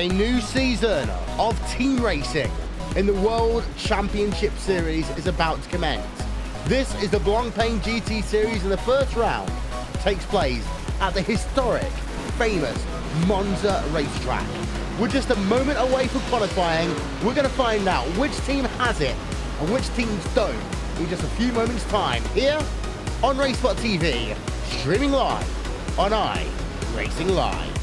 A new season of team racing in the World Championship Series is about to commence. This is the Blancpain GT Series, and the first round takes place at the historic, famous Monza racetrack. We're just a moment away from qualifying. We're going to find out which team has it and which teams don't in just a few moments' time here on eSport TV, streaming live on iRacing Live.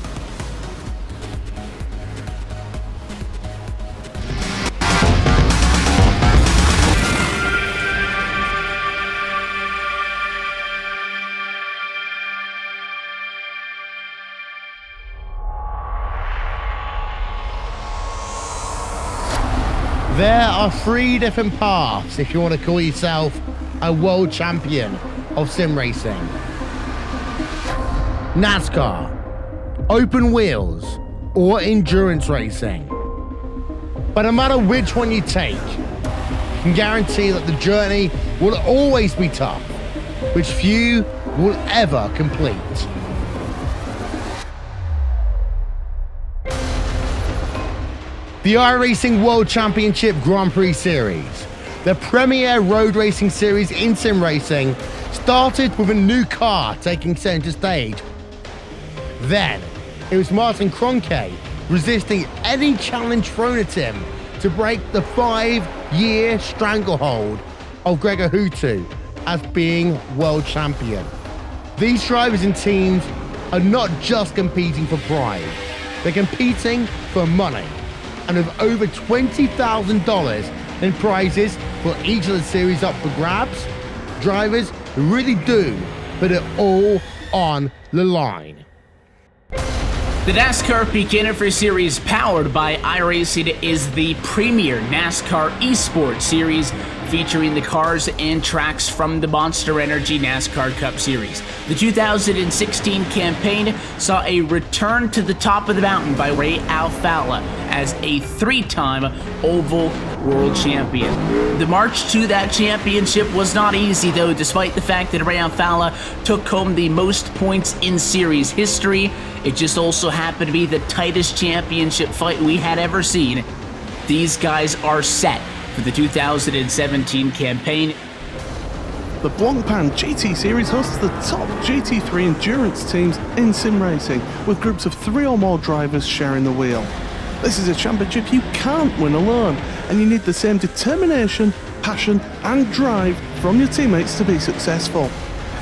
There are three different paths if you want to call yourself a world champion of sim racing. NASCAR, open wheels, or endurance racing. But no matter which one you take, you can guarantee that the journey will always be tough, which few will ever complete. The iRacing World Championship Grand Prix Series, the premier road racing series in sim racing, started with a new car taking center stage. Then, it was Martin Kroenke resisting any challenge thrown at him to break the 5-year stranglehold of Gregor Hutu as being world champion. These drivers and teams are not just competing for pride, they're competing for money. And with over $20,000 in prizes for each of the series up for grabs, drivers really do put it all on the line. The NASCAR Beginner Series, powered by iRacing, is the premier NASCAR eSport series featuring the cars and tracks from the Monster Energy NASCAR Cup Series. The 2016 campaign saw a return to the top of the mountain by Ray Alfalla as a 3-time Oval World Champion. The march to that championship was not easy, though, despite the fact that Ray Alfalla took home the most points in series history. It just also happened to be the tightest championship fight we had ever seen. These guys are set for the 2017 campaign. The Blancpain GT Series hosts the top GT3 endurance teams in sim racing, with groups of 3 or more drivers sharing the wheel. This is a championship you can't win alone, and you need the same determination, passion and drive from your teammates to be successful.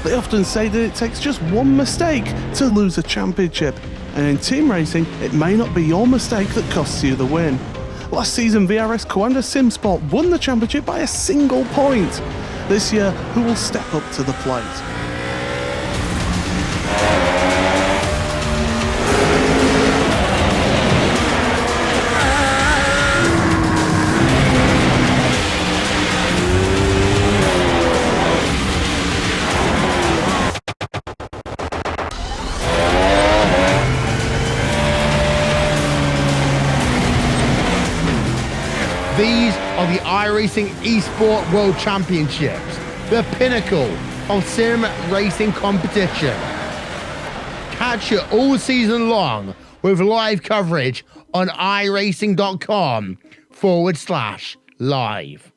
They often say that it takes just one mistake to lose a championship, and in team racing, it may not be your mistake that costs you the win. Last season, VRS Coanda SimSport won the championship by a single point. This year, who will step up to the plate? These are the iRacing eSport World Championships, the pinnacle of sim racing competition. Catch it all season long with live coverage on iRacing.com/live.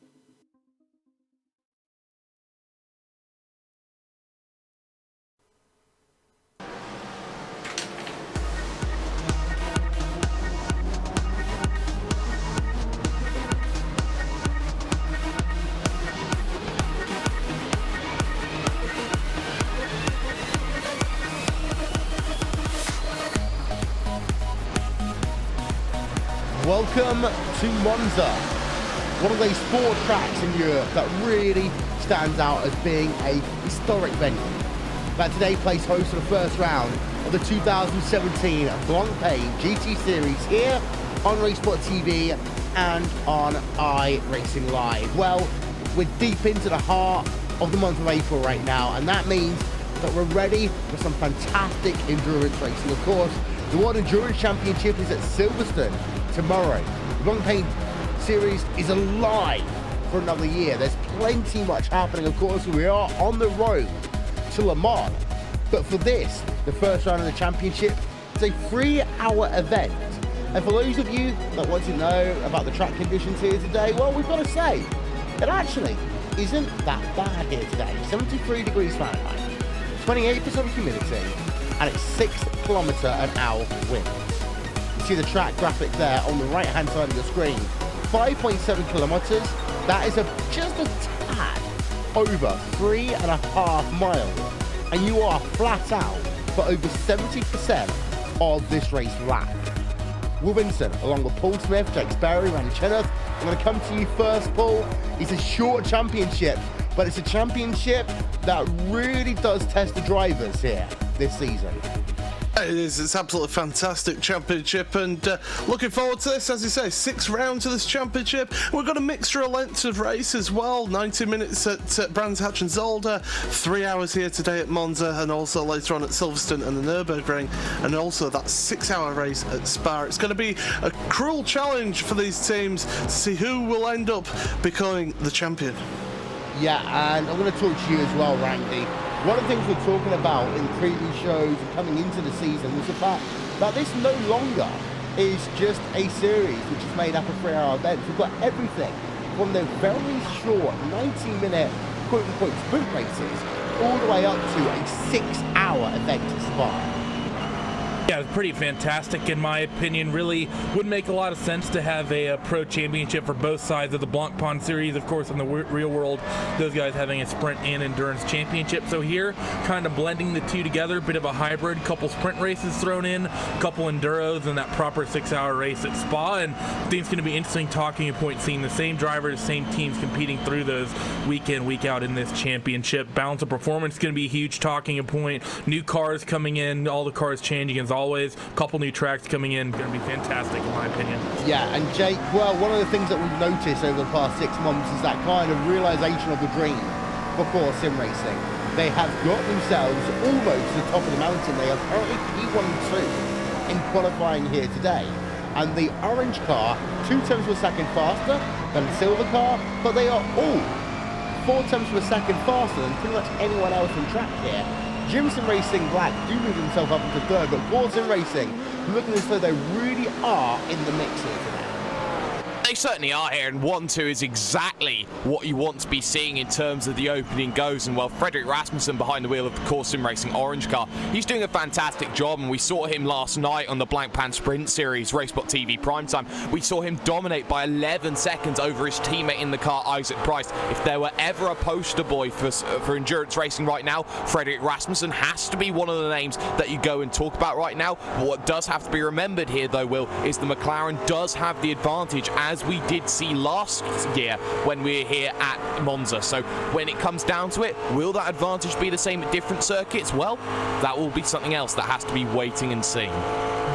Welcome to Monza, one of those 4 tracks in Europe that really stands out as being a historic venue. That today plays host to the first round of the 2017 Blancpain GT Series here on eSport TV and on iRacing Live. Well, we're deep into the heart of the month of April right now, and that means that we're ready for some fantastic endurance racing. Of course, the World Endurance Championship is at Silverstone tomorrow. The Blancpain Series is alive for another year. There's plenty much happening. Of course, we are on the road to Le Mans. But for this, the first round of the championship, it's a 3-hour event And for those of you that want to know about the track conditions here today, well, we've got to say, it actually isn't that bad here today. 73 degrees Fahrenheit, 28% humidity, and it's 6 km/h winds. You see the track graphic there on the right-hand side of your screen. 5.7 kilometers, that is just a tad over 3.5 miles. And you are flat out for over 70% of this race lap. Will Vincent, along with Paul Smith, Jake Sperry, Randy Cheneth, I'm going to come to you first, Paul. It's a short championship, but it's a championship that really does test the drivers here this season. It is. It's absolutely fantastic championship, and looking forward to this. As you say, 6 rounds of this championship. We've got a mixture of lengths of race as well. 90 minutes at Brands Hatch and Zolder, 3 hours here today at Monza, and also later on at Silverstone and the Nürburgring, and also that 6-hour race at Spa. It's going to be a cruel challenge for these teams to see who will end up becoming the champion. Yeah, and I'm going to talk to you as well, Randy. One of the things we're talking about in previous shows and coming into the season was the fact that this no longer is just a series which is made up of 3-hour events. We've got everything from the very short 90-minute quote-unquote sprint races all the way up to a 6-hour event to Spa. Yeah, it's pretty fantastic in my opinion. Really would make a lot of sense to have a pro championship for both sides of the Blancpain series. Of course, in the real world, those guys having a sprint and endurance championship. So here, kind of blending the two together, bit of a hybrid, couple sprint races thrown in, couple enduros, and that proper 6-hour race at Spa. And I think it's going to be interesting talking point, seeing the same drivers, same teams competing through those week in, week out in this championship. Balance of performance is going to be a huge talking point. New cars coming in, all the cars changing as always. Couple new tracks coming in, going to be fantastic in my opinion. Yeah, and Jake, well, one of the things that we've noticed over the past 6 months is that kind of realization of the dream for core sim racing. They have got themselves almost to the top of the mountain. They are currently P1 and 2 in qualifying here today. And the orange car, 2 tenths of a second faster than the silver car, but they are all 4 tenths of a second faster than pretty much anyone else on track here. Jimson Racing Black do move themselves up into 3rd, but Core Sim Racing looking as though they really are in the mix here today. They certainly are here, and 1-2 is exactly what you want to be seeing in terms of the opening goes. And well, Frederick Rasmussen behind the wheel of the Core Sim Racing orange car, he's doing a fantastic job, and we saw him last night on the Blancpain Sprint Series Racebot TV Primetime. We saw him dominate by 11 seconds over his teammate in the car, Isaac Price. If there were ever a poster boy for endurance racing right now, Frederick Rasmussen has to be one of the names that you go and talk about right now. But what does have to be remembered here, though, Will, is the McLaren does have the advantage, as we did see last year when we were here at Monza. So when it comes down to it, will that advantage be the same at different circuits? Well, that will be something else that has to be waiting and seeing.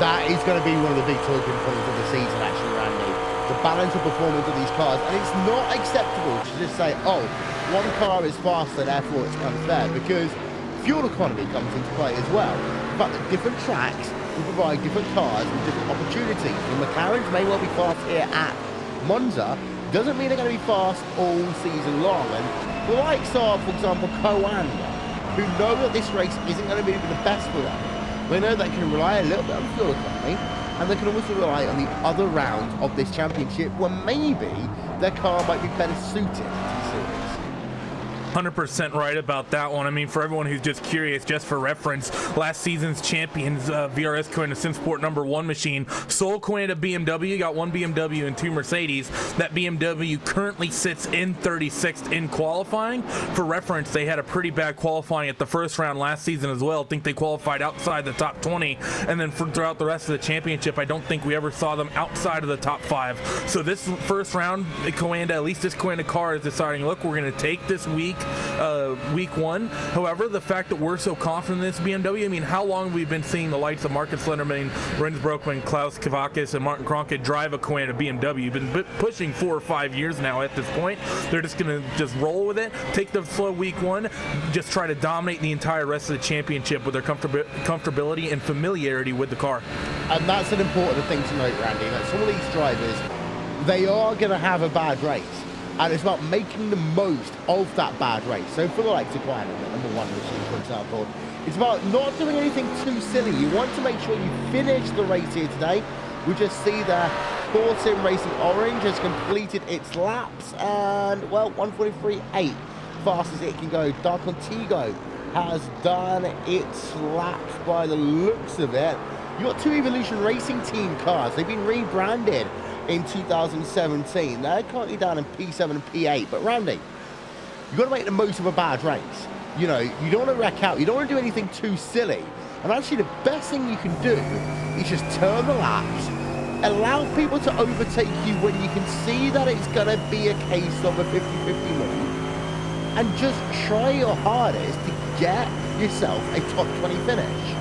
That is going to be one of the big talking points of the season, actually, Randy. The balance of performance of these cars. And it's not acceptable to just say, oh, one car is faster, therefore it's unfair, because fuel economy comes into play as well. In fact, the different tracks will provide different cars with different opportunities. The McLarens may well be fast here at Monza, doesn't mean they're going to be fast all season long. And the likes of, for example, Coan, who know that this race isn't going to be the best for them. They know they can rely a little bit on fuel economy, and they can also rely on the other rounds of this championship where maybe their car might be better suited to the series. 100% right about that one. I mean, for everyone who's just curious, just for reference, last season's champions, VRS coined a SimSport #1 machine, sole coined a BMW, got 1 BMW and 2 Mercedes. That BMW currently sits in 36th in qualifying. For reference, they had a pretty bad qualifying at the first round last season as well. I think they qualified outside the top 20, and then throughout the rest of the championship, I don't think we ever saw them outside of the top 5. So this first round, Coanda, at least this Coanda car is deciding, look, we're going to take this week 1. However, the fact that we're so confident in this BMW, I mean, how long have we been seeing the likes of Marcus Slenderman, Renz Broekman, Klaus Kavakis, and Martin Kronke drive a Coanda BMW? Been pushing 4 or 5 years now at this point. They're just going to just roll with it, take the slow week 1, just try to dominate the entire rest of the championship with their comfortability and familiarity with the car. And that's an important thing to note, Randy, that some of these drivers, they are going to have a bad race. And it's about making the most of that bad race. So for the likes of Coanda, the #1 machine, for example, it's about not doing anything too silly. You want to make sure you finish the race here today We just see there, Core Sim Racing Orange has completed its laps, and, well, 1:43.8, fastest it can go. Dark Contigo has done its laps by the looks of it. You got two Evolution Racing Team cars. They've been rebranded in 2017. They're currently down in P7 and P8. But Randy, you've got to make the most of a bad race. You know, you don't want to wreck out. You don't want to do anything too silly. And actually, the best thing you can do is just turn the laps, allow people to overtake you when you can see that it's going to be a case of a 50-50 move, and just try your hardest to get yourself a top 20 finish.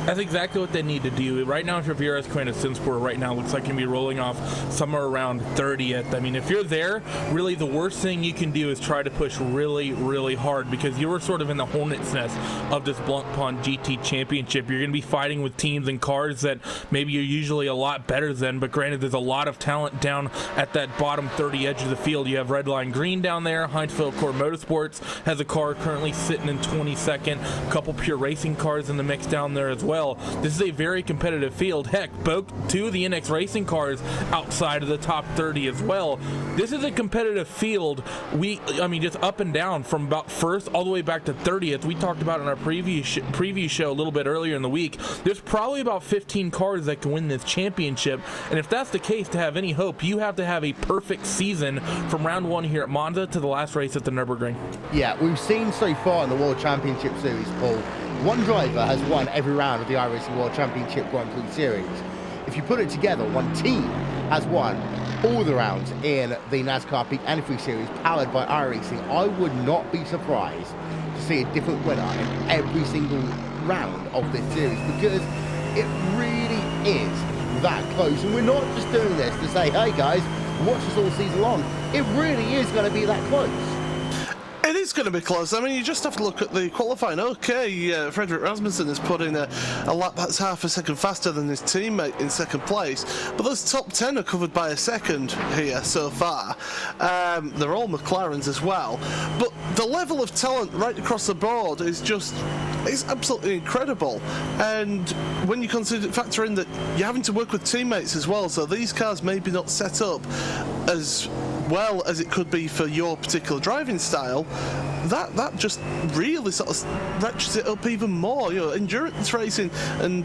That's exactly what they need to do. Right now, if you're VRS Coin of Sinsport, right now looks like you're going to be rolling off somewhere around 30th. I mean, if you're there, really the worst thing you can do is try to push really, really hard, because you were sort of in the hornet's nest of this Blancpain GT Championship. You're going to be fighting with teams and cars that maybe you're usually a lot better than, but granted, there's a lot of talent down at that bottom 30 edge of the field. You have Redline Green down there. Heinzfeld Core Motorsports has a car currently sitting in 22nd. A couple pure racing cars in the mix down there as well. This is a very competitive field. Heck, both two of the NX Racing cars outside of the top 30 as well. This is a competitive field. I mean, just up and down from about first all the way back to 30th. We talked about in our preview show a little bit earlier in the week. There's probably about 15 cars that can win this championship, and if that's the case, to have any hope, you have to have a perfect season from round one here at Monza to the last race at the Nürburgring. Yeah, we've seen so far in the World Championship Series, Paul, one driver has won every round of the iRacing World Championship Grand Prix Series. If you put it together, one team has won all the rounds in the NASCAR Peak Antifreeze Series powered by iRacing. I would not be surprised to see a different winner in every single round of this series, because it really is that close. And we're not just doing this to say, hey guys, watch us all season long. It really is going to be that close. It is going to be close. I mean, you just have to look at the qualifying. Okay, Frederick Rasmussen has put in a lap that's half a second faster than his teammate in second place, but those top 10 are covered by a second here so far. They're all McLarens as well, but the level of talent right across the board is absolutely incredible. And when you factor in that you're having to work with teammates as well, so these cars maybe not set up as well as it could be for your particular driving style, that just really sort of ratchets it up even more. You know, endurance racing and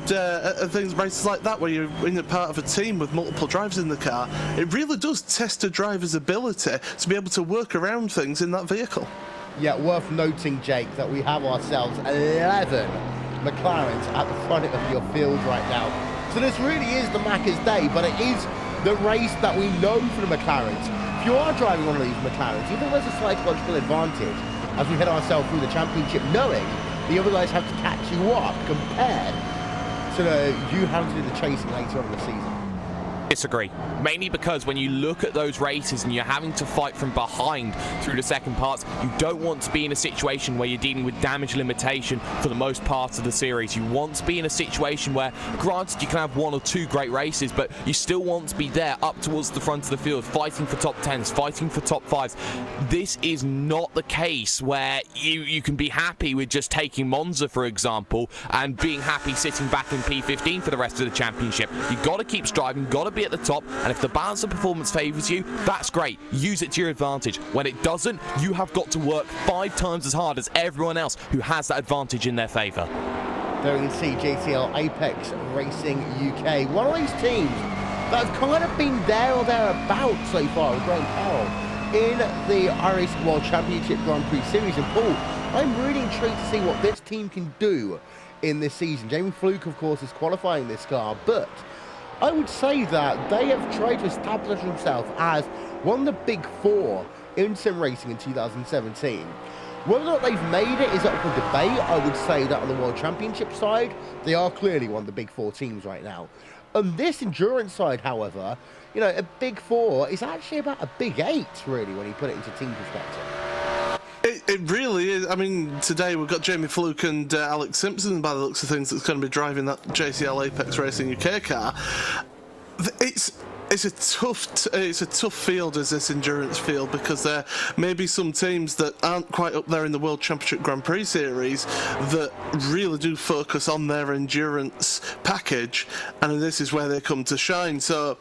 things, races like that, where you're in a part of a team with multiple drivers in the car, it really does test a driver's ability to be able to work around things in that vehicle. Yeah, worth noting, Jake, that we have ourselves 11 McLarens at the front of your field right now. So this really is the Macca's day, but it is the race that we know for the McLarens. If you are driving one of these McLarens, you think there's a psychological advantage as we head ourselves through the championship, knowing the other guys have to catch you up compared to you having to do the chasing later on in the season. Disagree. Mainly because when you look at those races and you're having to fight from behind through the second parts, you don't want to be in a situation where you're dealing with damage limitation for the most part of the series. You want to be in a situation where, granted, you can have one or two great races, but you still want to be there up towards the front of the field, fighting for top 10s, fighting for top 5s. This is not the case where you can be happy with just taking Monza, for example, and being happy sitting back in P15 for the rest of the championship. You've got to keep striving, got to be at the top, and if the balance of performance favours you, that's great. Use it to your advantage. When it doesn't, you have got to work 5 times as hard as everyone else who has that advantage in their favour. There you can see JTL Apex Racing UK, one of these teams that have kind of been there or thereabouts so far with Graham Powell in the iRacing World Championship Grand Prix Series. And Paul, I'm really intrigued to see what this team can do in this season. Jamie Fluke, of course, is qualifying this car, but I would say that they have tried to establish themselves as one of the big 4 in sim racing in 2017. Whether or not they've made it is up for debate. I would say that on the World Championship side, they are clearly one of the big 4 teams right now. On this endurance side, however, you know, a big 4 is actually about a big 8, really, when you put it into team perspective. It really is. I mean, today we've got Jamie Fluke and Alex Simpson, by the looks of things, that's going to be driving that JCL Apex Racing UK car. It's It's a tough field, is this endurance field, because there may be some teams that aren't quite up there in the World Championship Grand Prix Series that really do focus on their endurance package, and this is where they come to shine. So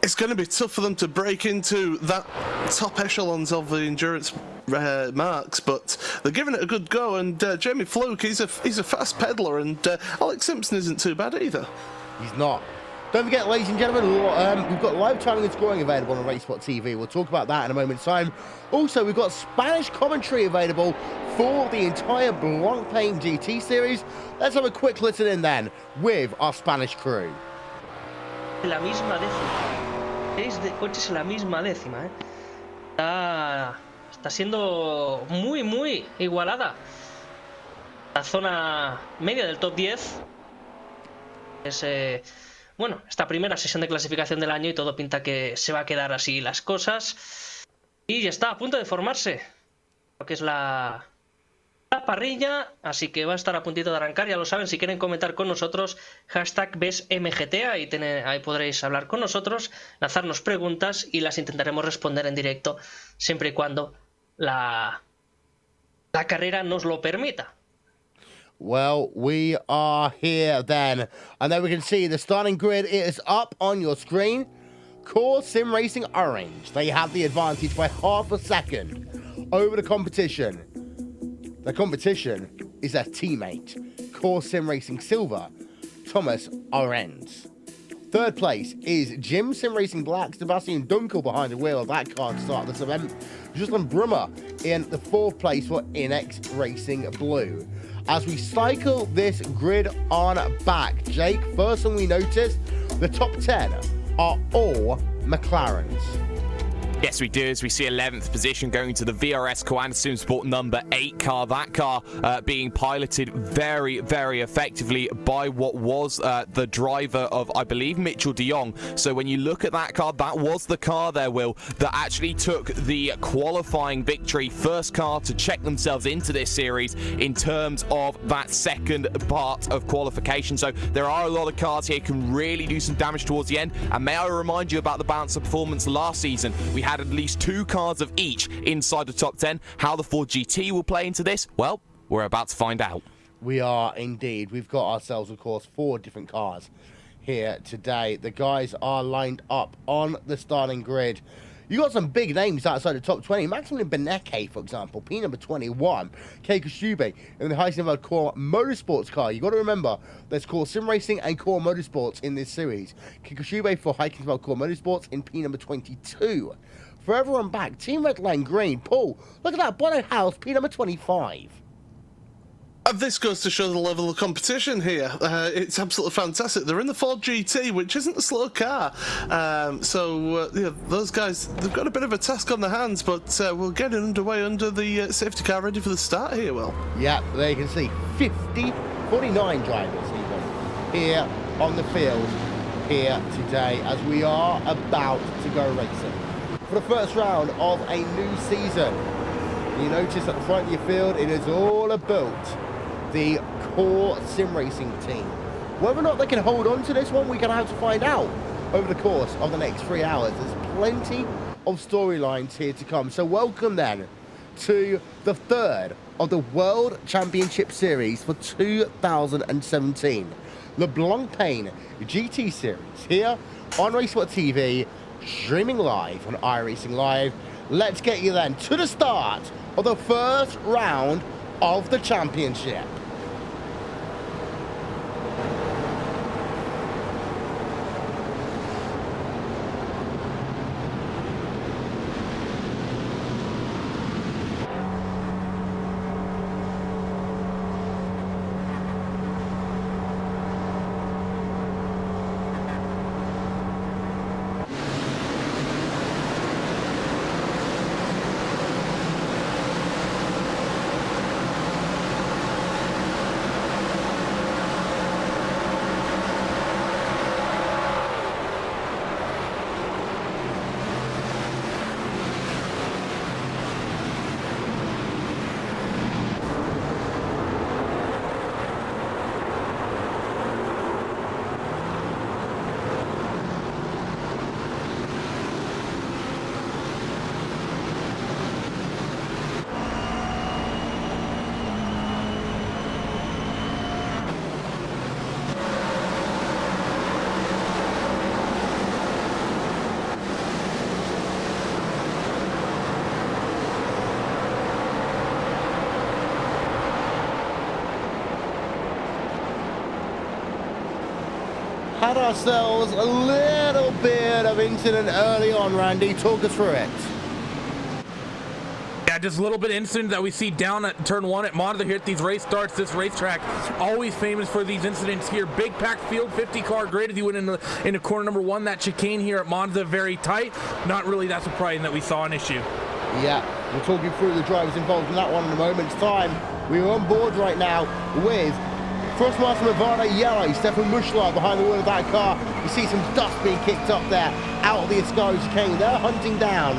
it's going to be tough for them to break into that top echelons of the endurance marks, but they're giving it a good go. And Jamie Fluke, he's a fast peddler, and Alex Simpson isn't too bad either. He's not. Don't forget, ladies and gentlemen, we've got live timing and scoring available on RaceSport TV. We'll talk about that in a moment's time. Also, we've got Spanish commentary available for the entire Blancpain GT Series. Let's have a quick listen in then with our Spanish crew. La misma décima. 6 de coches en la misma décima, Está siendo muy igualada. La zona media del top 10 es bueno, esta primera sesión de clasificación del año, y todo pinta que se va a quedar así las cosas. Y ya está a punto de formarse lo que es la parrilla, así que va a estar a puntito de arrancar. Ya lo saben, si quieren comentar con nosotros, hashtag BESMGT, ahí podréis hablar con nosotros, lanzarnos preguntas y las intentaremos responder en directo, siempre y cuando la carrera nos lo permita. Well, we are here then. And then we can see the starting grid. It is up on your screen. Core Sim Racing Orange. They have the advantage by half a second over the competition. The competition is their teammate, Core Sim Racing Silver, Thomas Arends. Third place is Jim Sim Racing Black, Sebastian Dunkel behind the wheel of that car to start this event. Justin Brummer in the fourth place for Inex Racing Blue. As we cycle this grid on back, Jake, first thing we noticed, the top 10 are all McLarens. Yes, we do, as we see 11th position going to the VRS Coanda SimSport number 8 car. That car being piloted very effectively by what was the driver of, I believe, Mitchell de Jong. So when you look at that car, that was the car there, Will, that actually took the qualifying victory. First car to check themselves into this series in terms of that second part of qualification. So there are a lot of cars here can really do some damage towards the end. And may I remind you about the balance of performance last season. We had at least 2 cars of each inside the top 10. How the Ford GT will play into this? Well, we're about to find out. We are indeed. We've got ourselves, of course, 4 different cars here today. The guys are lined up on the starting grid. You got some big names outside the top 20. Maximilian Beneke, for example, P number 21. Kei Koshube in the Heisenberg Core Motorsports car. You got to remember, there's Core Sim Racing and Core Motorsports in this series. Kei Koshube for Heisenberg Core Motorsports in P number 22. For everyone back, Team Red Lane Green. Paul, look at that. Bono House, P number 25. This goes to show the level of competition here. It's absolutely fantastic. They're in the Ford GT, which isn't a slow car. Yeah, those guys, they've got a bit of a task on their hands, but we'll get it underway under the safety car ready for the start here, Will. Yeah, there you can see 49 drivers even here on the field here today as we are about to go racing. For the first round of a new season, you notice at the front of your field, it is all about the Core Sim Racing team. Whether or not they can hold on to this one, we're going to have to find out over the course of the next 3 hours. There's plenty of storylines here to come. So welcome then to the third of the World Championship Series for 2017. The Blancpain GT Series here on RaceSport TV, streaming live on iRacing Live. Let's get you then to the start of the first round of the championship. had ourselves a little bit of incident early on, Randy. Talk us through it. Yeah, just a little bit of incident that we see down at turn 1 at Monza here at these race starts. This racetrack always famous for these incidents here. Big packed field, 50 car grid as you went into corner number 1. That chicane here at Monza very tight. Not really that surprising that we saw an issue. Yeah, we'll talk you through the drivers involved in that one in a moment's time. We are on board right now with Thrustmaster Movado Yellow, Stefan Mushlar behind the wheel of that car. You see some dust being kicked up there out of the Ascari chicane. They're hunting down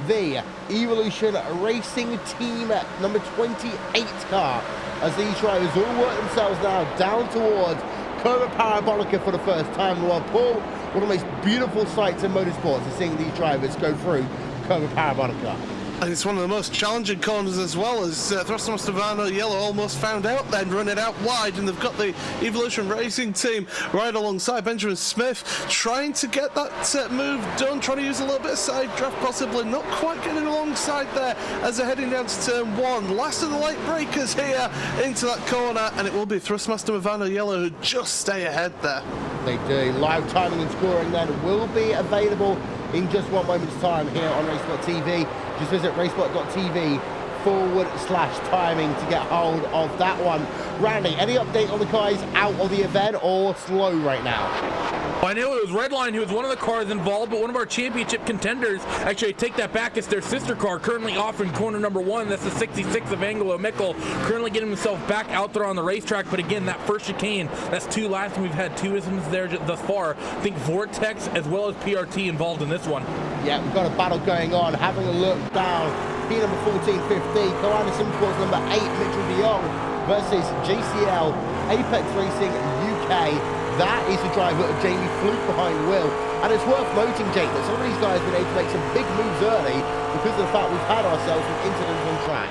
the Evolution Racing Team number 28 car as these drivers all work themselves now down towards Curva Parabolica for the first time in the world. Paul, one of the most beautiful sights in motorsports is seeing these drivers go through Curva Parabolica. And it's one of the most challenging corners as well, as Thrustmaster Movado Yellow almost found out then, run it out wide, and they've got the Evolution Racing Team right alongside Benjamin Smith, trying to get that move done, trying to use a little bit of side draft possibly, not quite getting alongside there as they're heading down to turn 1. Last of the late breakers here into that corner, and it will be Thrustmaster Movado Yellow who just stay ahead there. They do. Live timing and scoring then will be available in just one moment's time here on Racesport TV. Just visit racesport.tv/timing to get hold of that one. Randy, any update on the guys out of the event or slow right now? I know it was Redline who was one of the cars involved, but one of our championship contenders, actually I take that back, it's their sister car currently off in corner number 1. That's the 66 of Angelo Mikkel, currently getting himself back out there on the racetrack. But again, that first chicane, that's 2 laps, and we've had 2 incidents there thus far. I think Vortex as well as PRT involved in this one. Yeah, we've got a battle going on. Having a look down, P number 1450, Kalina Simcourse number 8, Mitchell de Jong versus JCL Apex Racing UK. That is the driver of Jamie Fluke behind the wheel. And it's worth noting, Jake, that some of these guys have been able to make some big moves early because of the fact we've had ourselves some incidents on track.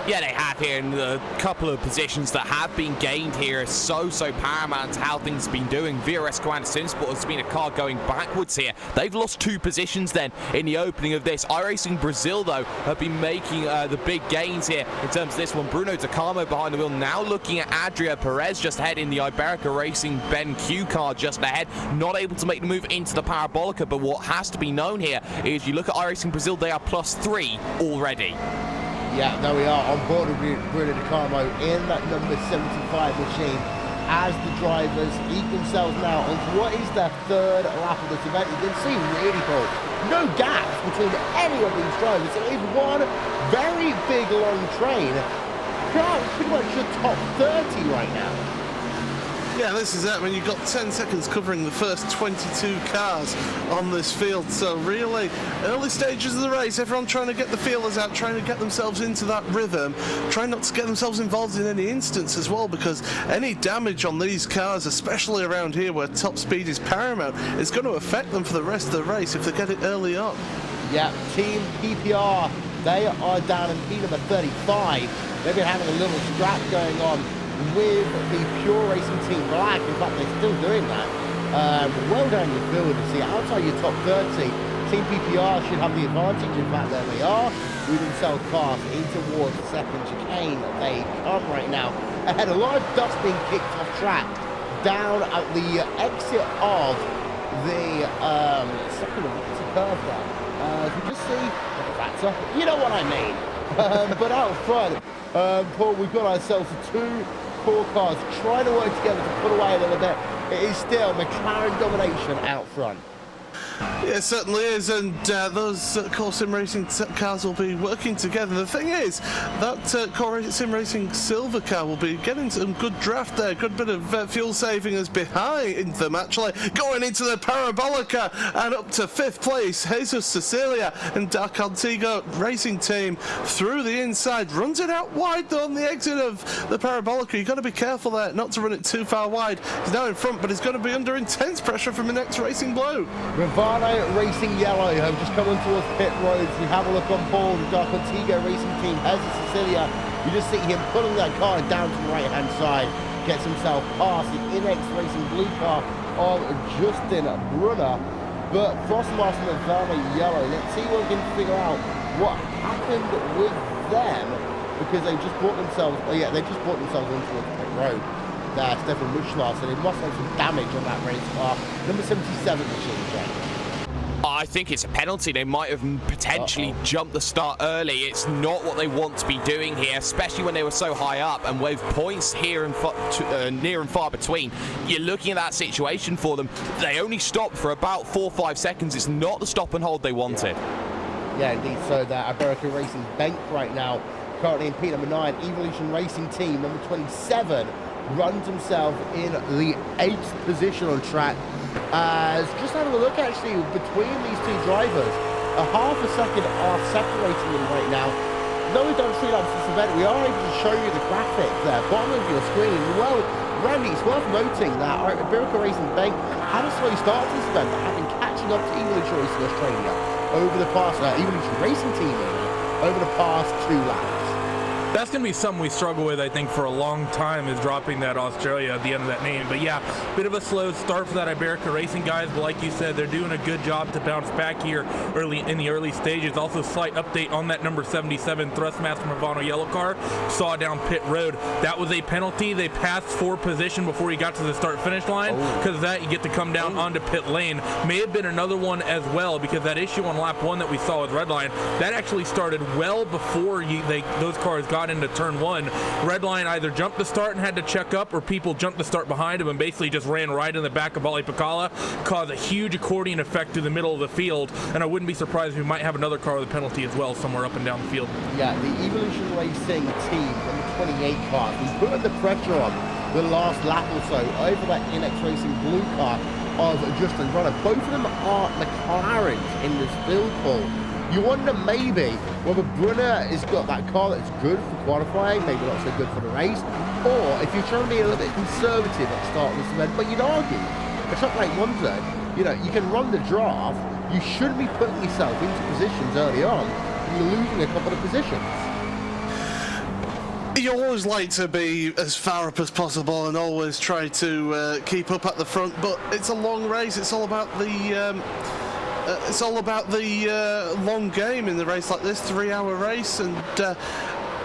Yeah, they have here, and a couple of positions that have been gained here are so paramount to how things have been doing. VRS Command Simsport has been a car going backwards here. They've lost 2 positions then in the opening of this. iRacing Brazil, though, have been making the big gains here in terms of this one. Bruno Tacamo behind the wheel, now looking at Adria Perez just ahead in the Iberica Racing Ben Q car just ahead. Not able to make the move into the Parabolica, but what has to be known here is you look at iRacing Brazil, they are +3 already. Yeah, there we are on board with Bruno De Carmo in that number 75 machine as the drivers eke themselves now onto what is their 3rd lap of this event. You can see really cool. No gaps between any of these drivers. It is one very big long train. Pretty much the top 30 right now. Yeah, this is it. I mean, you've got 10 seconds covering the first 22 cars on this field. So really, early stages of the race, everyone trying to get the feelers out, trying to get themselves into that rhythm, trying not to get themselves involved in any instance as well, because any damage on these cars, especially around here where top speed is paramount, is going to affect them for the rest of the race if they get it early on. Yeah, Team PPR, they are down in P number 35. They've been having a little scrap going on with the Pure Racing Team Black. In fact, they're still doing that. Well down your field, you see, outside your top 30, Team PPR should have the advantage. In fact, there they are, moving themselves fast in towards the second chicane. They come right now. Ahead, a lot of dust being kicked off track down at the exit of the second curve there. As we just see, that's up, you know what I mean. But out front, Paul, we've got ourselves 2 core cars trying to work together to put away a little bit. It is still McLaren domination out front. Yeah, it certainly is, and those core sim racing cars will be working together. The thing is, that core sim racing silver car will be getting some good draft there, good bit of fuel saving is behind them actually, going into the Parabolica, and up to 5th place, Jesus Cecilia and Dark Antigua Racing Team through the inside, runs it out wide though on the exit of the Parabolica. You've got to be careful there not to run it too far wide. He's now in front, but he's going to be under intense pressure from the next Racing Blue. Ravano Racing Yellow have just come in towards pit roads. We have a look on board. The Dark Antigua Racing Team, Jesus Cecilia. You just see him pulling that car down to the right-hand side. Gets himself past the Inex Racing blue car of Justin Brunner. But Frostmaster and Ravano Yellow, let's see what we can figure out what happened with them, because they just brought themselves, they just brought themselves in towards pit road. there, Stefan Muschler, so they must have some damage on that race car. Number 77 machine, Jake. I think it's a penalty. They might have potentially jumped the start early. It's not what they want to be doing here, especially when they were so high up and with points here and near and far between. You're looking at that situation for them. They only stopped for about 4 or 5 seconds. It's not the stop and hold they wanted. Yeah, indeed. So that Iberica Racing bank right now, currently in P number 9, Evolution Racing Team number 27 runs himself in the 8th position on track. Just having a look actually between these two drivers, a half a second are separating them right now. Though we don't see that this event, we are able to show you the graphic there, bottom of your screen. Well, Randy, it's worth noting that Iberica Racing Bank had a slow start to this event, but have been catching up to Evolution Racing Australia over the past, Evolution Racing Team over the past 2 laps. That's going to be something we struggle with, I think, for a long time, is dropping that Australia at the end of that name. But yeah, bit of a slow start for that Iberica Racing guys, but like you said, they're doing a good job to bounce back here early in the early stages. Also, slight update on that number 77 Thrustmaster Movano yellow car, saw down pit road. That was a penalty. They passed for position before he got to the start-finish line. Because of that, you get to come down onto pit lane. May have been another one as well, because that issue on lap 1 that we saw with Redline, that actually started well before those cars got into turn 1. Redline either jumped the start and had to check up, or people jumped the start behind him and basically just ran right in the back of Ali Pacala, caused a huge accordion effect through the middle of the field, and I wouldn't be surprised if we might have another car with a penalty as well somewhere up and down the field. Yeah, the Evolution Racing Team number 28 car, we put the pressure on the last lap or so over that NX Racing blue car of Justin Brunner. Both of them are McLarens in this field call. You wonder maybe whether Brunner has got that car that's good for qualifying, maybe not so good for the race, or if you're trying to be a little bit conservative at the start of this event. But you'd argue, a track like Monza, you know, you can run the draft, you shouldn't be putting yourself into positions early on, you're losing a couple of positions. You always like to be as far up as possible and always try to keep up at the front, but it's a long race. It's all about the long game in the race like this, 3-hour race. And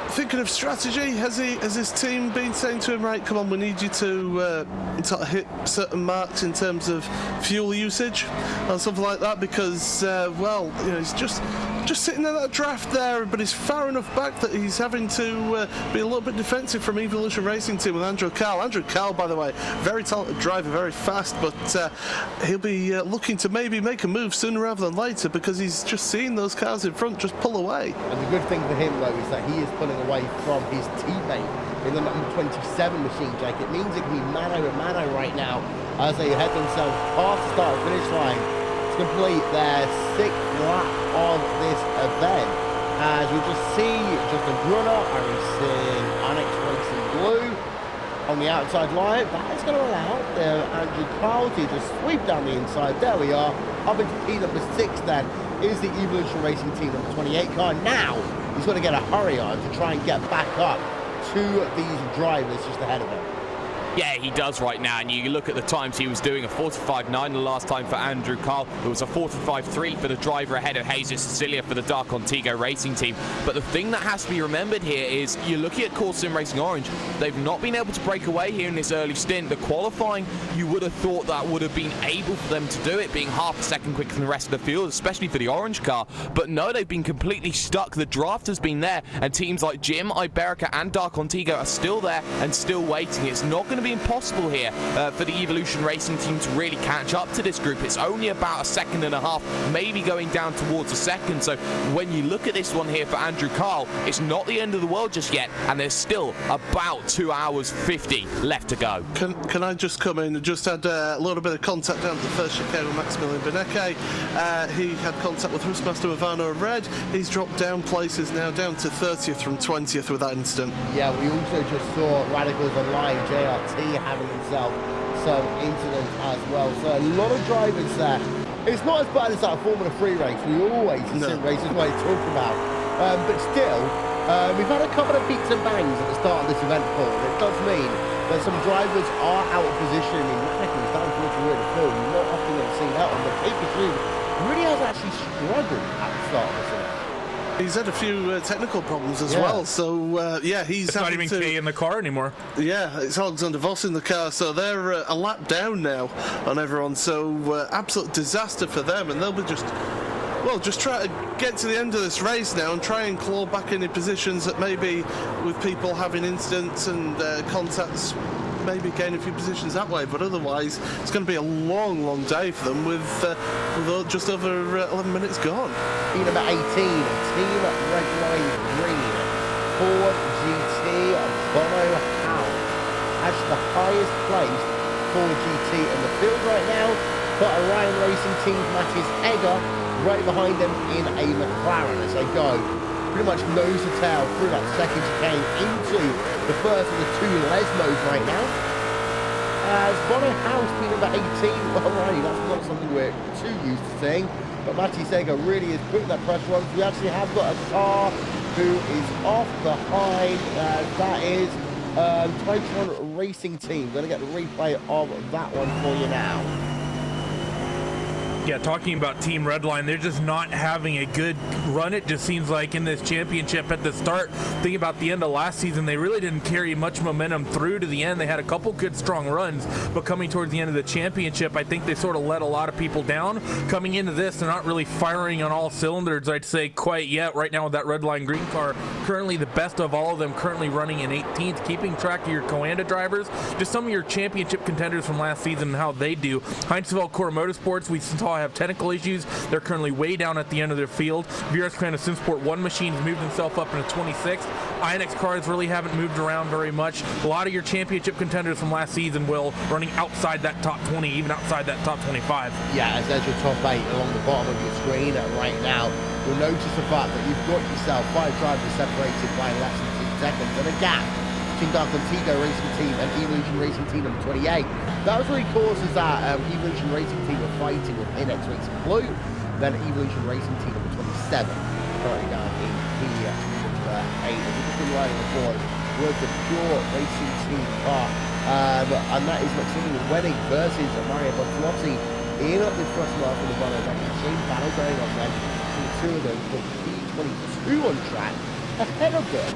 thinking of strategy, has his team been saying to him, right, come on, we need you to sort of hit certain marks in terms of fuel usage or something like that? Because well, you know, he's just sitting in that draft there, but he's far enough back that he's having to be a little bit defensive from Evolution Racing Team with Andrew Carl. Andrew Carl, by the way, very talented driver, very fast, but he'll be looking to maybe make a move sooner rather than later, because he's just seeing those cars in front just pull away. And the good thing for him, though, is that he is pulling away from his teammate in the number 27 machine, Jake. It means it can be mano a mano right now as they head themselves past the start finish line to complete their 6th lap of this event. As you just see Justin Brunner, iRacing Onyx Racing Blue on the outside line. That is going to allow Andrew Carl to just sweep down the inside. There we are. Up into P number 6 then is the Evolution Racing Team number 28 car. Now he's got to get a hurry on to try and get back up to these drivers just ahead of him. Yeah, he does right now, and you look at the times he was doing, a 45.9 the last time for Andrew Carl. It was a 45.3 for the driver ahead of Jesus Cecilia for the Dark Contigo Racing Team. But the thing that has to be remembered here is you're looking at Core Sim Racing Orange. They've not been able to break away here in this early stint. The qualifying, you would have thought that would have been able for them to do it, being half a second quicker than the rest of the field, especially for the orange car. But no, they've been completely stuck. The draft has been there, and teams like Jim, Iberica, and Dark Contigo are still there and still waiting. It's not going to be impossible here for the Evolution Racing Team to really catch up to this group. It's only about 1.5 seconds, maybe going down towards 1 second. So when you look at this one here for Andrew Carl, it's not the end of the world just yet, and there's still about 2 hours 50 left to go. Can I just come in? Just had a little bit of contact down at the first chicane with Maximilian Beneke. He had contact with Thrustmaster Movano Red. He's dropped down places now, down to 30th from 20th with that incident. Yeah, we also just saw Radicals Online, JRT, having himself some incidents as well. So a lot of drivers there. It's not as bad as that Formula 3 race we always in sim races what I talk about. But still, we've had a couple of beats and bangs at the start of this event, Paul. It does mean that some drivers are out of position in Radicals down towards the rear of the field. You're not often going to see that one, but Pikachu really has actually struggled at the start of this event. He's had a few technical problems as Yeah. well, so yeah, he's It's not having even to. K in the car anymore. Yeah, it's Alexander Voss in the car, so they're a lap down now on everyone. So absolute disaster for them, and they'll be just try to get to the end of this race now and try and claw back any positions that maybe with people having incidents and contacts. Maybe gain a few positions that way, but otherwise it's going to be a long, long day for them with just over 11 minutes gone. Team number 18, Team Red Line Green, Ford GT Bono House. Actually the highest placed Ford GT in the field right now, but Orion Racing Team Matthias Egger right behind them in a McLaren as they go pretty much nose to tail through that second chicane into the first of the two Lesmos right now. As Bono House being number 18, alright, that's not something we're too used to seeing, but Matthias Egger really is putting that pressure on. We actually have got a car who is off behind, that is Titron Racing Team. Going to get the replay of that one for you now. Yeah, talking about Team Redline, they're just not having a good run. It just seems like in this championship at the start, thinking about the end of last season, they really didn't carry much momentum through to the end. They had a couple good strong runs, but coming towards the end of the championship, I think they sort of let a lot of people down. Coming into this, they're not really firing on all cylinders, I'd say, quite yet. Right now with that Redline green car, currently the best of all of them, currently running in 18th, keeping track of your Coanda drivers, just some of your championship contenders from last season and how they do. Heinzfeld Core Motorsports, we saw have technical issues. They're currently way down at the end of their field. VRS Crown SimSport 1 machine has moved himself up into 26th. INX cars really haven't moved around very much. A lot of your championship contenders from last season will running outside that top 20, even outside that top 25. Yeah, as there's your top 8 along the bottom of your screen right now, you'll notice the fact that you've got yourself 5 drivers separated by less than 2 seconds and a gap between Blancpain Racing Team and Evolution Racing Team number 28. That was really causes that Evolution Racing Team are fighting with INX Racing Blue, then Evolution Racing Team number 27, currently down in here, number 8. We've just been riding the board with the pure racing team car, and that is Maximilian Wedding versus Mario Bottolotti in up the first half of the Bono machine battle going on then. The two of them for P22 on track. Ahead of them,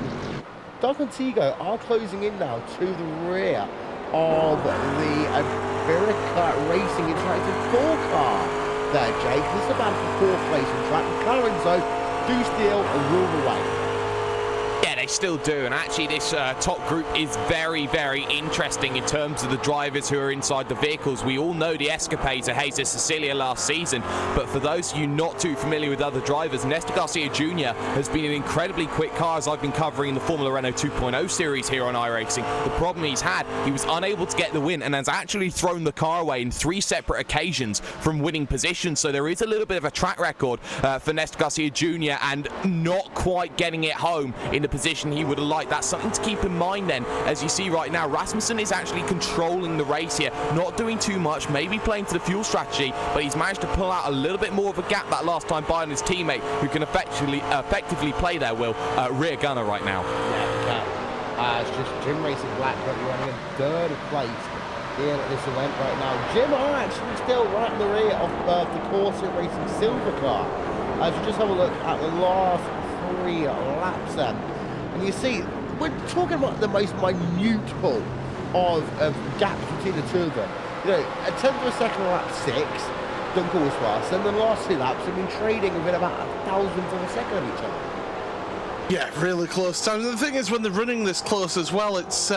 Doug and Tigo are closing in now to the rear of the Iberica Racing Interactive 4 car there, Jake. This is about for 4th place on track. McLaren, though, do steal and rule the way. Yeah, they still do, and actually this top group is very, very interesting in terms of the drivers who are inside the vehicles. We all know the escapades of Jesus Cecilia last season, but for those of you not too familiar with other drivers, Néstor Garcia Jr. has been an incredibly quick car as I've been covering the Formula Renault 2.0 series here on iRacing. The problem he's had, he was unable to get the win and has actually thrown the car away in 3 separate occasions from winning positions, so there is a little bit of a track record for Néstor Garcia Jr. and not quite getting it home in the position he would have liked. That's something to keep in mind then. As you see right now, Rasmussen is actually controlling the race here, not doing too much, maybe playing to the fuel strategy, but he's managed to pull out a little bit more of a gap that last time by on his teammate, who can effectively play their rear gunner right now. Yeah, it's just Jim Racing Black running in 3rd place here at this event right now. Jim are actually still right in the rear of the Corsair Racing Silver car. As you just have a look at the last 3 laps then. And you see, we're talking about the most minute pull of gaps between the two of them. You know, a 10th of a second on lap 6, Duncan was fast, and the last 2 laps have been trading within about 1,000th of a second of each other. Yeah, really close time. And the thing is, when they're running this close as well, it's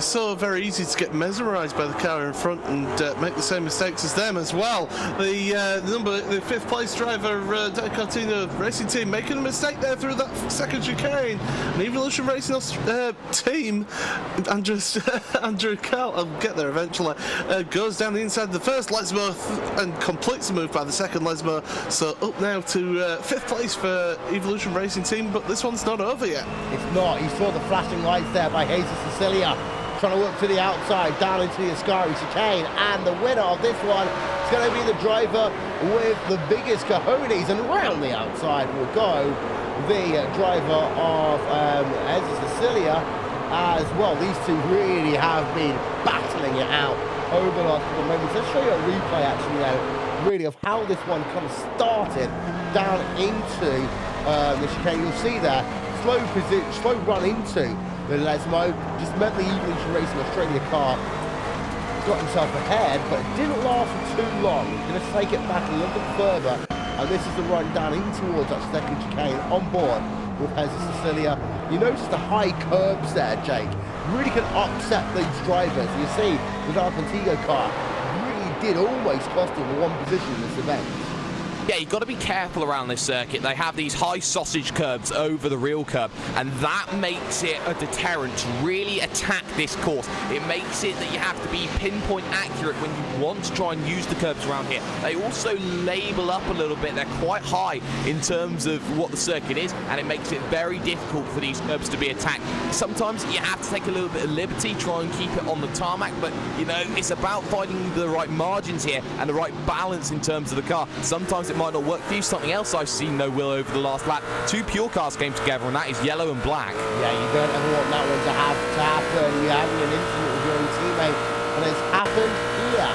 so very easy to get mesmerised by the car in front and make the same mistakes as them as well. The 5th place driver, Cartino Racing Team, making a mistake there through that second chicane. And Evolution Racing Team, Andrew Carl, I'll get there eventually, goes down the inside of the first Lesmo and completes the move by the second Lesmo. So up now to 5th place for Evolution Racing Team, but this one's not over yet. It's not. You saw the flashing lights there by Jesus Cecilia trying to work to the outside, down into the Ascari chicane, and the winner of this one is going to be the driver with the biggest cojones, and round the outside will go the driver of Jesus Cecilia as well. These two really have been battling it out over the last couple of moments. Let's show you a replay actually now, really, of how this one kind of started down into the chicane. You'll see there, slow run into the Lesmo, just meant the Evolution Racing Australia car got himself ahead, but it didn't last for too long. He's going to take it back a little bit further, and this is the run down in towards that second chicane on board with Hezzy Cecilia. You notice the high curbs there, Jake, really can upset these drivers. You see, the Dark Contigo car really did almost cost him one position in this event. Yeah, you've got to be careful around this circuit. They have these high sausage curbs over the real curb, and that makes it a deterrent to really attack this course. It makes it that you have to be pinpoint accurate when you want to try and use the curbs around here. They also label up a little bit. They're quite high in terms of what the circuit is, and it makes it very difficult for these curbs to be attacked. Sometimes you have to take a little bit of liberty, try and keep it on the tarmac, but, you know, it's about finding the right margins here and the right balance in terms of the car. Sometimes it might not work for you. Something else I've seen, no Will, over the last lap. Two pure cars came together, and that is yellow and black. Yeah, you don't ever want that one to happen. You're having an incident with your own teammate, and it's happened here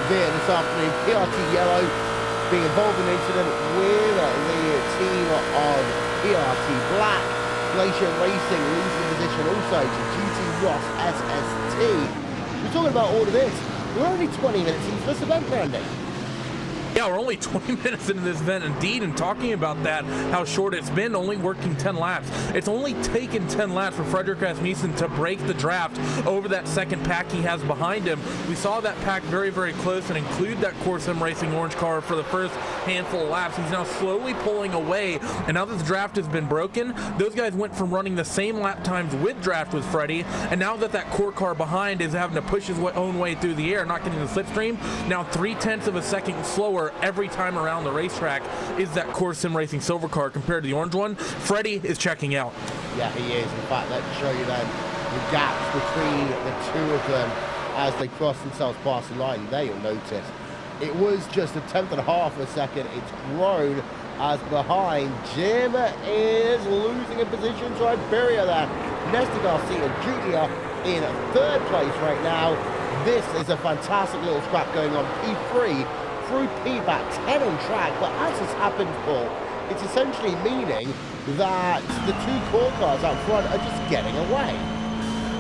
this afternoon. PRT Yellow being involved in an incident with the team of PRT Black. Glacier Racing losing position also to GT Ross SST. We're talking about all of this. We're only 20 minutes into this event, Randy. Yeah, we're only 20 minutes into this event, indeed, and talking about that, how short it's been, only working 10 laps. It's only taken 10 laps for Frederick Rasmussen to break the draft over that second pack he has behind him. We saw that pack very, very close and include that Core Sim Racing orange car for the first handful of laps. He's now slowly pulling away, and now that the draft has been broken, those guys went from running the same lap times with draft with Freddie, and now that that core car behind is having to push his own way through the air, not getting the slipstream, now 0.3 of a second slower every time around the racetrack is that Core Sim Racing silver car compared to the orange one. Freddie is checking out. Yeah, he is. In fact, let's show you then the gaps between the two of them as they cross themselves past the line. There you'll notice it was just a 1/10 of a second. It's grown as behind Jim is losing a position to Iberia there. Nestor Garcia Jr. in third place right now. This is a fantastic little scrap going on. P3 through P-back, 10 on track, but as has happened, Paul, it's essentially meaning that the two core cars out front are just getting away.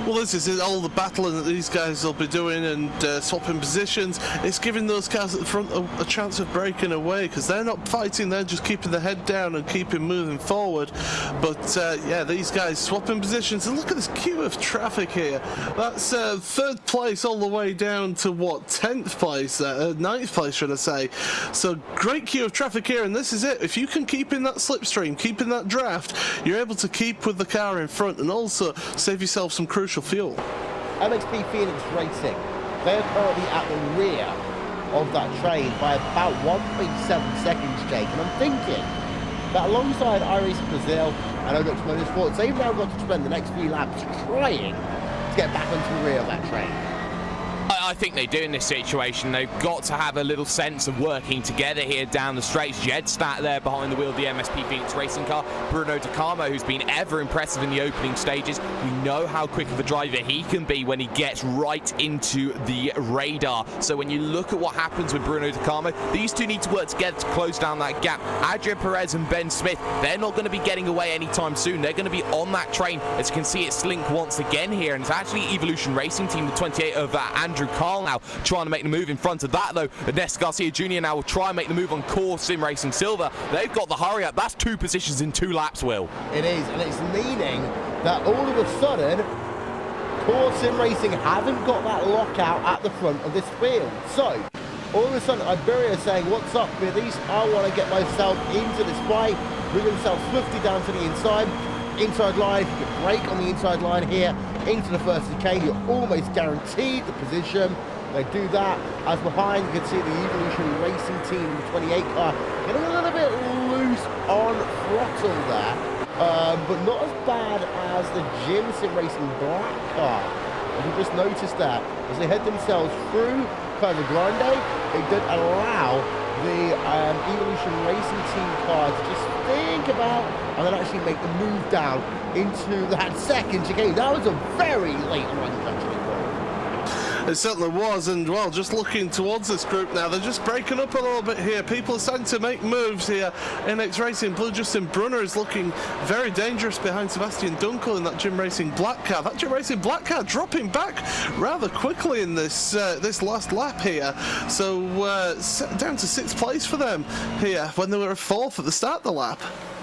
Well, this is it, all the battling that these guys will be doing and swapping positions. It's giving those cars at the front a chance of breaking away, because they're not fighting, they're just keeping the head down and keeping moving forward. But yeah, these guys swapping positions, and look at this queue of traffic here. That's third place all the way down to what, 10th place, 9th place should I say. So great queue of traffic here, and this is it. If you can keep in that slipstream, keep in that draft, you're able to keep with the car in front and also save yourself some crucial fuel. MXP Phoenix Racing, they're currently at the rear of that train by about 1.7 seconds, Jake, and I'm thinking that alongside iRacing Brazil and Odux Motorsports, they've now got to spend the next few laps trying to get back onto the rear of that train. I think they do in this situation. They've got to have a little sense of working together here down the straights. Jedstad there behind the wheel of the MSP Phoenix racing car. Bruno DeCarmo, who's been ever impressive in the opening stages. We know how quick of a driver he can be when he gets right into the radar. So when you look at what happens with Bruno DeCarmo, these two need to work together to close down that gap. Adrian Perez and Ben Smith, they're not going to be getting away anytime soon. They're going to be on that train. As you can see, it's Slink once again here, and it's actually Evolution Racing Team, the 28 of Andrew Carl now trying to make the move in front of that, though. Nestor Garcia Jr. now will try and make the move on Core Sim Racing Silver. They've got the hurry up. That's 2 positions in 2 laps, Will. It is, and it's meaning that all of a sudden Core Sim Racing haven't got that lockout at the front of this field. So all of a sudden Iberia is saying, what's up, Billies? I want to get myself into this fight. Bring themselves swiftly down to the inside line. If you can break on the inside line here into the first chicane, you're almost guaranteed the position. They do that as behind you can see the Evolution Racing Team, the 28 car, getting a little bit loose on throttle there, but not as bad as the Jim Sim Racing Black car. As you just noticed that, as they head themselves through Casa Grande, they did allow the Evolution Racing Team car to just think about and then actually make the move down into that second chicane. That was a very late run, actually. It certainly was, and well, just looking towards this group now, they're just breaking up a little bit here. People are starting to make moves here. NX Racing Blue Justin Brunner is looking very dangerous behind Sebastian Dunkel in that Gym Racing black car. That Gym Racing black car dropping back rather quickly in this this last lap here. So down to 6th place for them here when they were 4th at the start of the lap.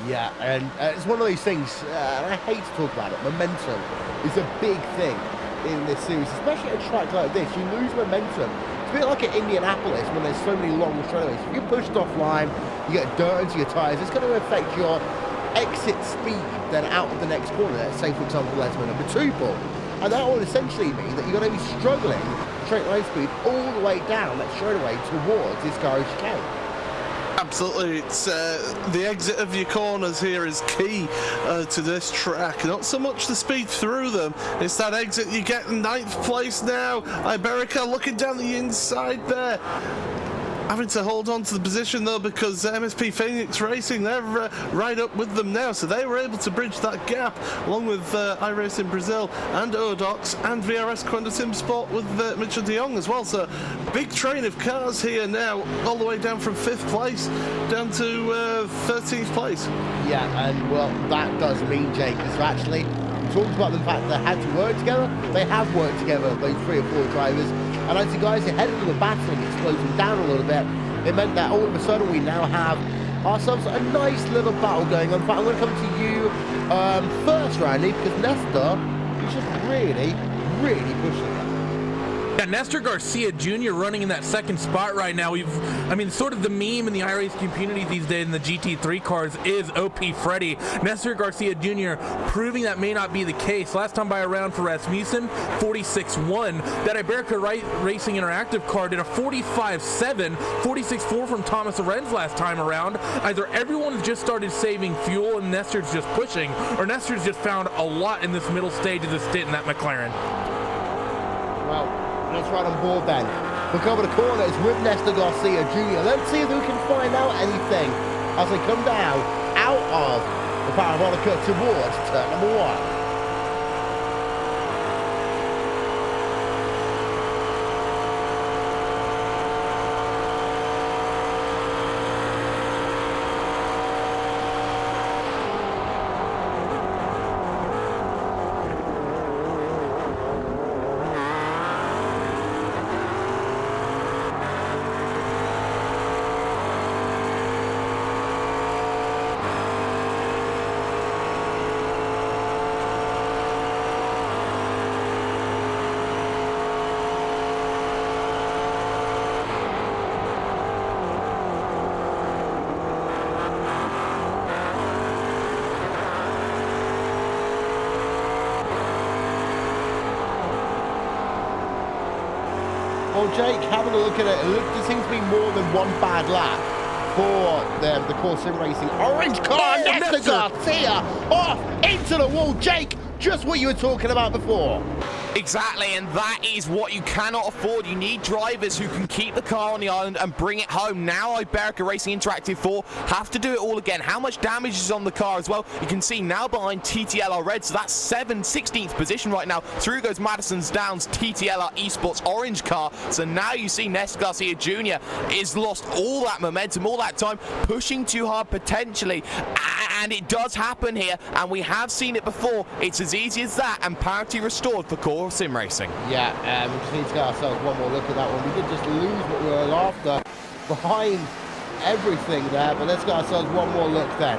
Yeah, and it's one of those things, and I hate to talk about it, momentum is a big thing in this series, especially at a track like this. You lose momentum. It's a bit like at Indianapolis when there's so many long straightaways. If you're pushed offline, you get dirt into your tyres, it's going to affect your exit speed then out of the next corner. Let's say, for example, let's win number 2 ball. And that will essentially mean that you're going to be struggling straight line speed all the way down that straightaway towards this garage chicane. Absolutely, it's the exit of your corners here is key to this track. Not so much the speed through them, it's that exit. You get 9th place now. Iberica looking down the inside there. Having to hold on to the position though, because MSP Phoenix Racing, they're right up with them now, so they were able to bridge that gap along with iRacing Brazil and Odox and VRS Quenda Sim Sport with Mitchell de Jong as well. So big train of cars here now, all the way down from 5th place down to 13th place. Yeah, and well, that does mean, Jake, is actually talked about the fact that they had to work together. They have worked together, those 3 or 4 drivers. And as the guys ahead of them were battling, it slowed them down a little bit. It meant that all of a sudden we now have ourselves a nice little battle going on. In fact, I'm going to come to you first, Randy, because Nestor is just really pushing it. Yeah, Nestor Garcia Jr. running in that 2nd spot right now. I mean, sort of the meme in the iRacing community these days in the GT3 cars is OP Freddy. Nestor Garcia Jr. proving that may not be the case. Last time by a round for Rasmussen, 46.1. That Iberica Racing Interactive car did a 45.7, 46.4 from Thomas Lorenz last time around. Either everyone's just started saving fuel and Nestor's just pushing, or Nestor's just found a lot in this middle stage of the stint in that McLaren. Well, let's right on board then. We'll cover the corners with Nestor Garcia Jr. Let's see if we can find out anything as they come down out of the parabolica towards turn number 1. Well, Jake, having a look at it, there seems to be more than one bad lap for the Core Sim Racing orange car. Nestor Garcia off into the wall. Jake, just what you were talking about before. Exactly, and that is what you cannot afford. You need drivers who can keep the car on the island and bring it home. Now Iberica Racing Interactive 4 have to do it all again. How much damage is on the car as well? You can see now behind TTLR Red, so that's 16th position right now. Through goes Madison's Downs TTLR eSports orange car. So now you see Nestor Garcia Jr. is lost all that momentum, all that time, pushing too hard potentially. And it does happen here, and we have seen it before. It's as easy as that, and parity restored for Core Sim Racing. Yeah, we just need to get ourselves one more look at that one. We did just lose what we were after behind everything there, but let's get ourselves one more look then.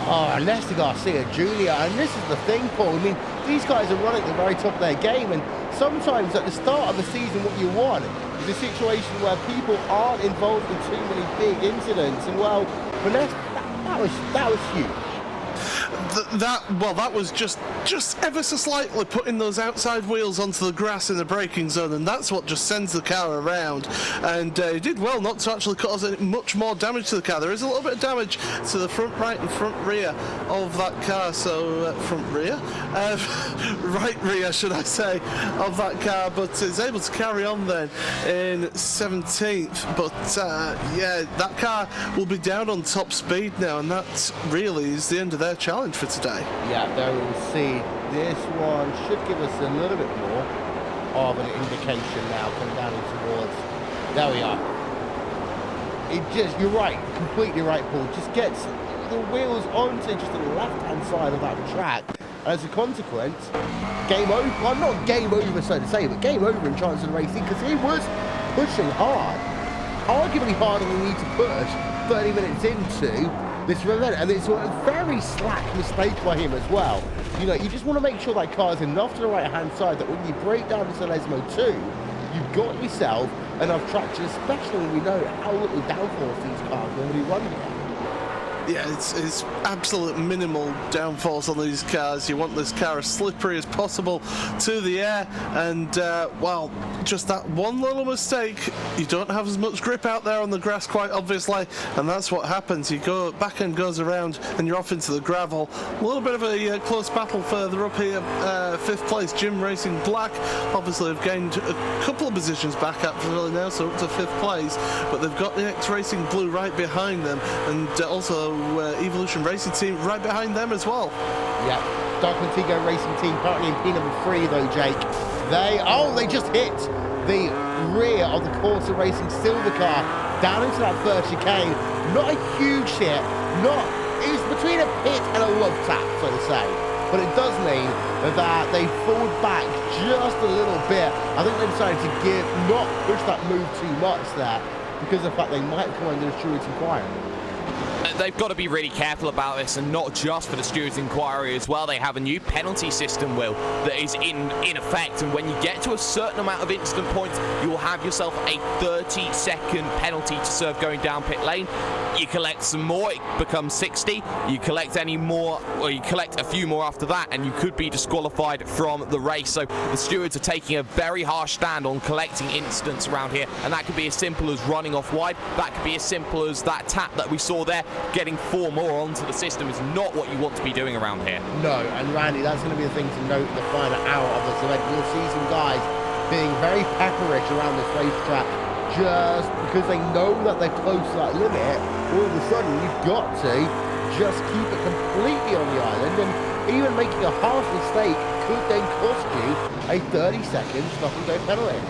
Oh, Nestor Garcia Jr. And this is the thing, Paul. I mean, these guys are running at the very top of their game, and sometimes at the start of the season what you want is a situation where people aren't involved in too many big incidents, and well, for Nestor, that was huge. That was just ever so slightly putting those outside wheels onto the grass in the braking zone, and that's what just sends the car around. And he did well not to actually cause much more damage to the car. There is a little bit of damage to the front right and front rear of that car, so front rear? Right rear, should I say, of that car, but is able to carry on then in 17th. But yeah, that car will be down on top speed now, and that really is the end of their challenge for today. Yeah, there we'll see. This one should give us a little bit more. of an indication now coming down towards. There we are. You're right, completely right, Paul. Just gets the wheels onto just the left-hand side of that track. And as a consequence, game over. Well, not game over, so to say, but game over in Chancellor Racing because he was pushing hard. Arguably harder than he need to push 30 minutes into this event. And it's a very slack mistake by him as well. You know, you just want to make sure that car's enough to the right-hand side that when you break down to Celesmo 2, you've got yourself enough traction, especially when we know how little downforce these cars normally run here. Yeah, it's absolute minimal downforce on these cars. You want this car as slippery as possible to the air, and well, just that one little mistake, you don't have as much grip out there on the grass, quite obviously, and that's what happens. You go back end goes around, and you're off into the gravel. A little bit of a close battle further up here. 5th place, Jim Racing Black. Obviously, have gained a couple of positions back up really now, so up to 5th place. But they've got the X Racing Blue right behind them, and also Evolution Racing Team right behind them as well. Yeah, Dark Contigo Racing Team currently in P number 3 though, Jake. They just hit the rear of the Corsa Racing Silver car down into that first chicane. Not a huge hit, it's between a pit and a love tap, so to say. But it does mean that they fall back just a little bit. I think they decided to not push that move too much there because of the fact they might come under the stewards' inquiry. They've got to be really careful about this, and not just for the stewards' inquiry as well. They have a new penalty system, Will, that is in effect, and when you get to a certain amount of incident points, you will have yourself a 30-second penalty to serve going down pit lane. You collect some more, it becomes 60. You collect any more, or you collect a few more after that, and you could be disqualified from the race. So the stewards are taking a very harsh stand on collecting incidents around here, and that could be as simple as running off wide. That could be as simple as that tap that we saw there. Getting 4 more onto the system is not what you want to be doing around here. No, and Randy, that's going to be the thing to note in the final hour of this event. You'll see some guys being very pepperish around this racetrack just because they know that they're close to that limit. All of a sudden, you've got to just keep it completely on the island, and even making a half mistake could then cost you a 30-second stop-and-go penalty.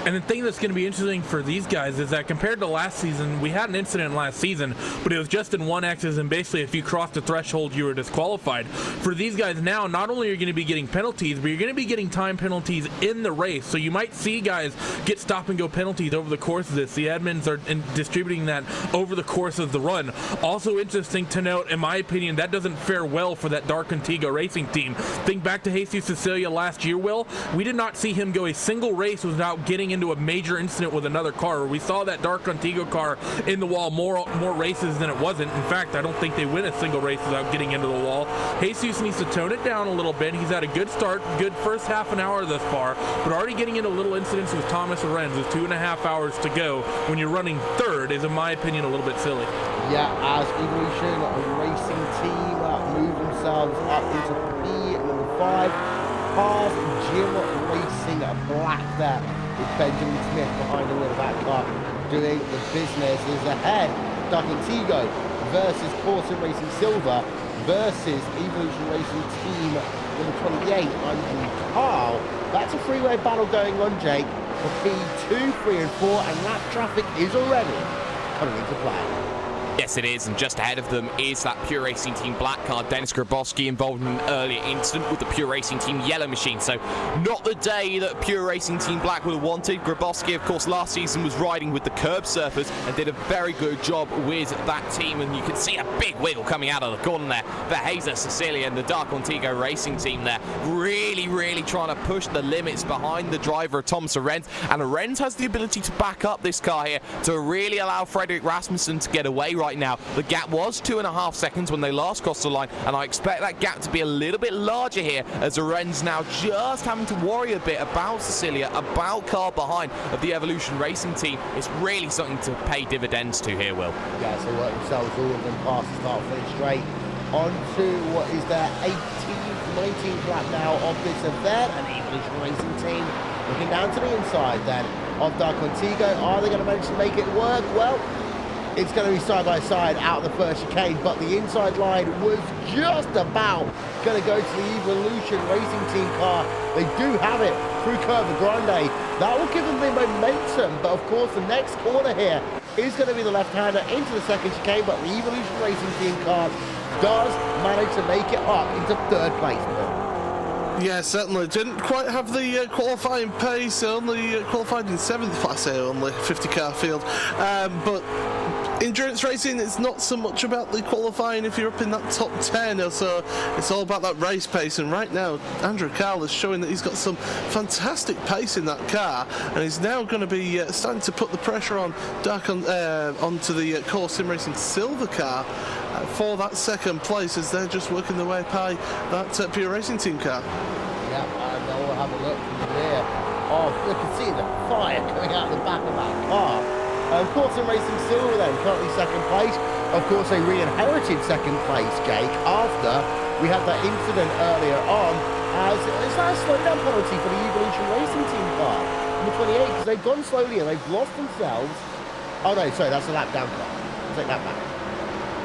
And the thing that's going to be interesting for these guys is that compared to last season, we had an incident last season, but it was just in 1Xs, and basically if you crossed the threshold, you were disqualified. For these guys now, not only are you going to be getting penalties, but you're going to be getting time penalties in the race. So you might see guys get stop-and-go penalties over the course of this. The admins are distributing that over the course of the run. Also interesting to note, in my opinion, that doesn't fare well for that Dark Contigo Racing Team. Think back to Jesus Cecilia last year, Will. We did not see him go a single race without getting into a major incident with another car. We saw that Dark Contigo car in the wall more races than it wasn't. In fact, I don't think they win a single race without getting into the wall. Jesus needs to tone it down a little bit. He's had a good start, good first half an hour thus far, but already getting into little incidents with Thomas Lorenz with 2.5 hours to go when you're running third is, in my opinion, a little bit silly. Yeah, as Evolution Racing Team move themselves up into P number 5, past Jim Racing Black there, with Benjamin Smith behind the wheel of that car doing the business. Is ahead Dark Contigo versus Corsa Racing Silver versus Evolution Racing Team number 28. I'm Carl. That's a three-way battle going on, Jake, for P2, 3 and 4, and that traffic is already coming into play. Yes, it is, and just ahead of them is that Pure Racing Team Black car. Dennis Grabowski involved in an earlier incident with the Pure Racing Team Yellow machine, so not the day that Pure Racing Team Black would have wanted. Grabowski, of course, last season was riding with the curb surfers and did a very good job with that team, and you can see a big wiggle coming out of the corner there for Jesus Cecilia and the Dark Contigo Racing Team there. Really trying to push the limits behind the driver, Thomas Lorenz, and Lorenz has the ability to back up this car here to really allow Frederick Rasmussen to get away right now. The gap was 2.5 seconds when they last crossed the line, and I expect that gap to be a little bit larger here as Lorenz now just having to worry a bit about Cecilia, about car behind of the Evolution Racing Team. It's really something to pay dividends to here, Will. Yeah, so work themselves all of them past the start finish straight onto what is their 18th, 19th lap now of this event, and Evolution Racing Team looking down to the inside then of Dark Contigo. Are they going to manage to make it work? Well, It's going to be side by side out of the first chicane, but the inside line was just about going to go to the Evolution Racing Team car. They do have it through Curva Grande. That will give them the momentum, but of course the next corner here is going to be the left-hander into the second chicane, but the Evolution Racing Team car does manage to make it up into third place. Yeah, certainly. Didn't quite have the qualifying pace, only qualified in 7th class here, only 50-car field. But endurance racing, it's not so much about the qualifying if you're up in that top 10, so it's all about that race pace. And right now, Andrew Carl is showing that he's got some fantastic pace in that car, and he's now going to be starting to put the pressure on onto the Core Sim Racing Silver car for that second place, as they're just working their way by that Pure Racing Team car. Yeah, and we'll have a look from the rear. Oh, you can see the fire coming out the back of that car. Of course, in Racing Silver then, currently second place. Of course, they re-inherited second place, Jake, after we had that incident earlier on, as it's that slowdown penalty for the Evolution Racing Team car, number 28, because they've gone slowly and they've lost themselves. Oh no, sorry, that's a lap down car. I'll take that back.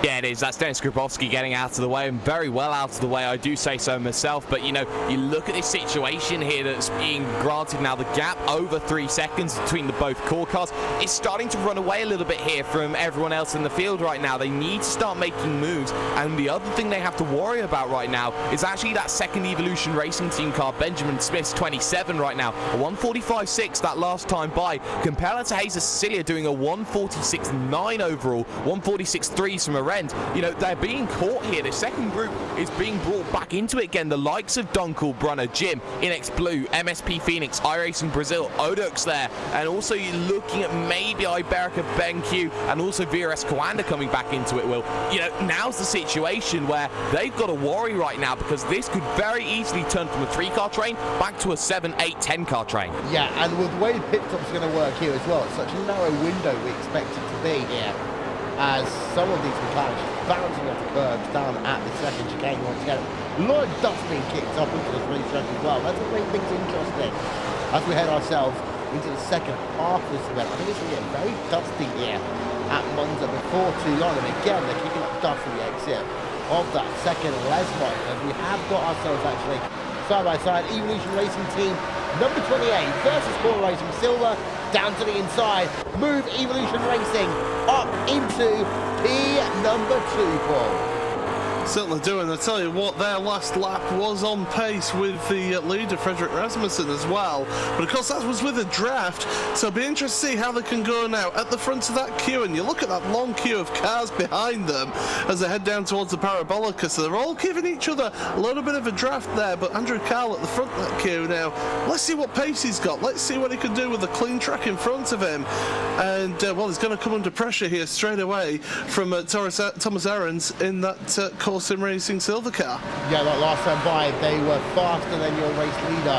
Yeah, it is. That's Dennis Grabowski getting out of the way, and very well out of the way, I do say so myself. But, you know, you look at this situation here that's being granted now. The gap over 3 seconds between the both core cars is starting to run away a little bit here from everyone else in the field right now. They need to start making moves, and the other thing they have to worry about right now is actually that second Evolution Racing Team car, Benjamin Smith's 27 right now. A 145.6 that last time by, compared to Jesus Cecilia doing a 146.9 overall, 146.3 from a end. You know, they're being caught here. The second group is being brought back into it again. The likes of Dunkel, Brunner, Jim, Inex Blue, MSP Phoenix, iRacing Brazil, Odux there, and also you're looking at maybe Iberica, BenQ, and also VRS Coanda coming back into it, Will. You know, now's the situation where they've got to worry right now, because this could very easily turn from a 3-car train back to a 7, 8, 10-car train. Yeah, and with the way the pit stop's going to work here as well, it's such a narrow window we expect it to be here, as some of these mechanics bouncing off the curbs down at the second chicane once again. A lot of dust being kicked up into this racetrack as well. That's what makes things interesting as we head ourselves into the second half of this event. I think it's going to get very dusty here at Monza before too long, and again they're kicking up dust from the exit of that second Lesmont, and we have got ourselves actually side by side Evolution Racing Team number 28 versus Core Racing Silver. Down to the inside, move Evolution Racing up into P number 2, Paul. Certainly do, and I tell you what, their last lap was on pace with the leader, Frederick Rasmussen, as well. But of course, that was with a draft, so it'll be interesting to see how they can go now at the front of that queue. And you look at that long queue of cars behind them as they head down towards the Parabolica, so they're all giving each other a little bit of a draft there. But Andrew Carl at the front of that queue now, let's see what pace he's got. Let's see what he can do with the clean track in front of him. And, well, he's going to come under pressure here straight away from Thomas Aarons in that Core Sim Racing Silver car. Yeah, like last time by, they were faster than your race leader,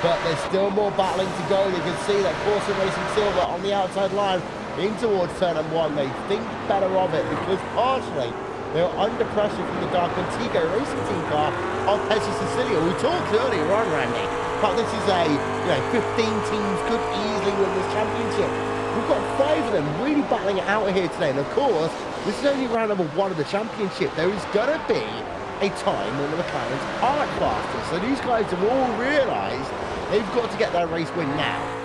but there's still more battling to go. You can see that Core Sim Racing Silver on the outside line in towards turn number 1. They think better of it because partially they were under pressure from the Dark Antigo Racing Team car of Pesci Sicilia. We talked earlier on, Randy, but this is a 15 teams could easily win this championship. We've got 5 of them really battling it out here today, and of course, this is only round number 1 of the championship. There is going to be a time when the McLarens aren't faster, so these guys have all realised they've got to get their race win now.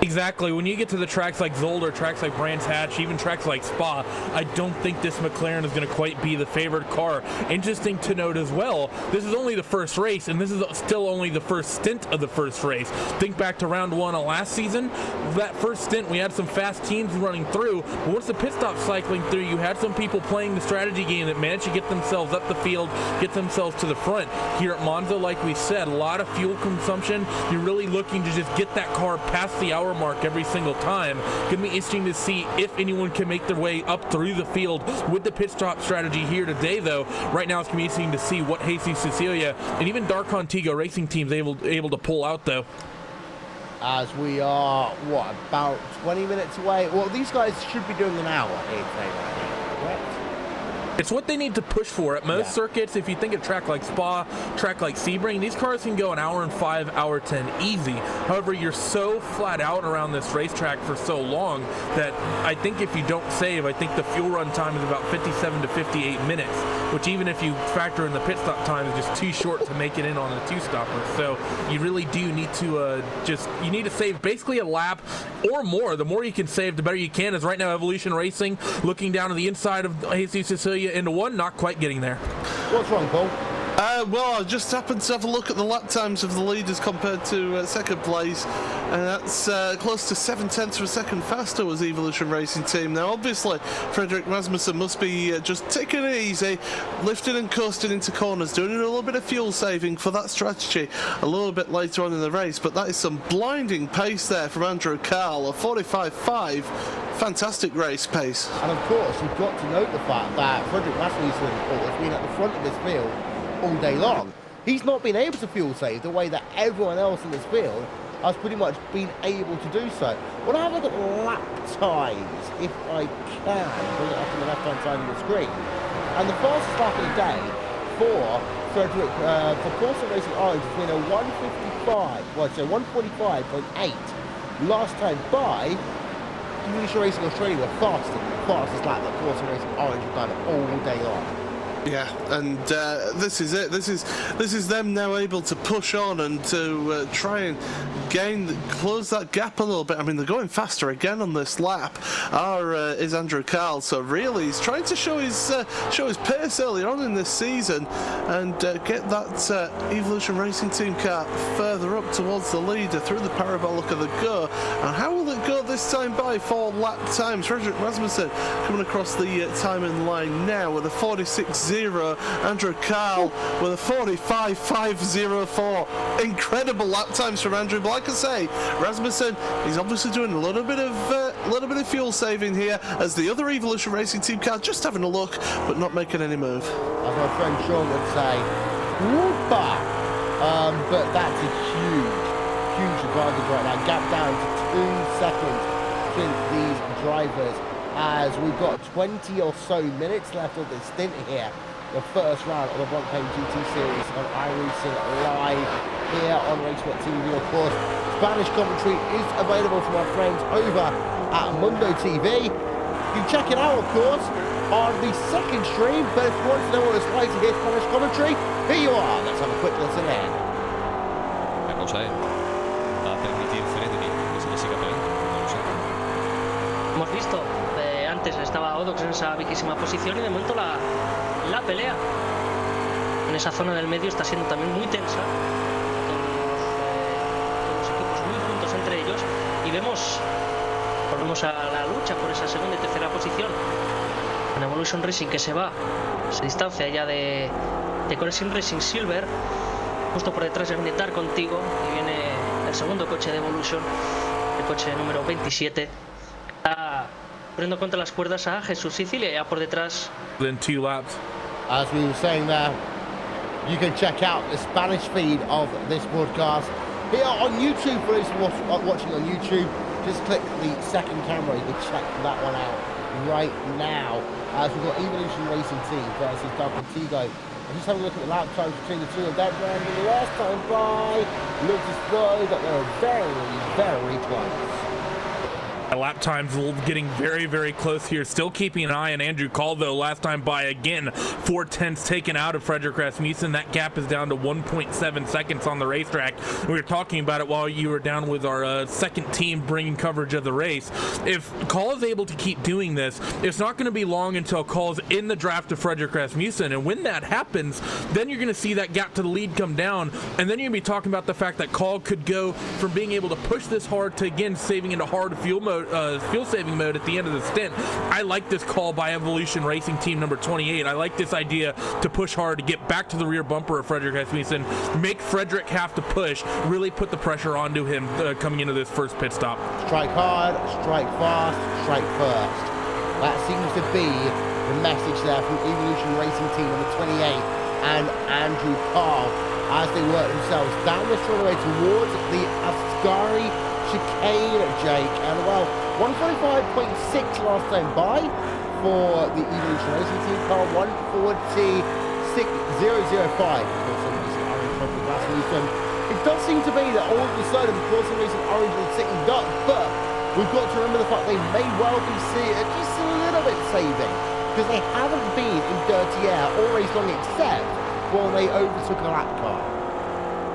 Exactly. When you get to the tracks like Zolder, tracks like Brands Hatch, even tracks like Spa, I don't think this McLaren is going to quite be the favored car. Interesting to note as well, this is only the first race, and this is still only the first stint of the first race. Think back to round 1 of last season. That first stint, we had some fast teams running through, but once the pit stop cycling through, you had some people playing the strategy game that managed to get themselves up the field, get themselves to the front. Here at Monza, like we said, a lot of fuel consumption. You're really looking to just get that car past the hour mark every single time. Gonna be interesting to see if anyone can make their way up through the field with the pit stop strategy here today, though. Right now, it's gonna be interesting to see what Jesus Cecilia and even Dark Contigo Racing teams able to pull out, though. As we are, what, about 20 minutes away? Well, these guys should be doing an hour here today, right? Correct? It's what they need to push for. At most circuits, if you think of track like Spa, track like Sebring, these cars can go an hour and 5, hour 10 easy. However, you're so flat out around this racetrack for so long that I think if you don't save, I think the fuel run time is about 57 to 58 minutes, which even if you factor in the pit stop time is just too short to make it in on the two-stopper. So you really do need to you need to save basically a lap or more. The more you can save, the better you can. As right now, Evolution Racing looking down to the inside of Jesus Cecilia into one, not quite getting there. What's wrong, Paul? Well, I just happened to have a look at the lap times of the leaders compared to second place, and that's close to 0.7 of a second faster was the Evolution Racing team. Now, obviously, Frederick Rasmussen must be just taking it easy, lifting and coasting into corners, doing a little bit of fuel saving for that strategy a little bit later on in the race, but that is some blinding pace there from Andrew Carl, a 45.5. Fantastic race pace. And of course, you've got to note the fact that Frederick Rasmussen has been at the front of this field all day long. He's not been able to fuel save the way that everyone else in this field has pretty much been able to do so. When I have a look at lap times, if I can, bring it up on the left-hand side of the screen, and the fastest lap of the day for Frederick, for Corsa Racing Orange has been a 145.8 last time by Evolution Racing Australia were faster than the fastest lap that Corsa Racing Orange have done all day long. Yeah, and this is it. This is them now able to push on and to try and close that gap a little bit. I mean, they're going faster again on this lap. Is Andrew Carl. So really, he's trying to show his pace early on in this season and get that Evolution Racing Team car further up towards the leader through the parabolic of the go. And how will it go this time by 4 lap times? Frederick Rasmussen coming across the timing line now with a 46.0. Andrew Carl with a 45.504. Incredible lap times from Andrew. But like I say, Rasmussen, he's obviously doing a little bit of fuel saving here as the other Evolution Racing Team car just having a look but not making any move. As my friend Sean would say, whoopah! But that's a huge advantage right now. Gap down to 2 seconds between these drivers as we've got 20 or so minutes left of this stint here. The first round of the Blancpain GT Series on iRacing live here on Raceway TV. Of course, Spanish commentary is available from our friends over at Mundo TV. You can check it out, of course, on the second stream. But if you want to know what it's like to hear Spanish commentary, here you are. Let's have a quick listen in. La cosa es, va a permitir Frederick que se le siga pegando. No lo sé. Hemos visto, antes estaba Odox en esa vigésima posición y de momento la pelea en esa zona del medio está siendo también muy tensa. Todos los equipos muy juntos entre ellos y volvemos a la lucha por esa segunda y tercera posición. Con Evolution Racing que se distancia ya de Corexin Racing Silver, justo por detrás viene Dark contigo y viene el segundo coche de Evolution, el coche número 27. Está poniendo contra las cuerdas a Jesús Sicilia ya por detrás. Then 2 laps. As we were saying there, you can check out the Spanish feed of this broadcast here on YouTube. For those watching on YouTube, just click the second camera. You can check that one out right now. As we've got Evolution Racing Team versus Dark Contigo. I'm just having a look at the lap times between the two of them, and the last time by looked as though that they were very close. Lap times getting very close here. Still keeping an eye on Andrew Call, though. Last time by, again, 4/10 taken out of Frederick Rasmussen. That gap is down to 1.7 seconds on the racetrack. We were talking about it while you were down with our second team bringing coverage of the race. If Call is able to keep doing this, it's not going to be long until Call's in the draft of Frederick Rasmussen. And when that happens, then you're going to see that gap to the lead come down. And then you're going to be talking about the fact that Call could go from being able to push this hard to, again, saving into hard fuel mode. Fuel saving mode at the end of the stint. I like this call by Evolution Racing Team number 28. I like this idea to push hard to get back to the rear bumper of Frederick Rasmussen, make Frederick have to push, really put the pressure onto him coming into this first pit stop. Strike hard, strike fast, strike first. That seems to be the message there from Evolution Racing Team number 28 and Andrew Carl as they work themselves down the straightaway towards the Ascari chicane, Jake, and well, 145.6 last time by, for the Evolution Racing Team car, 146.005. It does seem to be that all of a sudden Corson Racing Orange is sitting ducks, but we've got to remember the fact they may well be just a little bit saving, because they haven't been in dirty air all race long except when they overtook a lap car.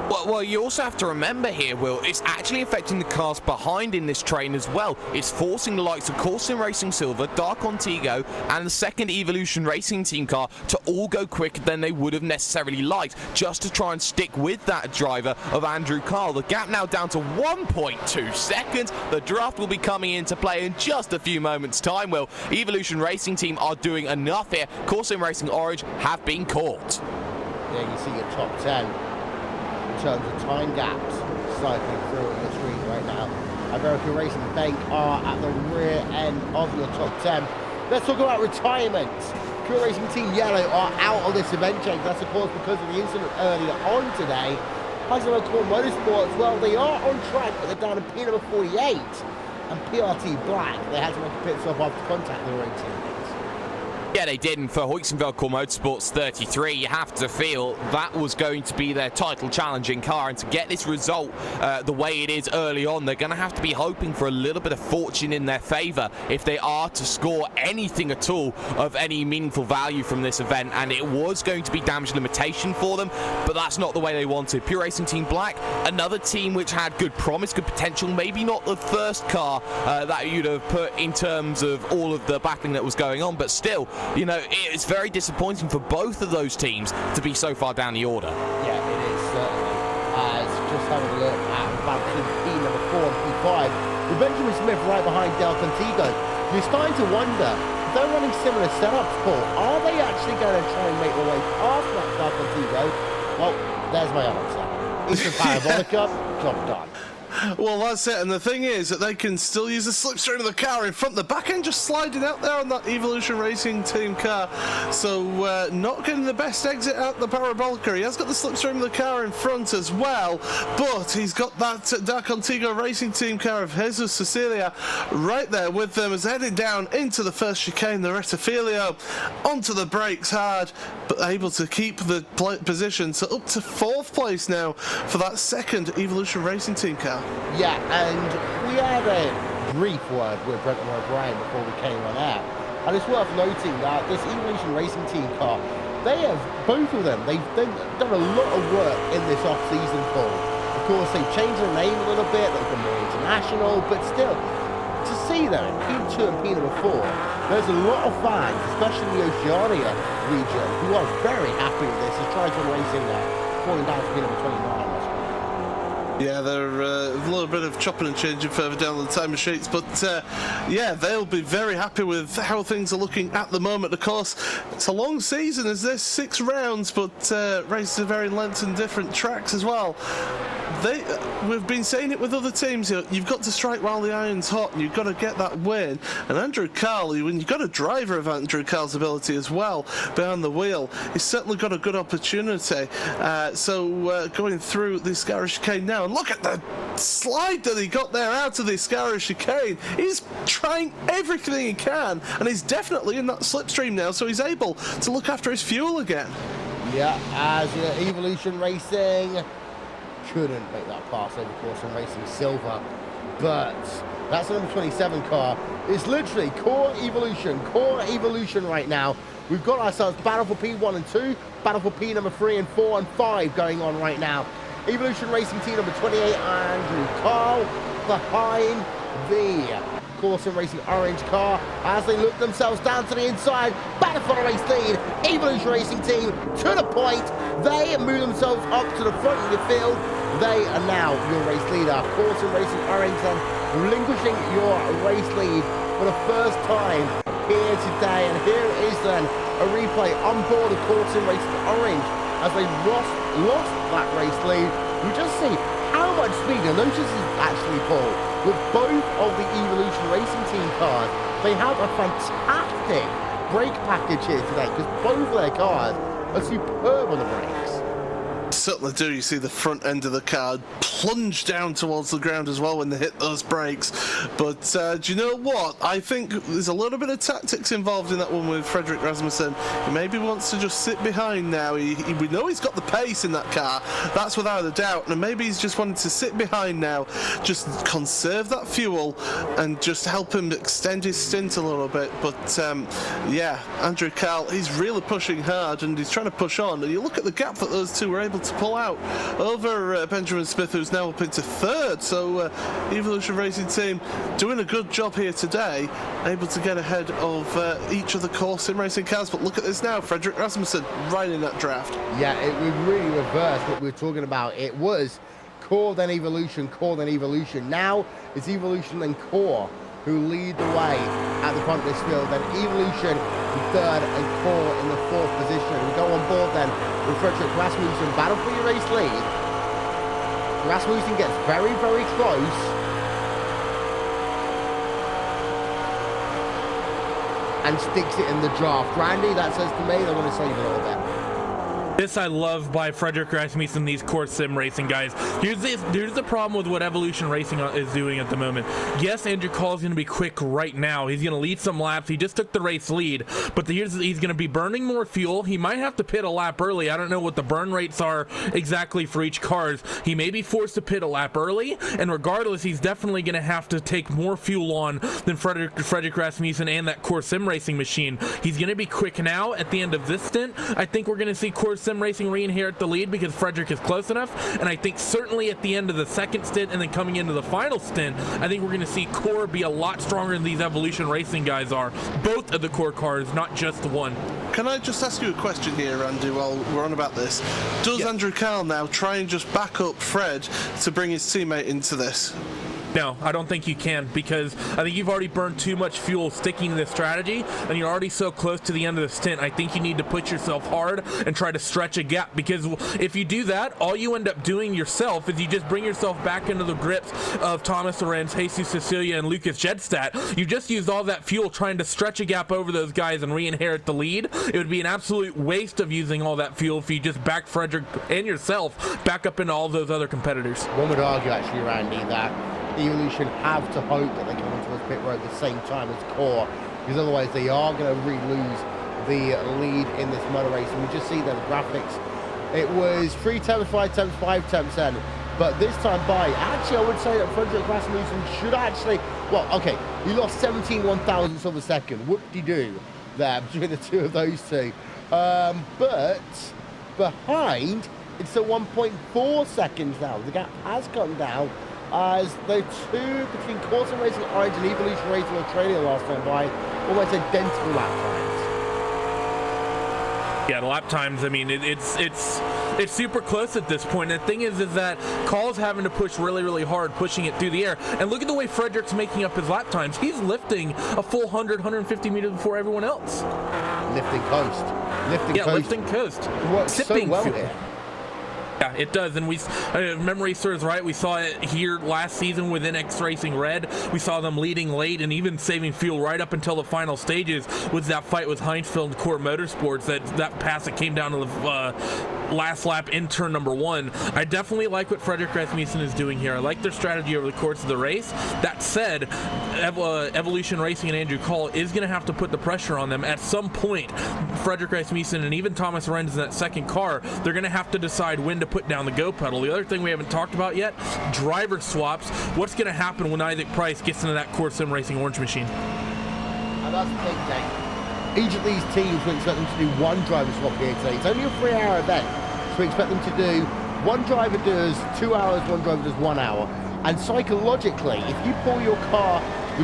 Well, you also have to remember here, Will, it's actually affecting the cars behind in this train as well. It's forcing the likes of Corson Racing Silver, Dark Contigo, and the second Evolution Racing Team car to all go quicker than they would have necessarily liked, just to try and stick with that driver of Andrew Carl. The gap now down to 1.2 seconds. The draft will be coming into play in just a few moments' time, Will. Evolution Racing Team are doing enough here. Corson Racing Orange have been caught. Yeah, you see your top 10. In terms of time gaps cycling through on the screen right now. American Racing Bank are at the rear end of your top 10. Let's talk about retirements. Pure Racing Team Yellow are out of this event, Jake. That's of course because of the incident earlier on today. Hustle Core Motorsports, well, they are on track, but they're down to P number 48 and PRT Black. They had to make a pit stop after contact the road teammates. Yeah, they did, and for Hoyksonville Core Motorsports 33, you have to feel that was going to be their title challenging car, and to get this result the way it is early on, they're going to have to be hoping for a little bit of fortune in their favour if they are to score anything at all of any meaningful value from this event, and it was going to be damage limitation for them, but that's not the way they wanted. Pure Racing Team Black, another team which had good promise, good potential, maybe not the first car that you'd have put in terms of all of the battling that was going on, but still, you know, it's very disappointing for both of those teams to be so far down the order. Yeah, it is, certainly. Just having a look at between P number 4 and P5, with Benjamin Smith right behind Del Contigo, you're starting to wonder, if they're running similar setups, Paul, are they actually going to try and make their way past that Del Contigo? Well, there's my answer. It's a parabolica, job done. Well, that's it, and the thing is that they can still use the slipstream of the car in front. The back end just sliding out there on that Evolution Racing Team car, so not getting the best exit out the parabolica. He has got the slipstream of the car in front as well, but he's got that Dark Contigo Racing Team car of Jesus Cecilia right there with them as heading down into the first chicane, the Retafilio, onto the brakes hard, but able to keep the position, so up to 4th place now for that second Evolution Racing Team car. Yeah, and we had a brief word with Brenton O'Brien before we came on air, and it's worth noting that this Evolution Racing Team car, they have, both of them, they've done a lot of work in this off-season pool. Of course, they've changed their name a little bit, they've been more international, but still, to see them in P2 and P number 4, there's a lot of fans, especially in the Oceania region, who are very happy with this. It's trying to racing there, falling down to P number 29. Yeah, they're a little bit of chopping and changing further down the timer sheets, but yeah, they'll be very happy with how things are looking at the moment. Of course, it's a long season as this, 6 rounds, but races are very length and different tracks as well. We've been saying it with other teams, you've got to strike while the iron's hot and you've got to get that win. And Andrew Carl, when you've got a driver of Andrew Carl's ability as well behind the wheel, he's certainly got a good opportunity. So going through the Scarra chicane now, and look at the slide that he got there out of the Scarra chicane. He's trying everything he can, and he's definitely in that slipstream now, so he's able to look after his fuel again. Yeah, as Evolution Racing couldn't make that pass over Corson Racing Silver, but that's the number 27 car. It's literally core evolution right now. We've got ourselves battle for P1 and 2, battle for P number 3 and 4 and 5 going on right now. Evolution Racing Team number 28, Andrew Carl, behind the Corson Racing Orange car as they look themselves down to the inside. Battle for the race lead. Evolution Racing Team to the point. They move themselves up to the front of the field. They are now your race leader. Corson Racing Orange then relinquishing your race lead for the first time here today. And here is then a replay on board of Corson Racing Orange as they lost that race lead. We just see how much speed, and notice is actually, Paul, with both of the Evolution Racing Team cars, they have a fantastic brake package here today because both of their cars are superb on the brakes. certainly do. You see the front end of the car plunge down towards the ground as well when they hit those brakes. But do you know what? I think there's a little bit of tactics involved in that one with Frederick Rasmussen. He maybe wants to just sit behind now. We know he's got the pace in that car. That's without a doubt. And maybe he's just wanting to sit behind now, just conserve that fuel and just help him extend his stint a little bit. But yeah, Andrew Carl, he's really pushing hard and he's trying to push on. And you look at the gap that those two were able to pull out over Benjamin Smith, who's now up into third. So Evolution Racing Team doing a good job here today, able to get ahead of each of the core sim racing cars. But look at this now, Frederick Rasmussen right in that draft. Yeah, it was really reversed what we were talking about. It was Core then Evolution, Core then Evolution. Now it's Evolution then Core who lead the way at the front of this field. Then Evolution in third and Core in the fourth position. We go on board then with Frederick Rasmussen. Battle for your race lead. Rasmussen gets very, very close. And sticks it in the draft. Randy, that says to me, they're going to save a little bit. This I love by Frederick Rasmussen, these core sim racing guys. Here's the problem with what Evolution Racing is doing at the moment. Yes, Andrew Call is going to be quick right now. He's going to lead some laps. He just took the race lead, but he's going to be burning more fuel. He might have to pit a lap early. I don't know what the burn rates are exactly for each cars. He may be forced to pit a lap early, and regardless, he's definitely going to have to take more fuel on than Frederick Rasmussen and that core sim racing machine. He's going to be quick now. At the end of this stint, I think we're going to see core sim racing re-inherit the lead because Frederick is close enough, and I think certainly at the end of the second stint and then coming into the final stint, I think we're going to see Core be a lot stronger than these Evolution Racing guys are. Both of the Core cars, not just one. Can I just ask you a question here, Andy, while we're on about this? Does Andrew Carl now try and just back up Fred to bring his teammate into this? No, I don't think you can, because I think you've already burned too much fuel sticking to this strategy, and you're already so close to the end of the stint. I think you need to push yourself hard and try to stretch a gap, because if you do that, all you end up doing yourself is you just bring yourself back into the grips of Thomas Lorenz, Jesus Cecilia, and Lucas Jedstadt. You just used all that fuel trying to stretch a gap over those guys and re-inherit the lead. It would be an absolute waste of using all that fuel if you just back Frederick and yourself back up into all those other competitors. One would argue, actually, Randy, that Evolution have to hope that they come onto this pit road at the same time as Core, because otherwise they are going to lose the lead in this motor race. And we just see that the graphics, it was 3 temps, 5 temps, 5 temps then, but this time by, actually I would say that Frederick Rasmussen should actually, well, okay, he lost 17 1,000ths of a second, whoop-de-doo there between the two of those two, but behind it's still 1.4 seconds now. The gap has come down as the two between Core Sim Racing Orange and Evolution Racing Australia last time by almost identical lap times. Yeah, the lap times, I mean, it's super close at this point. And the thing is that Call's having to push really, really hard, pushing it through the air. And look at the way Frederick's making up his lap times. He's lifting a full 100, 150 meters before everyone else. Lifting coast. Lifting coast. Works so well here. Yeah, it does, and memory serves right, we saw it here last season with NX Racing Red. We saw them leading late and even saving fuel right up until the final stages with that fight with Heinzfeld and Core Motorsports, that pass that came down to the last lap in turn number 1. I definitely like what Frederick Rasmussen is doing here. I like their strategy over the course of the race. That said, Evolution Racing and Andrew Call is going to have to put the pressure on them. At some point, Frederick Rasmussen and even Thomas Lorenz in that second car, they're going to have to decide when to put down the go pedal. The other thing we haven't talked about yet, driver swaps. What's going to happen when Isaac Price gets into that Core Sim Racing Orange machine? And that's the big thing. Each of these teams, we expect them to do one driver swap here today. It's only a 3-hour event, so we expect them to do one driver does 2 hours, one driver does 1 hour. And psychologically, if you pull your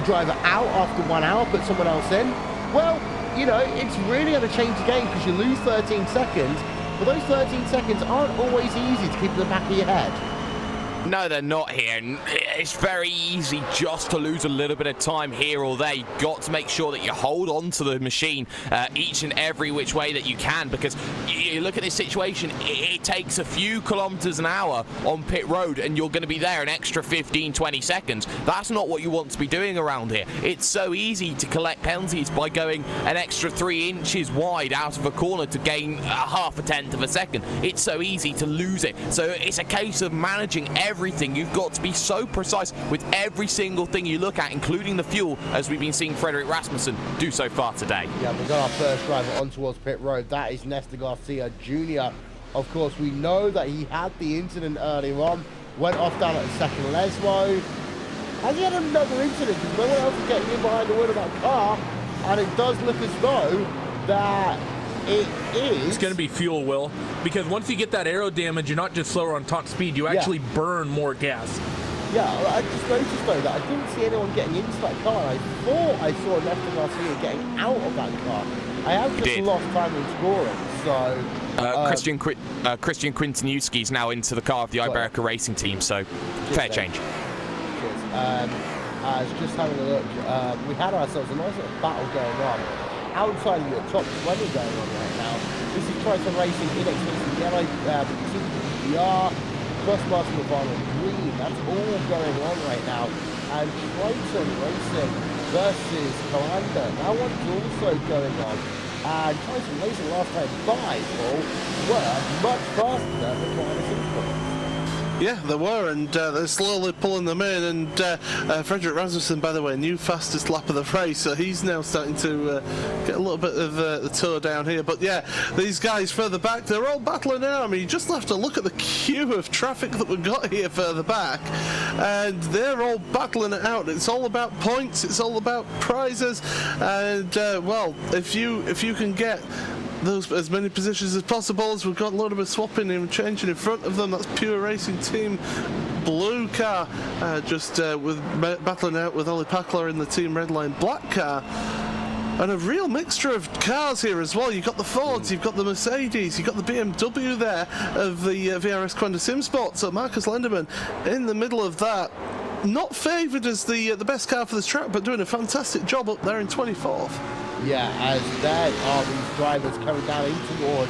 driver out after 1 hour, put someone else in, well, you know, it's really going to change the game because you lose 13 seconds. But those 13 seconds aren't always easy to keep in the back of your head. No, they're not here. And it's very easy just to lose a little bit of time here or there. You've got to make sure that you hold on to the machine each and every which way that you can, because you look at this situation, it takes a few kilometers an hour on pit road and you're going to be there an extra 15-20 seconds. That's not what you want to be doing around here. It's so easy to collect penalties by going an extra 3 inches wide out of a corner to gain half a tenth of a second. It's so easy to lose it. So it's a case of managing everything. You've got to be so precise with every single thing you look at, including the fuel, as we've been seeing Frederick Rasmussen do so far today. Yeah, we've got our first driver on towards pit road. That is Nestor Garcia Jr. Of course, we know that he had the incident earlier on, went off down at the second Lesmo. Has he had another incident? Because no one else is getting in behind the wheel of that car, and it does look as though that it is. It's going to be fuel, Will, because once you get that aero damage, you're not just slower on top speed, you actually burn more gas. Yeah, I just noticed though that I didn't see anyone getting into that car. I thought I saw Nestor Garcia getting out of that car. I have just lost time in scoring, so... Christian Quintanewski is now into the car of the Iberica Racing team, so fair change. Cheers. I was just having a look. We had ourselves a nice little battle going on outside of your top 20 going on right now. This is Triton Racing, Inex Racing Yellow, TBR, Crossmaster Nirvana Green. That's all going on right now. And Triton Racing versus Kalanda. That one's also going on. And Triton Racing last time by Paul were much faster than eSport. Yeah, they were, and they're slowly pulling them in. And Frederick Rasmussen, by the way, new fastest lap of the race, so he's now starting to get a little bit of the toe down here. But yeah, these guys further back, they're all battling out. I mean, you just have to look at the queue of traffic that we've got here further back, and they're all battling it out. It's all about points, it's all about prizes, and well, if you can get those as many positions as possible, as we've got a lot of us swapping and changing in front of them. That's Pure Racing Team blue car, just with battling out with Ollie Packler in the Team Redline black car. And a real mixture of cars here as well. You've got the Fords, you've got the Mercedes, you've got the BMW there of the VRS Quanta Sim Sport. So Marcus Lenderman in the middle of that. Not favoured as the best car for this track, but doing a fantastic job up there in 24th. Yeah, as there are these drivers coming down in towards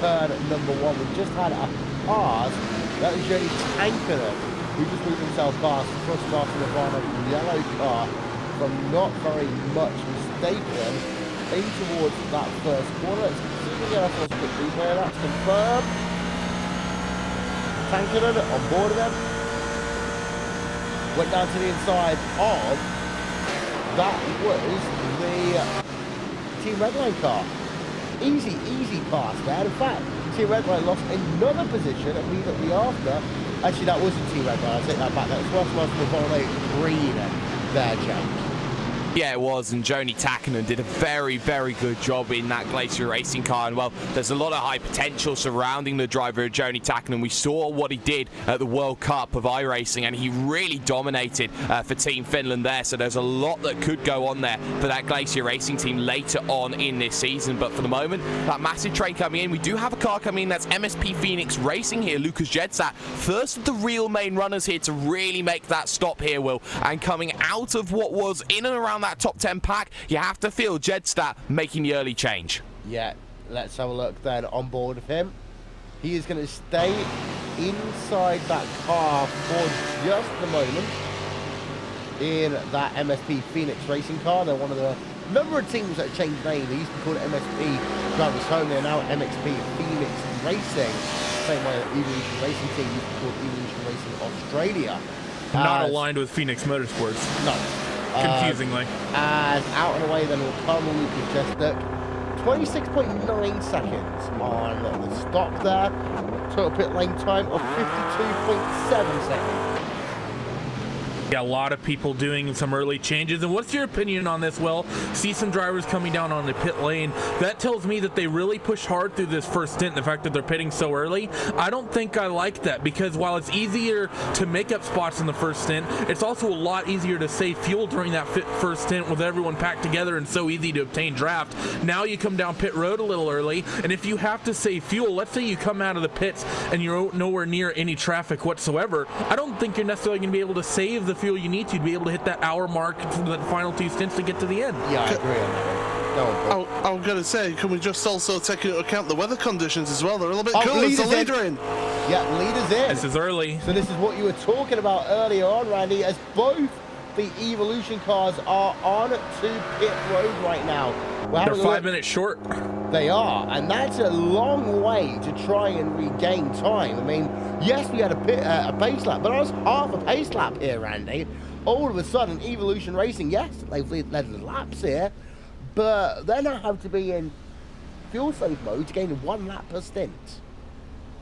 turn number 1. We just had a pass. That is Johnny Tankerton, who just moved himself past Crossmaster Nirvana yellow car, from not very much mistaken, in towards that first corner. Let's see if we get ourselves a quick replay. That's confirmed. Tankerton on board of them. Went down to the inside of, that was the Team Redline car. Easy pass there. In fact, Team Redline lost another position immediately after. Actually, that wasn't Team Redline. I'll take that back. That was Crossmaster Nirvana Green there, Jake. Yeah, it was, and Joni Takkanen did a very, very good job in that Glacier Racing car. And well, there's a lot of high potential surrounding the driver of Joni Takkanen. We saw what he did at the World Cup of iRacing, and he really dominated for Team Finland there. So there's a lot that could go on there for that Glacier Racing team later on in this season. But for the moment, that massive train coming in. We do have a car coming in. That's MSP Phoenix Racing here. Lucas Jedstat, first of the real main runners here to really make that stop here, Will. And coming out of what was in and around that top 10 pack, you have to feel Jedstat making the early change. Yeah, let's have a look then on board of him. He is going to stay inside that car for just the moment in that MSP Phoenix Racing car. They're one of the number of teams that changed name. They used to be called MSP Drivers Home. They're now MXP Phoenix Racing. Same way that Evolution Racing team used to be called Evolution Racing Australia. Not aligned with Phoenix Motorsports. No. Confusingly. And out and away then will come Lucas Jedstat. 26.9 seconds on the stop there. Total pit lane time of 52.7 seconds. Yeah, a lot of people doing some early changes. And what's your opinion on this, Will? See some drivers coming down on the pit lane. That tells me that they really pushed hard through this first stint, the fact that they're pitting so early. I don't think I like that, because while it's easier to make up spots in the first stint, it's also a lot easier to save fuel during that first stint with everyone packed together and so easy to obtain draft. Now you come down pit road a little early, and if you have to save fuel, let's say you come out of the pits and you're nowhere near any traffic whatsoever, I don't think you're necessarily going to be able to save the fuel you need to be able to hit that hour mark for the final 2 stints to get to the end. Yeah, I agree on that one. Go on, Paul. I was going to say, can we just also take into account the weather conditions as well? They're a little bit cooler. leader's It's the leader in. Yeah, leader's in. This is early. So this is what you were talking about earlier on, Randy, as both the Evolution cars are on to pit road right now. They're 5 minutes short. They are, and that's a long way to try and regain time. I mean, yes, we had a pace lap, but I was half a pace lap here, Randy. All of a sudden, Evolution Racing, yes, they've led the laps here, but they now have to be in fuel save mode to gain 1 lap per stint.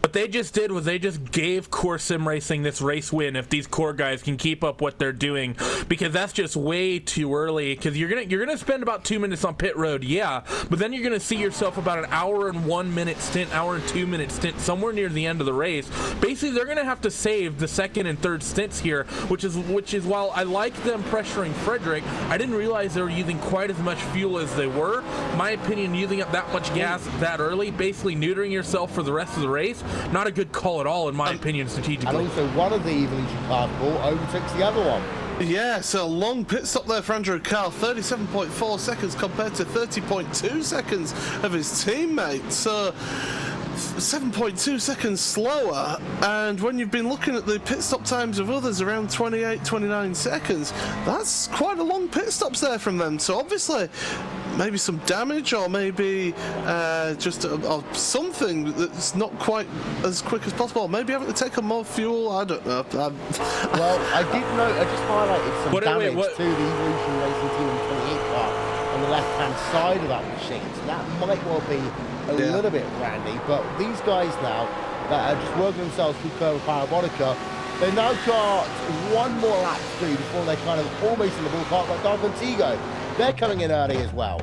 What they just did was they just gave Core Sim Racing this race win if these core guys can keep up what they're doing, because that's just way too early. Because you're gonna spend about 2 minutes on pit road, yeah, but then you're gonna see yourself about an hour and 1 minute stint, hour and 2 minute stint somewhere near the end of the race. Basically, they're gonna have to save the second and third stints here, which is while I like them pressuring Frederick, I didn't realize they were using quite as much fuel as they were. My opinion, using up that much gas that early, basically neutering yourself for the rest of the race. Not a good call at all, in my opinion, strategically. And also, one of the Evolution cars, Paul, overtakes the other one. Yeah, so a long pit stop there for Andrew Carl, 37.4 seconds compared to 30.2 seconds of his teammate. So 7.2 seconds slower, and when you've been looking at the pit stop times of others around 28, 29 seconds, that's quite a long pit stops there from them. So obviously maybe some damage, or maybe just something that's not quite as quick as possible. Maybe having to take on more fuel, I don't know. Well, I did note, I just highlighted some damage to the Evolution Racing Team 28 car on the left-hand side of that machine. So that might well be a little bit randy, but these guys now that are just working themselves through Curva Parabolica, they've now got 1 more lap to do before they're kind of almost in the ballpark like Dark Contigo. They're coming in early as well.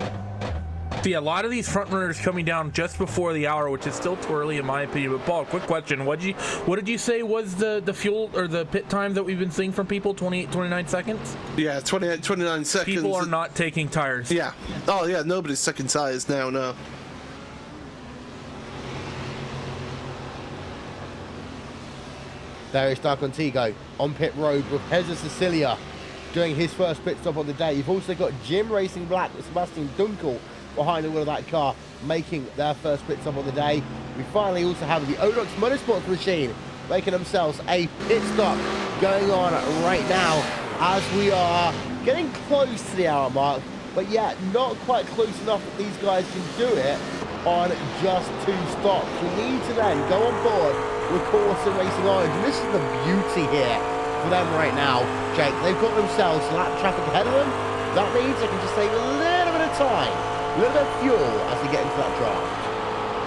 See, a lot of these front runners coming down just before the hour, which is still too early in my opinion. But Paul, quick question: what did you say was the fuel or the pit time that we've been seeing from people? 28, 29 seconds. Yeah, 28, 29 seconds. People are not taking tires. Yeah. Oh yeah, nobody's taking tires now. No. There is Dark Contigo on pit road with Heza Cecilia doing his first pit stop of the day. You've also got Jim Racing Black with Sebastian Dunkel behind the wheel of that car making their first pit stop of the day. We finally also have the Odox Motorsports machine making themselves a pit stop going on right now as we are getting close to the hour mark, but yet not quite close enough that these guys can do it on just 2 stops. We need to then go on board with Core Sim Racing Orange, and this is the beauty here for them right now, Jake. They've got themselves lap traffic ahead of them. That means they can just save a little bit of time, a little bit of fuel as they get into that draft.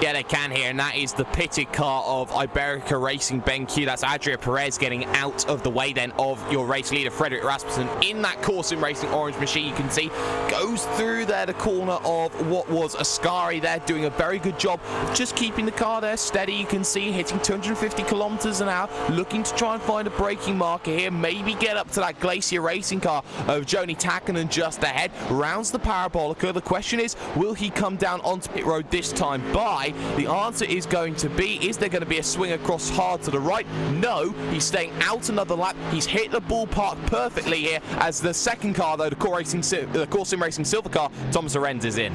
Yeah, they can here, and that is the pitted car of Iberica Racing BenQ. That's Adria Perez getting out of the way then of your race leader, Frederick Rasmussen, in that Core Sim Racing orange machine. You can see goes through there the corner of what was Ascari there, doing a very good job of just keeping the car there steady. You can see hitting 250 kilometers an hour, looking to try and find a braking marker here, maybe get up to that Glacier Racing car of Joni Takkanen just ahead, rounds the Parabolica. The question is, will he come down onto pit road this time by? The answer is going to be, is there going to be a swing across hard to the right? No, he's staying out another lap. He's hit the ballpark perfectly here as the second car, though, the Core Sim Racing silver car, Thomas Lorenz is in.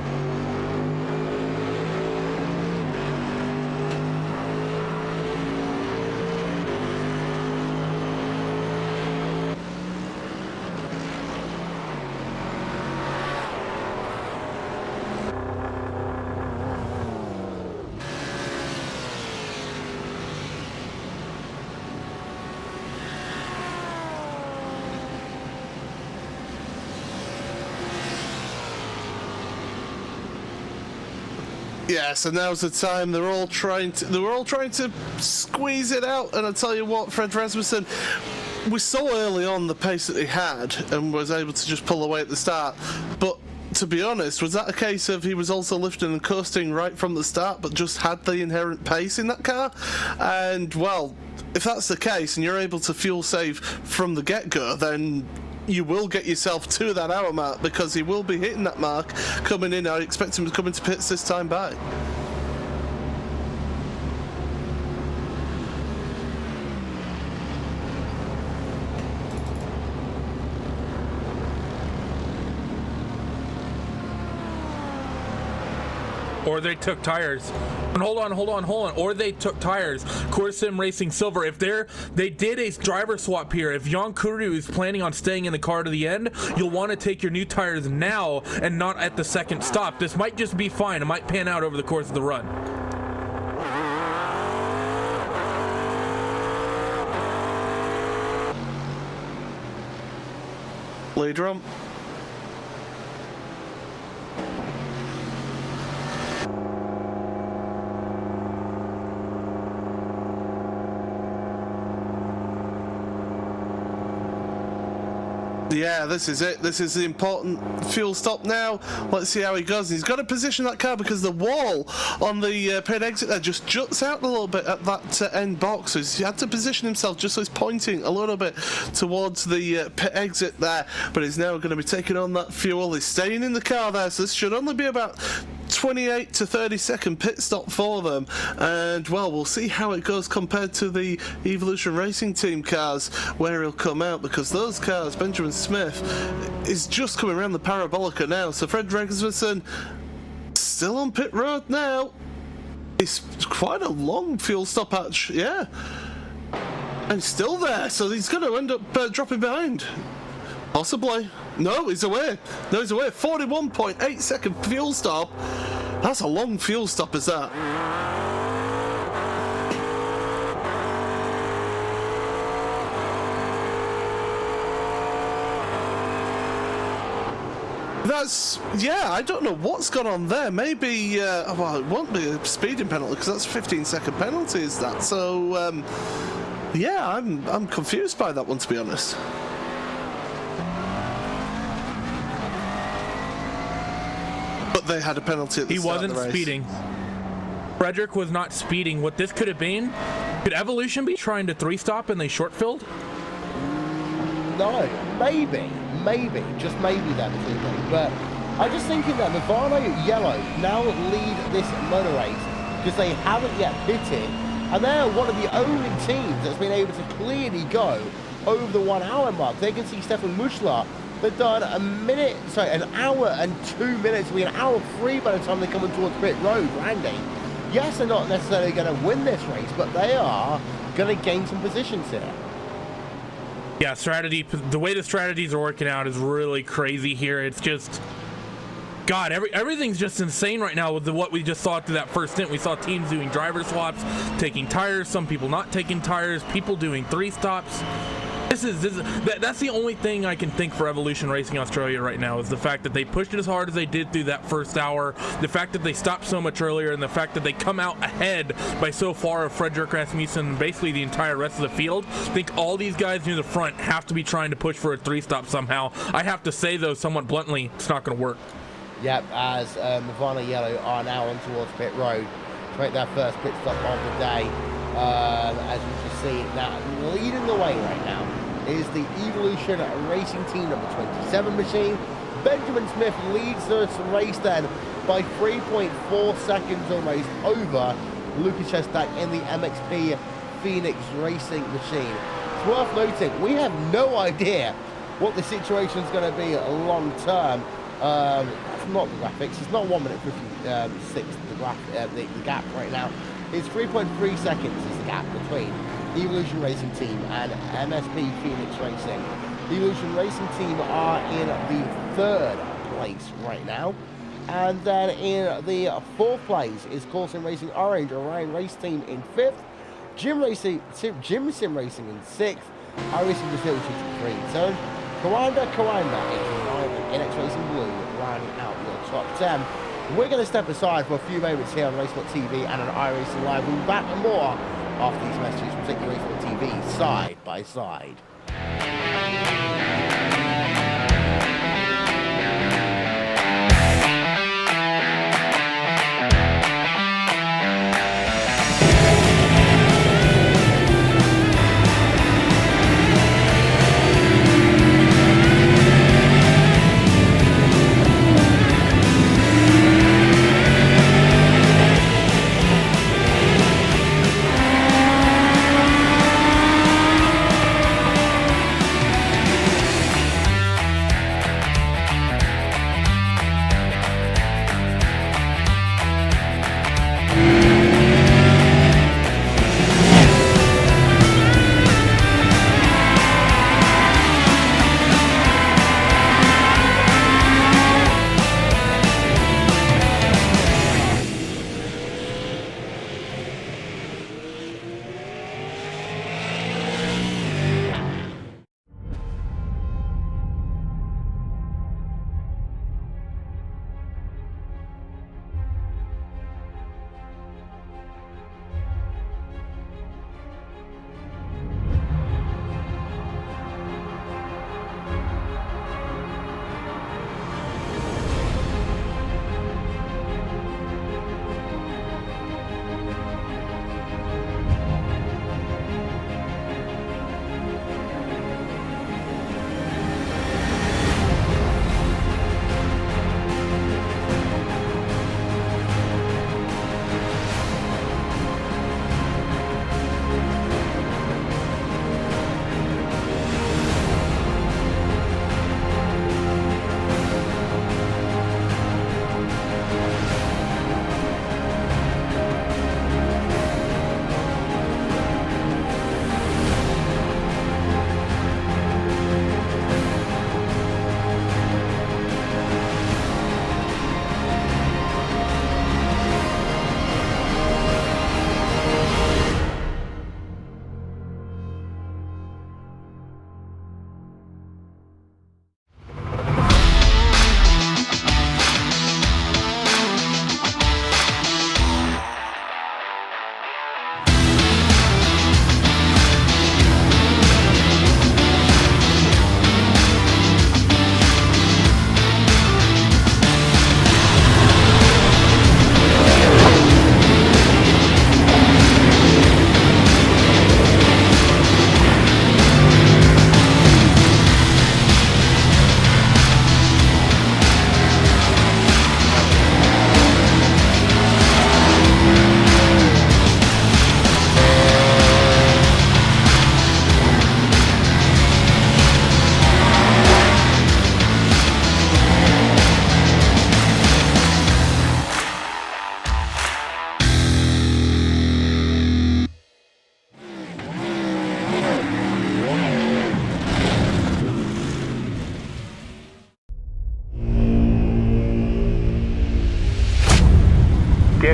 Yeah, so now's the time. They were all trying to squeeze it out, and I tell you what, Fred Rasmussen, we saw early on the pace that he had and was able to just pull away at the start. But to be honest, was that a case of he was also lifting and coasting right from the start, but just had the inherent pace in that car? And well, if that's the case, and you're able to fuel save from the get-go, then you will get yourself to that hour mark, because he will be hitting that mark coming in. I expect him to come into pits this time by. Or they took tires. And hold on. Or they took tires. Course Sim Racing Silver. If they did a driver swap here, if Jan Kuru is planning on staying in the car to the end, you'll want to take your new tires now and not at the second stop. This might just be fine. It might pan out over the course of the run. Leader on. Yeah, this is it. This is the important fuel stop now. Let's see how he goes. He's got to position that car because the wall on the pit exit there just juts out a little bit at that end box. So he's had to position himself just so he's pointing a little bit towards the pit exit there. But he's now going to be taking on that fuel. He's staying in the car there, so this should only be about 28 to 30 second pit stop for them, and well, we'll see how it goes compared to the Evolution Racing Team cars where he'll come out, because those cars, Benjamin Smith is just coming around the Parabolica now. So Fred Rasmussen still on pit road now. It's quite a long fuel stop actually, yeah, and he's still there, so he's going to end up dropping behind. Possibly. No, he's away. 41.8 second fuel stop. That's a long fuel stop, is that? That's, yeah, I don't know what's gone on there. Maybe, well, it won't be a speeding penalty because that's a 15-second penalty, is that? So, yeah, I'm confused by that one, to be honest. But they had a penalty at the start of the race. He wasn't speeding. Frederick was not speeding. What this could have been, could Evolution be trying to three-stop and they short-filled? No, maybe, just maybe that was it. But I'm just thinking that Nirvana Yellow now lead this motor race because they haven't yet pitted, and they're one of the only teams that's been able to clearly go over the 1 hour mark. They can see Stefan Muschler. They've done an hour and 2 minutes. It'll be an hour 3 by the time they're coming towards pit road landing. Yes, they're not necessarily going to win this race, but they are going to gain some positions here. Yeah, the way the strategies are working out is really crazy here. It's just, God, everything's just insane right now with what we just saw through that first stint. We saw teams doing driver swaps, taking tires, some people not taking tires, people doing three stops. That's the only thing I can think for Evolution Racing Australia right now, is the fact that they pushed it as hard as they did through that first hour, the fact that they stopped so much earlier, and the fact that they come out ahead by so far of Frederick Rasmussen and basically the entire rest of the field. I think all these guys near the front have to be trying to push for a three-stop somehow. I have to say, though, somewhat bluntly, it's not going to work. Yep, as Nirvana Yellow are now on towards pit road to make their first pit stop of the day. As you can see, now leading the way right now is the Evolution Racing Team number 27 machine. Benjamin Smith leads this race then by 3.4 seconds almost over Lucas Shestak in the MXP Phoenix Racing machine. It's worth noting, we have no idea what the situation is going to be long term. That's not the graphics. It's not 1 minute 56 the gap right now. It's 3.3 seconds is the gap between Evolution Racing Team and MSP Phoenix Racing. The Evolution Racing Team are in the 3rd place right now. And then in the 4th place is Course Sim Racing Orange, Orion Race Team in 5th. Gym Sim Racing in 6th. iRacing Brazil 2-3 zone. Kawanda is in 9th, and NX Racing Blue rounding out your top 10. We're going to step aside for a few moments here on Racesport TV and on iRacing Live. We'll be back with more after these messages. We'll take you Racesport TV side by side.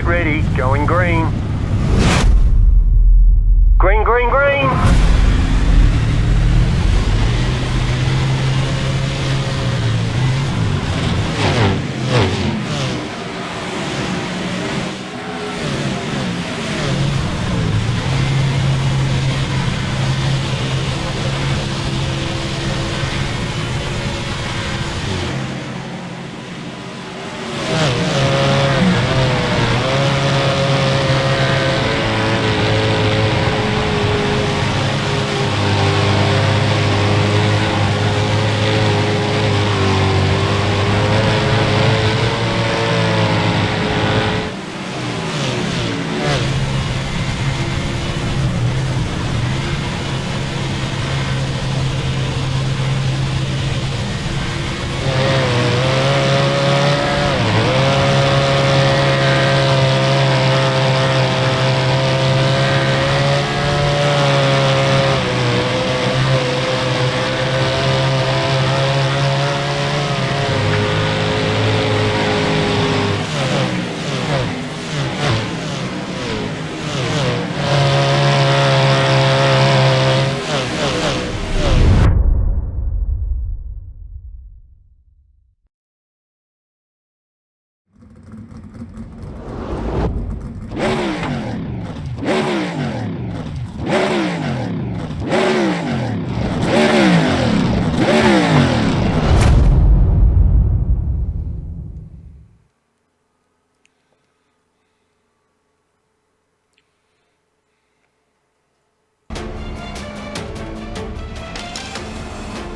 Get ready, going green. Green, green, green!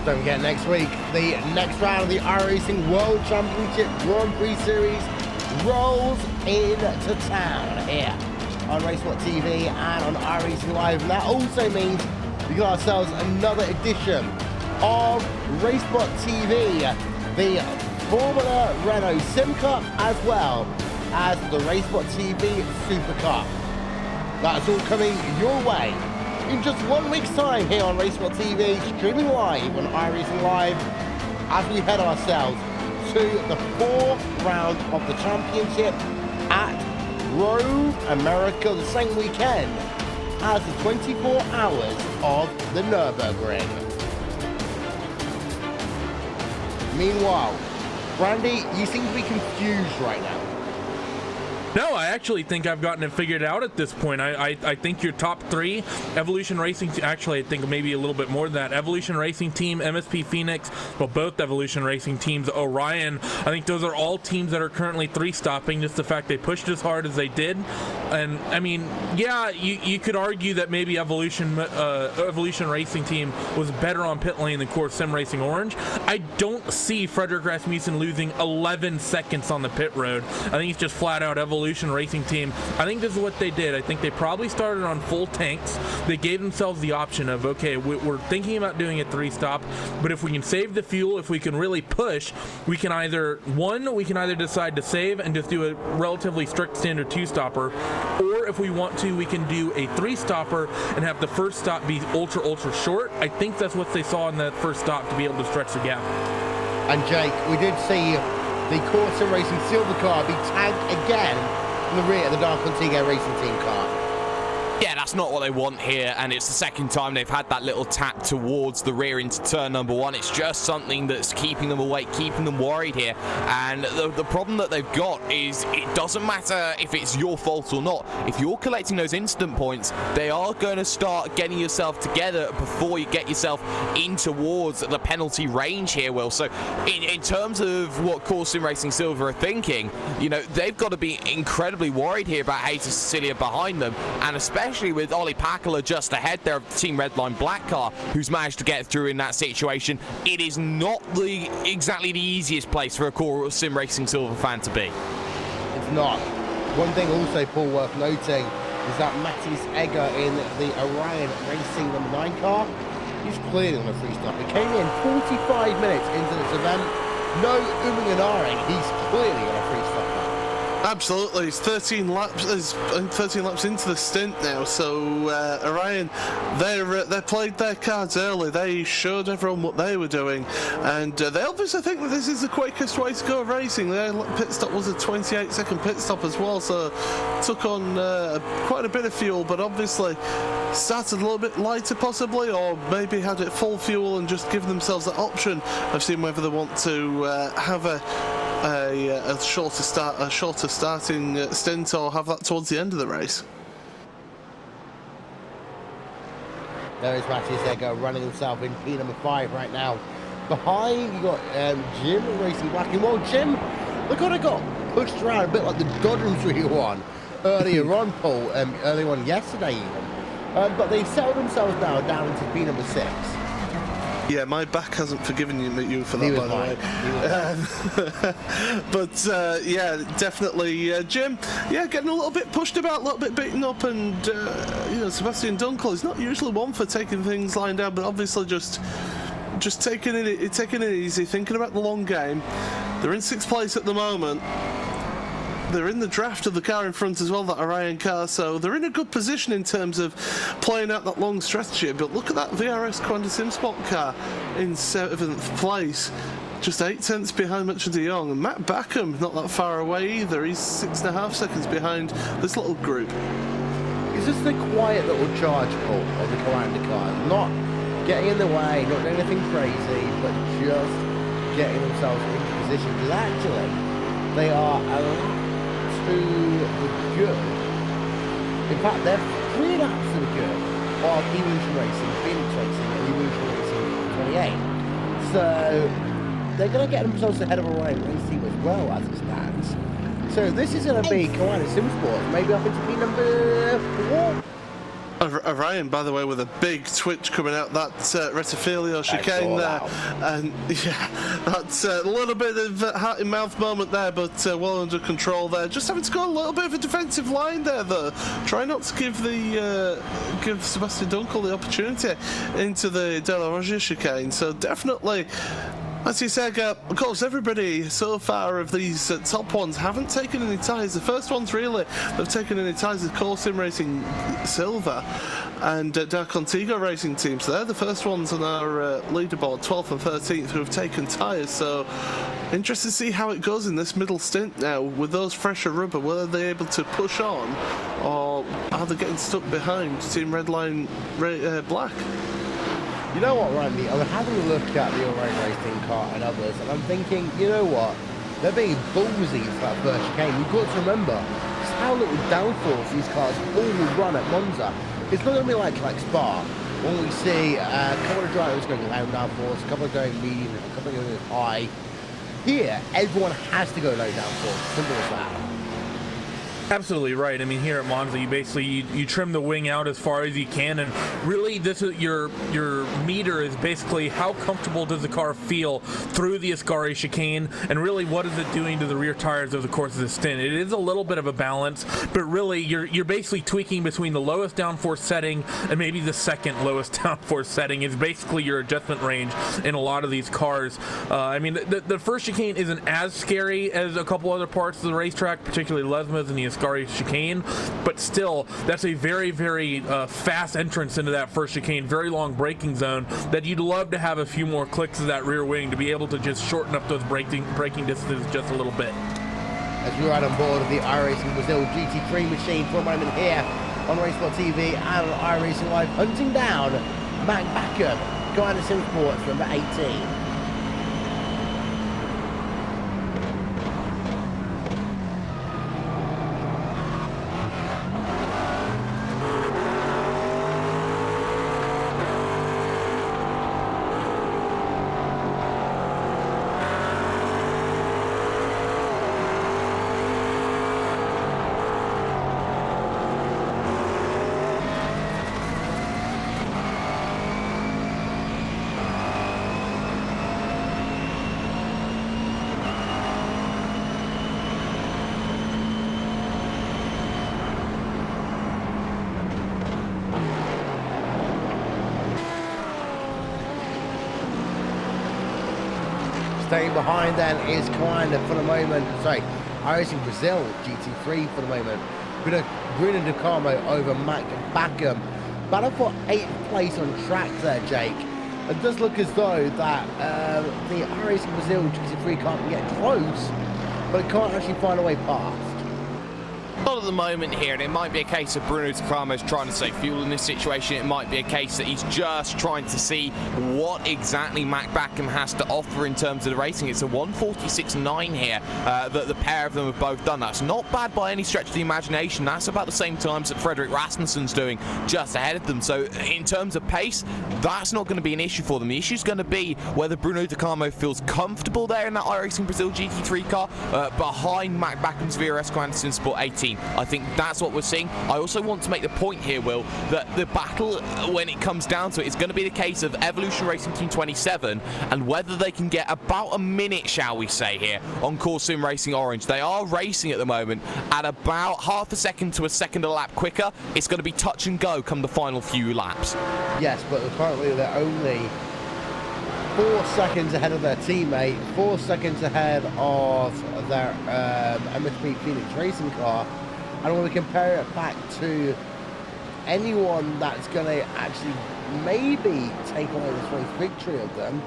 Don't forget, next week, the next round of the iRacing World Championship Grand Prix Series rolls into town here on Racesport TV and on iRacing Live. And that also means we got ourselves another edition of Racesport TV, the Formula Renault Sim Cup, as well as the Racesport TV Super Cup. That's all coming your way in just 1 week's time here on Racesport TV, streaming live on iRacing Live, as we head ourselves to the fourth round of the championship at Road America, the same weekend as the 24 hours of the Nürburgring. Meanwhile, Brandy, you seem to be confused right now. No, I actually think I've gotten it figured out at this point. I think your top three, Evolution Racing, actually I think maybe a little bit more than that. Evolution Racing Team, MSP Phoenix, well, both Evolution Racing teams, Orion, I think those are all teams that are currently three-stopping, just the fact they pushed as hard as they did. And, I mean, yeah, you could argue that maybe Evolution Racing Team was better on pit lane than Core Sim Racing Orange. I don't see Frederick Rasmussen losing 11 seconds on the pit road. I think it's just flat-out Evolution Racing Team. I think this is what they did. I think they probably started on full tanks. They gave themselves the option of, okay, we're thinking about doing a three-stop, but if we can save the fuel, if we can really push, we can either decide to save and just do a relatively strict standard two-stopper, or if we want to, we can do a three-stopper and have the first stop be ultra short. I think that's what they saw in that first stop to be able to stretch the gap. And Jake, we did see the Core Sim Racing Silver car be tagged again in the rear of the Dark Antigua Racing Team car. Yeah, that's not what they want here, and it's the second time they've had that little tap towards the rear into turn number one. It's just something that's keeping them awake, keeping them worried here, and the problem that they've got is it doesn't matter if it's your fault or not. If you're collecting those instant points, they are going to start getting yourself together before you get yourself in towards the penalty range here, Will. So in terms of what Core Sim Racing Silver are thinking, you know, they've got to be incredibly worried here about Hayter Cecilia behind them, and especially with Ollie Pakala just ahead there of the Team Redline Black car, who's managed to get through in that situation. It is not exactly the easiest place for a Core Sim Racing Silver fan to be. It's not. One thing also, Paul, worth noting is that Matthias Egger in the Orion Racing number 9 car, he's clearly on a free stop. He came in 45 minutes into this event. No umming and ahhing, he's clearly on a free stop now. Absolutely, it's 13 laps. It's 13 laps into the stint now. So Orion, they played their cards early. They showed everyone what they were doing, and they obviously think that this is the quickest way to go racing. Their pit stop was a 28-second pit stop as well, so took on quite a bit of fuel, but obviously started a little bit lighter possibly, or maybe had it full fuel and just give themselves that option of seeing whether they want to have a shorter starting stint, or have that towards the end of the race. There is Matthew Zego running himself in P number 5 right now. Behind you got Jim racing black and white. Jim, look how they got pushed around a bit like the Dodgem 3-1 earlier on, Paul, earlier on yesterday even. But they settled themselves now down into P number 6. Yeah, my back hasn't forgiven you for that, by the way. But yeah, definitely, Jim. Yeah, getting a little bit pushed about, a little bit beaten up, and you know, Sebastian Dunkel is not usually one for taking things lying down, but obviously just taking it easy, thinking about the long game. They're in 6th place at the moment. They're in the draft of the car in front as well, that Orion car, so they're in a good position in terms of playing out that long strategy. But look at that VRS Quanta SimSport car in 7th place, just 8 tenths behind Mitchell de Jong, and Matt Backham not that far away either. He's 6.5 seconds behind this little group. Is this the quiet little charge, Paul, of the Quanta cars? Not getting in the way, not doing anything crazy, but just getting themselves into position, because actually they are to the good. In fact, they're 3 laps to the good of Evolution Racing, Phoenix Racing, and Evolution Racing 28. So they're going to get themselves ahead of a Orion race team as well, as it stands. So this is going to be Quanta SimSport, maybe up into P number 4. Orion, by the way, with a big twitch coming out that Rettifilio chicane there, and yeah, that's a little bit of heart in mouth moment there, but well under control there. Just having to go a little bit of a defensive line there, though. Try not to give give Sebastian Dunkel the opportunity into the De La Rogia chicane. So definitely, as you said, of course, everybody so far of these top ones haven't taken any tyres. The first ones really they've taken any tyres with Core Sim Racing Silver and Dark Contigo Racing Team. So they're the first ones on our leaderboard, 12th and 13th, who have taken tyres. So interested to see how it goes in this middle stint now with those fresher rubber. Whether they're able to push on, or are they getting stuck behind Team Redline Black? You know what, Randy? I'm having a look at the Orion Racing car and others, and I'm thinking, you know what? They're being ballsy for that first chicane. You've got to remember just how little downforce these cars all run at Monza. It's not going to be like Spa, when we see a couple of drivers going low downforce, a couple of going medium, a couple of going high. Here, everyone has to go low downforce. Simple as that. Absolutely right. I mean, here at Monza, you basically you trim the wing out as far as you can, and really, this is your meter is basically how comfortable does the car feel through the Ascari chicane, and really what is it doing to the rear tires over the course of the stint. It is a little bit of a balance, but really you're basically tweaking between the lowest downforce setting and maybe the second lowest downforce setting. Is basically your adjustment range in a lot of these cars. I mean, the first chicane isn't as scary as a couple other parts of the racetrack, particularly Lesmes and the Ascari chicane, but still, that's a very, very fast entrance into that first chicane, very long braking zone that you'd love to have a few more clicks of that rear wing to be able to just shorten up those braking distances just a little bit. As we ride on board of the iRacing Brazil GT3 machine for a moment here on Racesport TV and on iRacing Live, hunting down Matt Backham, Quanta SimSports number 18. Staying behind then is Quanta for the moment. Sorry, iRacing Brazil GT3 for the moment. Bruno Ducamo over Matt Backham. Battle for 8th place on track there, Jake. It does look as though that the iRacing Brazil GT3 can't get close, but it can't actually find a way past. Not at the moment here, and it might be a case of Bruno Ducamo's trying to save fuel in this situation. It might be a case that he's just trying to see what exactly Matt Backham has to offer in terms of the racing. It's a 146.9 here that the pair of them have both done. That's not bad by any stretch of the imagination. That's about the same times that Frederick Rasmussen's doing, just ahead of them. So in terms of pace, that's not going to be an issue for them. The issue is going to be whether Bruno Ducamo feels comfortable there in that iRacing Brazil GT3 car behind Matt Backham's VRS Grand Sim Sport 18. I think that's what we're seeing. I also want to make the point here, Will, that the battle, when it comes down to it, is going to be the case of Evolution Racing Team 27 and whether they can get about a minute, shall we say here, on Course Sim Racing Orange. They are racing at the moment at about half a second to a second a lap quicker. It's going to be touch and go come the final few laps. Yes, but currently they're only 4 seconds ahead of their teammate, 4 seconds ahead of their MSP Phoenix racing car. And when we compare it back to anyone that's going to actually maybe take away this race victory of them,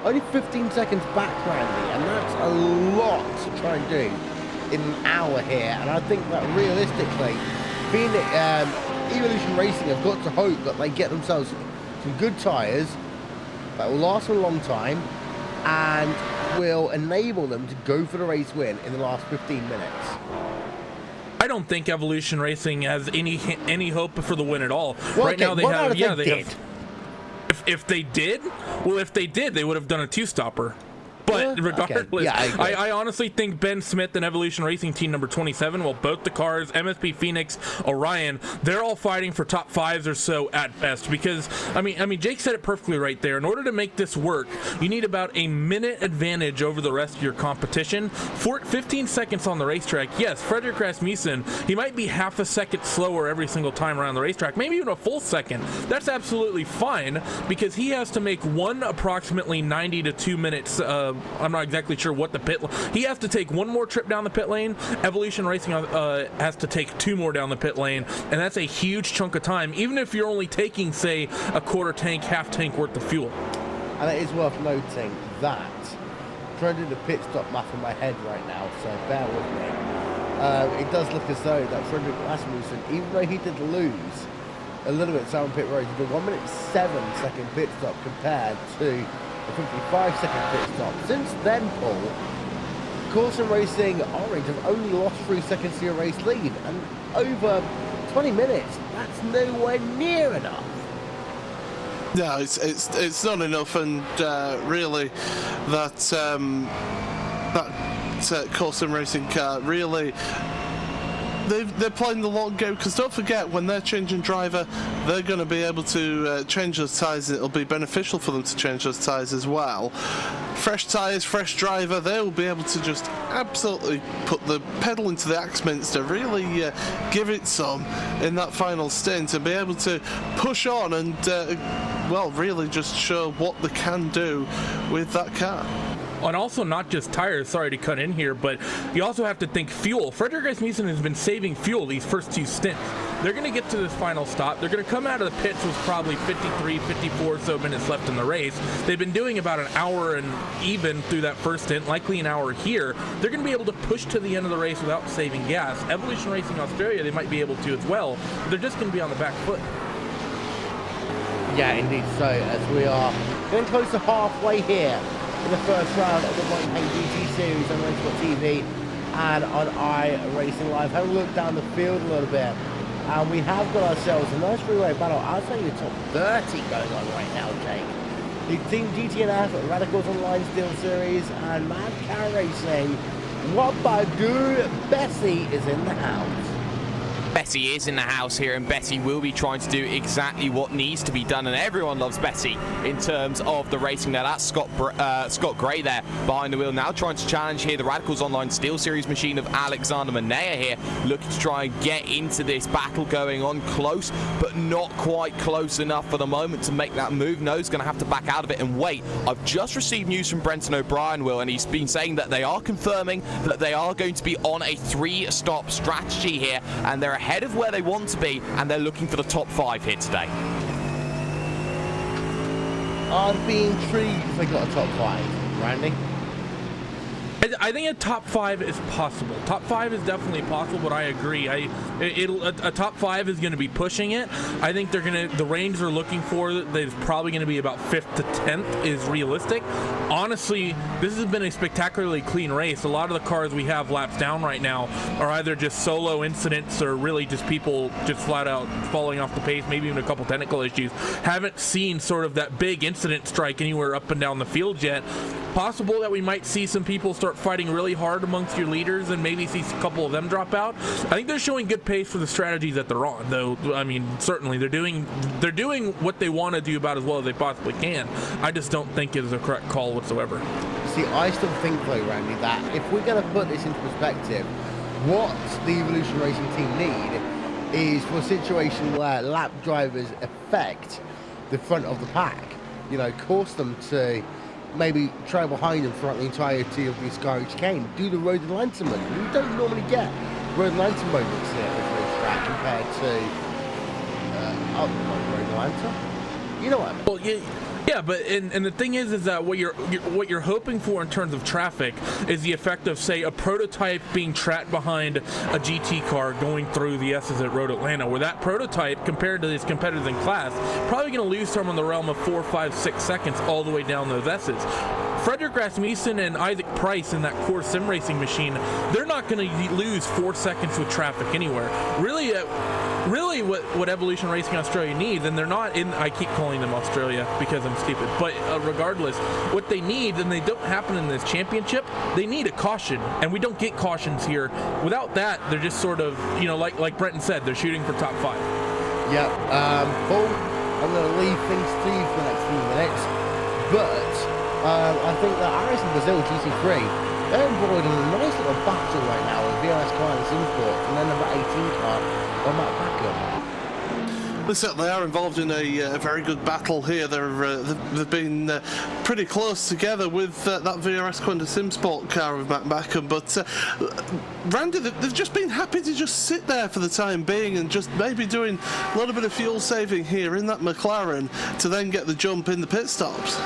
only 15 seconds back, Randy, and that's a lot to try and do in an hour here. And I think that realistically, Evolution Racing have got to hope that they get themselves some good tyres that will last a long time and will enable them to go for the race win in the last 15 minutes. I don't think Evolution Racing has any hope for the win at all. Well, right okay, now they what have, if they did? have. If they did, well, if they did, they would have done a two-stopper. But regardless, okay. Yeah, I honestly think Ben Smith and Evolution Racing Team number 27, well, both the cars, MSP Phoenix, Orion, they're all fighting for top fives or so at best. Because I mean, Jake said it perfectly right there. In order to make this work, you need about a minute advantage over the rest of your competition. 15 seconds on the racetrack. Yes, Frederick Rasmussen, he might be half a second slower every single time around the racetrack, maybe even a full second. That's absolutely fine because he has to make one approximately 90 to 2 minutes. I'm not exactly sure what the pit. He has to take one more trip down the pit lane. Evolution Racing has to take 2 more down the pit lane, and that's a huge chunk of time. Even if you're only taking, say, a quarter tank, half tank worth of fuel. And it is worth noting that I'm trying to do the pit stop math in my head right now, so bear with me. It does look as though that Frederick Rasmussen, even though he did lose a little bit down pit road, he did a 1 minute 7 second pit stop compared to a 55-second pit stop. Since then, Paul, Course Sim Racing Orange have only lost 3 seconds to your race lead, and over 20 minutes, that's nowhere near enough. No, it's not enough, and really, that Course Sim Racing car really. They're playing the long game, because don't forget, when they're changing driver, they're going to be able to change those tyres, and it'll be beneficial for them to change those tyres as well. Fresh tyres, fresh driver, they'll be able to just absolutely put the pedal into the axminster, to really give it some in that final stint, and be able to push on and, well, really just show what they can do with that car. And also not just tires, sorry to cut in here, but you also have to think fuel. Frederick Rasmussen has been saving fuel these first 2 stints. They're going to get to this final stop. They're going to come out of the pits with probably 53, 54 or so minutes left in the race. They've been doing about an hour and even through that first stint, likely an hour here. They're going to be able to push to the end of the race without saving gas. Evolution Racing Australia, they might be able to as well, but they're just going to be on the back foot. Yeah, indeed so, as we are getting close to halfway here in the first round of the Blancpain GT Series on eSport TV and on iRacing Live. Have a look down the field a little bit, and we have got ourselves a nice three-way battle. I'll say the top 30 going on right now, Jake. The Team GTNF, Radicals Online Steel Series, and Mad Car Racing. Wabagoo Bessie is in the house. Betty is in the house here, and Betty will be trying to do exactly what needs to be done, and everyone loves Betty in terms of the racing there. That's Scott Gray there behind the wheel now, trying to challenge here the Radicals Online Steel Series machine of Alexander Manea here, looking to try and get into this battle going on, close but not quite close enough for the moment to make that move. No, he's going to have to back out of it and wait. I've just received news from Brenton O'Brien, Will, and he's been saying that they are confirming that they are going to be on a 3-stop strategy here, and they're ahead of where they want to be, and they're looking for the top 5 here today. I'd be intrigued if they got a top 5, Randy. I think a top 5 is possible. Top 5 is definitely possible, but I agree. A top 5 is going to be pushing it. I think the range they're looking for is probably going to be about 5th to 10th is realistic. Honestly, this has been a spectacularly clean race. A lot of the cars we have laps down right now are either just solo incidents or really just people just flat out falling off the pace, maybe even a couple technical issues. Haven't seen sort of that big incident strike anywhere up and down the field yet. Possible that we might see some people start fighting really hard amongst your leaders and maybe see a couple of them drop out. I think they're showing good pace for the strategies that they're on, though. I mean, certainly they're doing what they want to do about as well as they possibly can. I just don't think it is a correct call whatsoever. See, I still think though, Randy, that if we're going to put this into perspective, what the Evolution Racing team need is for a situation where lap drivers affect the front of the pack, you know, cause them to maybe trail behind them throughout the entirety of the Sky chicane. Do the road and lantern moment. We don't normally get road and lantern moments here at this track compared to road and lantern. You know what I mean? Well, yeah, but and the thing is that what you're hoping for in terms of traffic is the effect of, say, a prototype being trapped behind a GT car going through the S's at Road Atlanta, where that prototype, compared to his competitors in class, probably going to lose some in the realm of 4, 5, 6 seconds all the way down those S's. Frederick Rasmussen and Isaac Price in that core sim racing machine, they're not going to lose 4 seconds with traffic anywhere. Really, what Evolution Racing Australia needs, and they're not in, I keep calling them Australia because I'm stupid, but regardless, what they need, and they don't happen in this championship, they need a caution, and we don't get cautions here. Without that, they're just sort of, you know, like Brenton said, they're shooting for top 5. Yeah, Paul, I'm going to leave things to you for the next few minutes, but I think that iRacing Brazil GT3, they're embroidered in a nice little battle right now with VRS car and eSport, and then number 18 car on Matt Backham. They certainly are involved in a very good battle here. They've been pretty close together with that VRS Quinta SimSport car of Matt Backham, but Randy, they've just been happy to just sit there for the time being and just maybe doing a little bit of fuel saving here in that McLaren to then get the jump in the pit stops.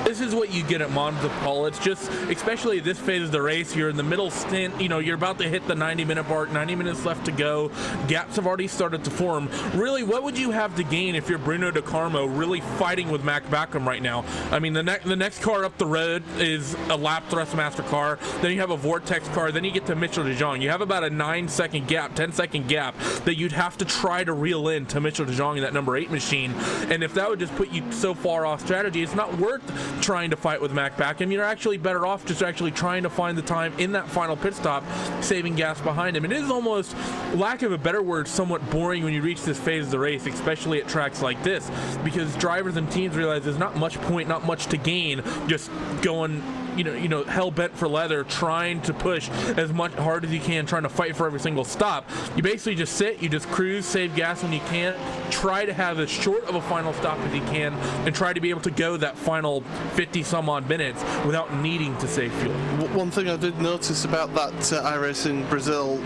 This is what you get at Monza, Paul. It's just, especially this phase of the race, you're in the middle stint, you know, you're about to hit the 90-minute mark, 90 minutes left to go. Gaps have already started to form. Really, what would you have to gain if you're Bruno De Carmo really fighting with Mac Backham right now? I mean, the next car up the road is a lap Thrustmaster car, then you have a Vortex car, then you get to Mitchell de Jong. You have about a 9-second gap, 10-second gap that you'd have to try to reel in to Mitchell de Jong in that number 8 machine. And if that would just put you so far off strategy, it's not worth trying to fight with Mac Backham. You're actually better off just actually trying to find the time in that final pit stop, saving gas behind him. It is almost, lack of a better word, somewhat boring when you reach this phase of the race, especially at tracks like this, because drivers and teams realize there's not much point, not much to gain, just going you know, hell bent for leather, trying to push as much hard as you can, trying to fight for every single stop. You basically just sit, you just cruise, save gas when you can, try to have as short of a final stop as you can, and try to be able to go that final 50 some odd minutes without needing to save fuel. One thing I did notice about that iRacing Brazil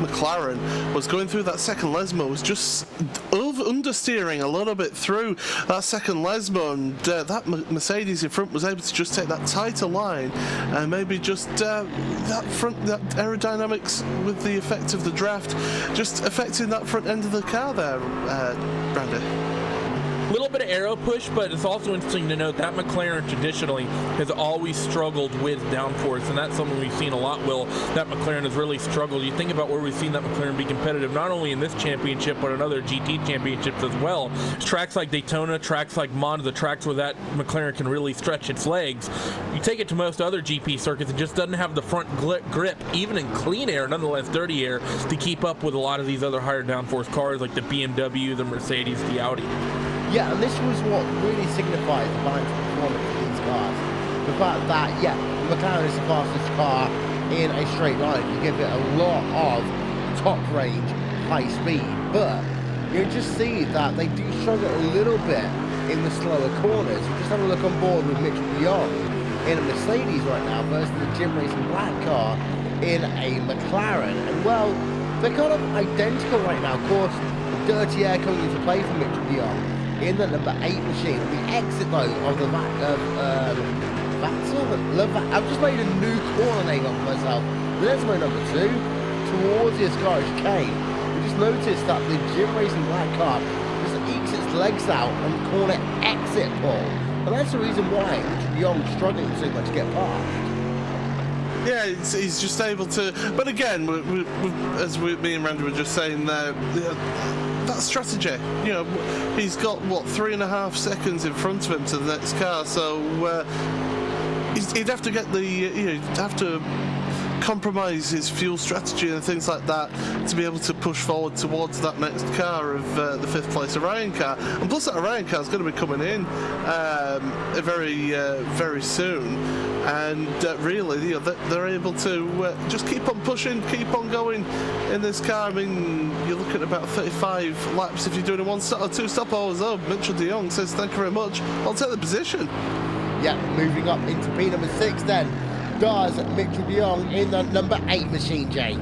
McLaren was going through that second Lesmo was just understeering a little bit through that second Lesmo, and that Mercedes in front was able to just take that tighter line and maybe just that aerodynamics with the effect of the draft just affecting that front end of the car there, Randy. little bit of aero push, but it's also interesting to note that McLaren traditionally has always struggled with downforce, and that's something we've seen a lot, Will, that McLaren has really struggled. You think about where we've seen that McLaren be competitive, not only in this championship, but in other GT championships as well. Tracks like Daytona, tracks like Monza, tracks where that McLaren can really stretch its legs. You take it to most other GP circuits, it just doesn't have the front grip, even in clean air, nonetheless dirty air, to keep up with a lot of these other higher downforce cars like the BMW, the Mercedes, the Audi. Yeah, and this was what really signifies the balance of performance of these cars. The fact that, yeah, the McLaren is the fastest car in a straight line. You give it a lot of top range, high speed, but you just see that they do struggle a little bit in the slower corners. We just have a look on board with Mitchell de Jong in a Mercedes right now versus the Gym Racing black car in a McLaren. And well, they're kind of identical right now. Of course, the dirty air coming into play for Mitchell de Jong in the number 8 machine. The exit though of the I've just made a new corner name up for myself. There's my number 2 towards the Ascari chicane. We just noticed that the Gym Racing black car just ekes its legs out on the corner exit pull. And that's the reason why Mitchell de Jong's struggling so much to get past. Yeah, he's just able to. But again, as me and Randy were just saying there, that strategy. You know, he's got what 3.5 seconds in front of him to the next car, so he'd have to get the. He'd have to compromise his fuel strategy and things like that to be able to push forward towards that next car of the 5th place Orion car. And plus, that Orion car is going to be coming in very soon. And really, you know, they're able to just keep on pushing, keep on going in this car. I mean, you're looking at about 35 laps if you're doing a 1 stop or 2 stop hours. Oh, Mitchell de Jong says, thank you very much, I'll take the position. Yeah, moving up into P number 6 then, does Mitchell de Jong in the number 8 machine, Jake.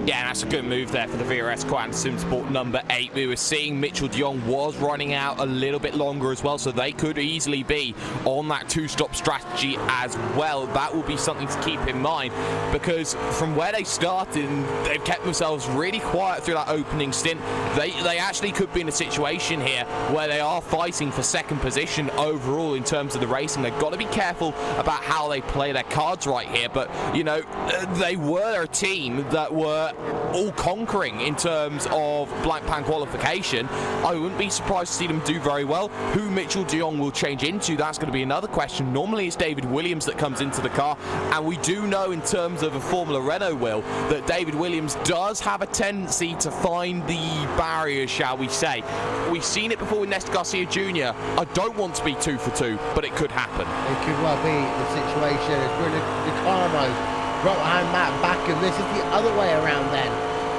Yeah, and that's a good move there for the VRS Quad Sim Sport number 8. We were seeing Mitchell de Jong was running out a little bit longer as well, so they could easily be on that 2-stop strategy as well. That will be something to keep in mind, because from where they started, they've kept themselves really quiet through that opening stint. They actually could be in a situation here where they are fighting for 2nd position overall in terms of the racing. They've got to be careful about how they play their cards right here, but, you know, they were a team that were all conquering in terms of Blancpain qualification. I wouldn't be surprised to see them do very well. Who Mitchell de Jong will change into, that's going to be another question. Normally it's David Williams that comes into the car, and we do know in terms of a Formula Renault, Will, that David Williams does have a tendency to find the barriers, shall we say. We've seen it before with Nesta Garcia Jr. I don't want to be 2 for 2, but it could happen. It could well be the situation. It's Bruno de Carmo brought behind Matt Backham. This is the other way around then.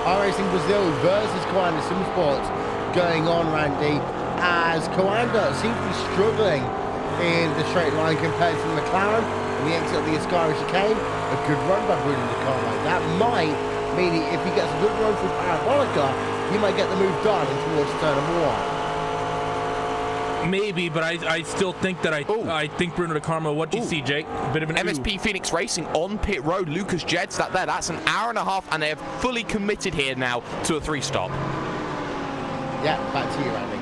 iRacing Brazil versus Coanda Sim Sports going on, Randy, as Coanda seems to be struggling in the straight line compared to the McLaren and the exit of the Ascari chicane. A good run by Bruno de Carmo. That might mean if he gets a good run through Parabolica, he might get the move done towards turn number 1. Maybe, but I still think that I think Bruno de Carmo. What do you see, Jake? A bit of an MSP Phoenix Racing on pit road. Lucas Jed's that's an hour and a half, and they're fully committed here now to a 3-stop. Yeah, back to you, Randy.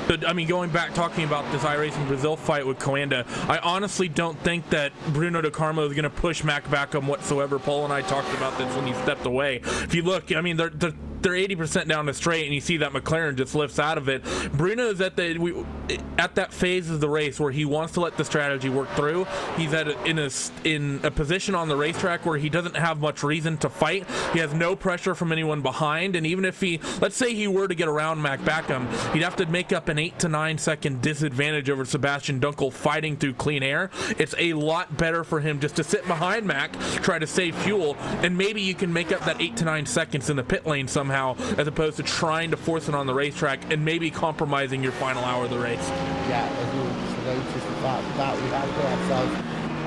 But, I mean, going back, talking about this iRacing Brazil fight with Coanda, I honestly don't think that Bruno de Carmo is going to push Mac Backham whatsoever. Paul and I talked about this when he stepped away. If you look, I mean, they're 80% down the straight, and you see that McLaren just lifts out of it. Bruno is at that phase of the race where he wants to let the strategy work through. He's in a position on the racetrack where he doesn't have much reason to fight. He has no pressure from anyone behind, and even if let's say he were to get around Mac Backham, he'd have to make up an 8 to 9 second disadvantage over Sebastian Dunkel fighting through clean air. It's a lot better for him just to sit behind Mac, try to save fuel, and maybe you can make up that 8 to 9 seconds in the pit lane somehow, as opposed to trying to force it on the racetrack and maybe compromising your final hour of the race. Yeah, as you just noticed the fact that we have got ourselves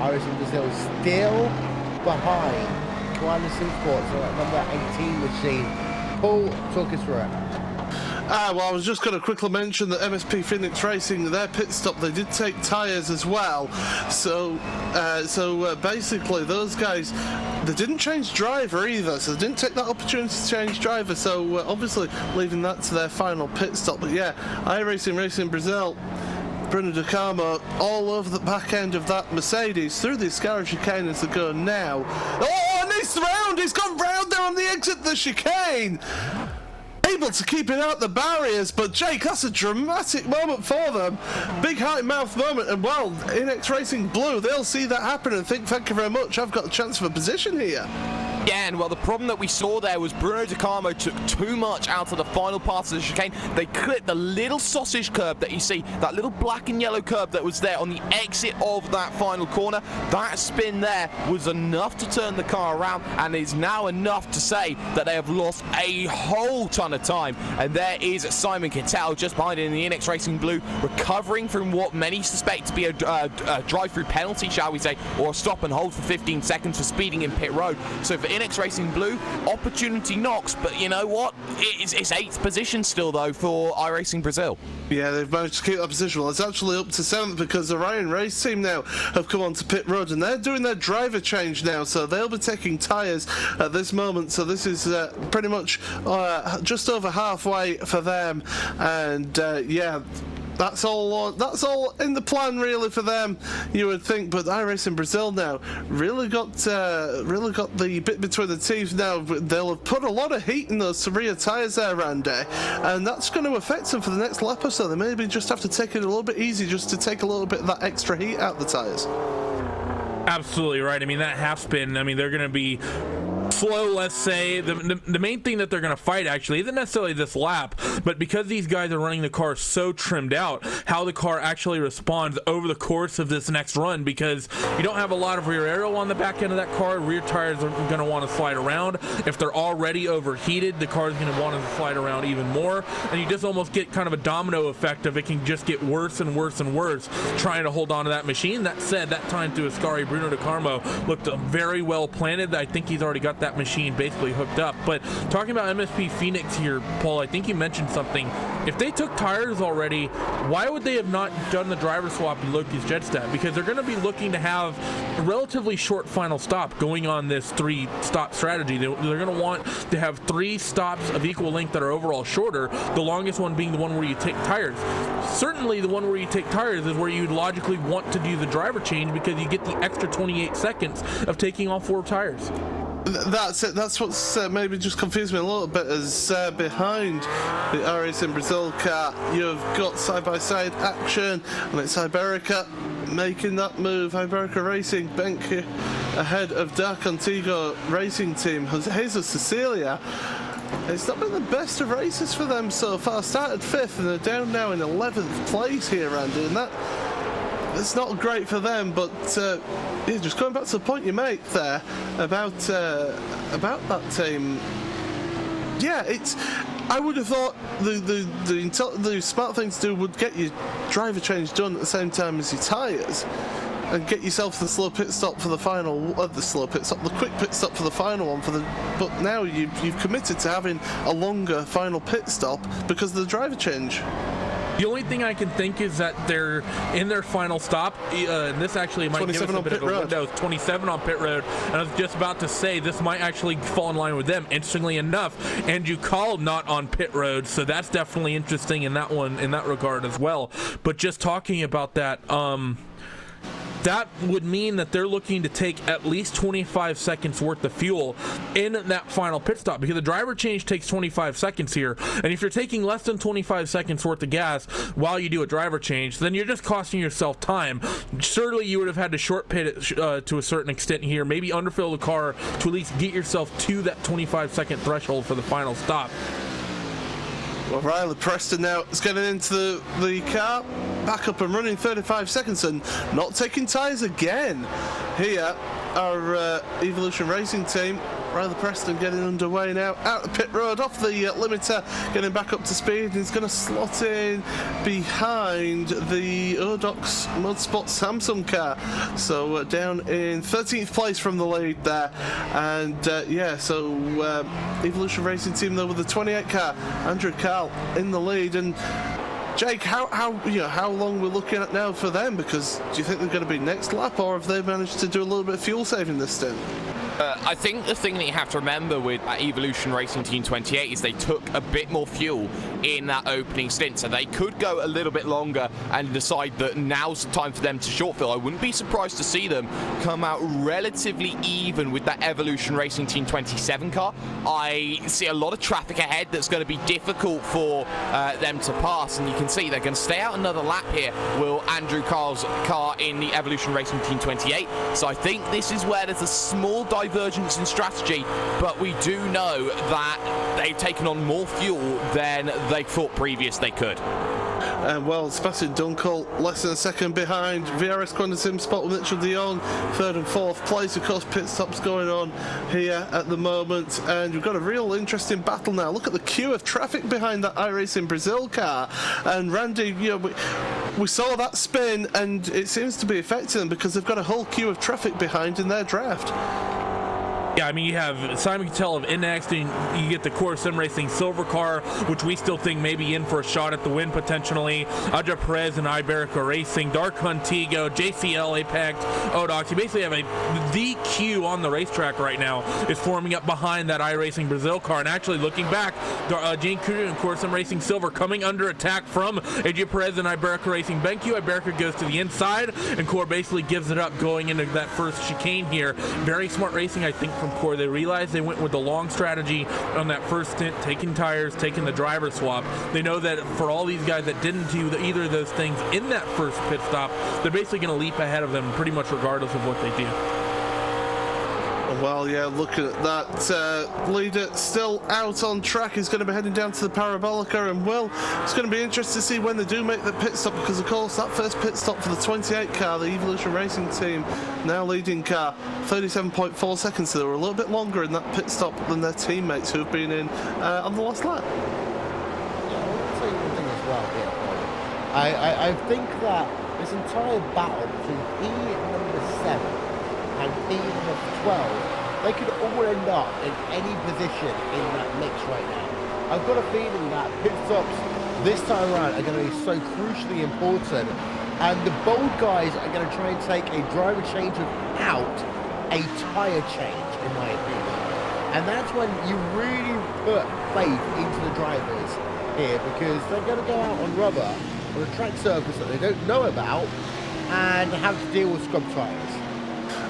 iRacing Brazil still behind Coanda Sim Sports, so at number 18 machine. Paul, talk us through it. Well, I was just going to quickly mention that MSP Phoenix Racing, their pit stop, they did take tyres as well. So basically, those guys, they didn't change driver either, so they didn't take that opportunity to change driver. So obviously, leaving that to their final pit stop. But yeah, iRacing Racing Brazil, Bruno De Carmo all over the back end of that Mercedes through the Escara chicane as they go now. Oh, and he's round! He's gone round there on the exit of the chicane! Able to keep it out the barriers, but Jake, that's a dramatic moment for them. Big high mouth moment, and well, Inex Racing Blue, they'll see that happen and think, thank you very much, I've got a chance of a position here. Yeah, and well, the problem that we saw there was Bruno De Carmo took too much out of the final part of the chicane. They clipped the little sausage curb that you see, that little black and yellow curb that was there on the exit of that final corner. That spin there was enough to turn the car around, and is now enough to say that they have lost a whole ton of time. And there is Simon Kittel just behind it in the Inex Racing Blue, recovering from what many suspect to be a drive-through penalty, shall we say, or a stop and hold for 15 seconds for speeding in pit road. So for Inex Racing Blue, opportunity knocks, but you know what? It's 8th position still, though, for iRacing Brazil. Yeah, they've managed to keep that position. Well, it's actually up to 7th because the Ryan Race team now have come onto pit road, and they're doing their driver change now, so they'll be taking tyres at this moment. So this is pretty much just over halfway for them, and yeah, that's all in the plan really for them, you would think. But iRacing Brazil now really got the bit between the teeth now. They'll have put a lot of heat in those rear tyres there, Randy, and that's going to affect them for the next lap or so. They maybe just have to take it a little bit easy, just to take a little bit of that extra heat out the tyres. Absolutely right. I mean, that half spin, I mean, they're going to be slow, let's say. The main thing that they're going to fight actually isn't necessarily this lap, but because these guys are running the car so trimmed out, how the car actually responds over the course of this next run, because you don't have a lot of rear aero on the back end of that car. Rear tires are going to want to slide around. If they're already overheated, the car is going to want to slide around even more, and you just almost get kind of a domino effect of it can just get worse and worse and worse trying to hold on to that machine. That said, that time through Ascari, Bruno De Carmo looked very well planted. I think he's already got that machine basically hooked up. But talking about MSP Phoenix here, Paul, I think you mentioned something. If they took tires already, why would they have not done the driver swap in Loki's Jetstat? Because they're going to be looking to have a relatively short final stop going on this 3-stop strategy. They're going to want to have 3 stops of equal length that are overall shorter, the longest one being the one where you take tires. Certainly the one where you take tires is where you'd logically want to do the driver change, because you get the extra 28 seconds of taking off 4 tires. That's it. That's what's maybe just confused me a little bit, as behind the iRacing Brazil car, you've got side-by-side action, and it's Iberica making that move. Iberica Racing bank ahead of Dark Antigua Racing Team. Jesus Cecilia, it's not been the best of races for them so far. Started 5th and they're down now in 11th place here, Andy, and it's not great for them. But yeah, just going back to the point you make there about that team. Yeah, I would have thought the smart thing to do would get your driver change done at the same time as your tyres, and get yourself the slow pit stop for the final, the quick pit stop for the final one. But now you've committed to having a longer final pit stop because of the driver change. The only thing I can think is that they're in their final stop, and this actually might give us a bit of a window. 27 on pit road, and I was just about to say this might actually fall in line with them. Interestingly enough, Andrew Call not on pit road, so that's definitely interesting in that regard as well. But just talking about that, that would mean that they're looking to take at least 25 seconds worth of fuel in that final pit stop, because the driver change takes 25 seconds here. And if you're taking less than 25 seconds worth of gas while you do a driver change, then you're just costing yourself time. Surely you would have had to short pit it to a certain extent here, maybe underfill the car to at least get yourself to that 25-second threshold for the final stop. Well, Riley Preston now is getting into the car, back up and running, 35 seconds, and not taking tyres again. Here, our Evolution Racing team Riley Preston getting underway now, out the pit road, off the limiter, getting back up to speed. He's going to slot in behind the Odox Motorsport Samsung car. So down in 13th place from the lead there. And yeah, so Evolution Racing Team though with the 28 car, Andrew Carl in the lead. And Jake, how long we're looking at now for them? Because do you think they're going to be next lap, or have they managed to do a little bit of fuel saving this stint? I think the thing that you have to remember with Evolution Racing Team 28 is they took a bit more fuel in that opening stint, so they could go a little bit longer and decide that now's the time for them to short fill. I wouldn't be surprised to see them come out relatively even with that Evolution Racing Team 27 car. I see a lot of traffic ahead that's going to be difficult for them to pass, and you can see they're going to stay out another lap here, will Andrew Carl's car in the Evolution Racing Team 28. So I think this is where there's a small divergence in strategy, but we do know that they've taken on more fuel than they thought previous they could. Well, Sebastian Dunkel less than a second behind. VRS Quantum Sim Spot with Mitchell de Jong, third and fourth place. Of course, pit stops going on here at the moment, and we've got a real interesting battle now. Look at the queue of traffic behind that iRacing Brazil car. And Randy, you know, we saw that spin, and it seems to be affecting them because they've got a whole queue of traffic behind in their draft. Yeah, I mean, you have Simon Cattell of Innext, and you get the Core Sim Racing silver car, which we still think may be in for a shot at the win potentially. Audra Perez and Iberica Racing, Dark Contigo, JCL, Apex, Odox. You basically have the queue on the racetrack right now is forming up behind that iRacing Brazil car. And actually looking back, Gene Kudu and Core Sim Racing silver coming under attack from Audra Perez and Iberica Racing. BenQ, Iberica goes to the inside, and Core basically gives it up going into that first chicane here. Very smart racing, I think, from Core. They realized they went with the long strategy on that first stint, taking tires, taking the driver swap. They know that for all these guys that didn't do either of those things in that first pit stop, they're basically going to leap ahead of them pretty much regardless of what they do. Well, yeah, looking at that, leader still out on track. He's going to be heading down to the Parabolica, and it's going to be interesting to see when they do make the pit stop, because of course that first pit stop for the 28 car, the Evolution Racing Team, now leading car, 37.4 seconds, so they were a little bit longer in that pit stop than their teammates who have been in on the last lap. Yeah, I want to tell you one thing as well here, Paul. I think that this entire battle between E number 7 and E number 12, they could all end up in any position in that mix right now. I've got a feeling that pit stops this time around are going to be so crucially important, and the bold guys are going to try and take a driver change without a tyre change, in my opinion. And that's when you really put faith into the drivers here, because they're going to go out on rubber on a track surface that they don't know about and have to deal with scrub tyres.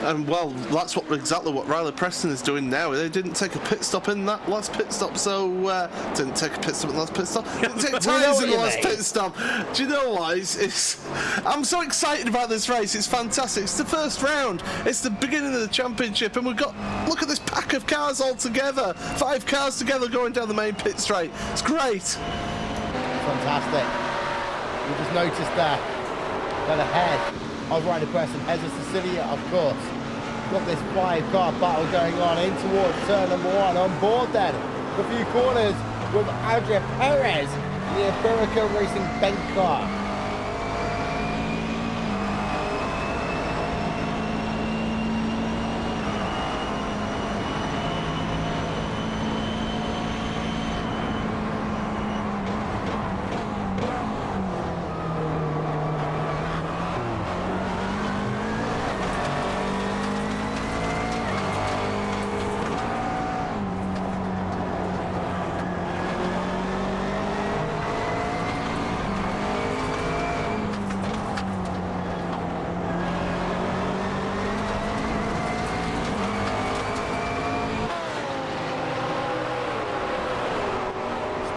And well, that's exactly what Riley Preston is doing now. They didn't take a pit stop in that last pit stop, so didn't take a pit stop in the last pit stop. Didn't take tyres in the last pit stop. Do you know what? I'm so excited about this race. It's fantastic. It's the first round. It's the beginning of the championship, and look at this pack of cars all together. 5 cars together going down the main pit straight. It's great. Fantastic. You just noticed that ahead of Riley Preston, Hezza Cecilia, of course. Got this 5-car battle going on in towards turn number 1. On board then, a few corners with Audra Perez, the Iberica Racing bank car.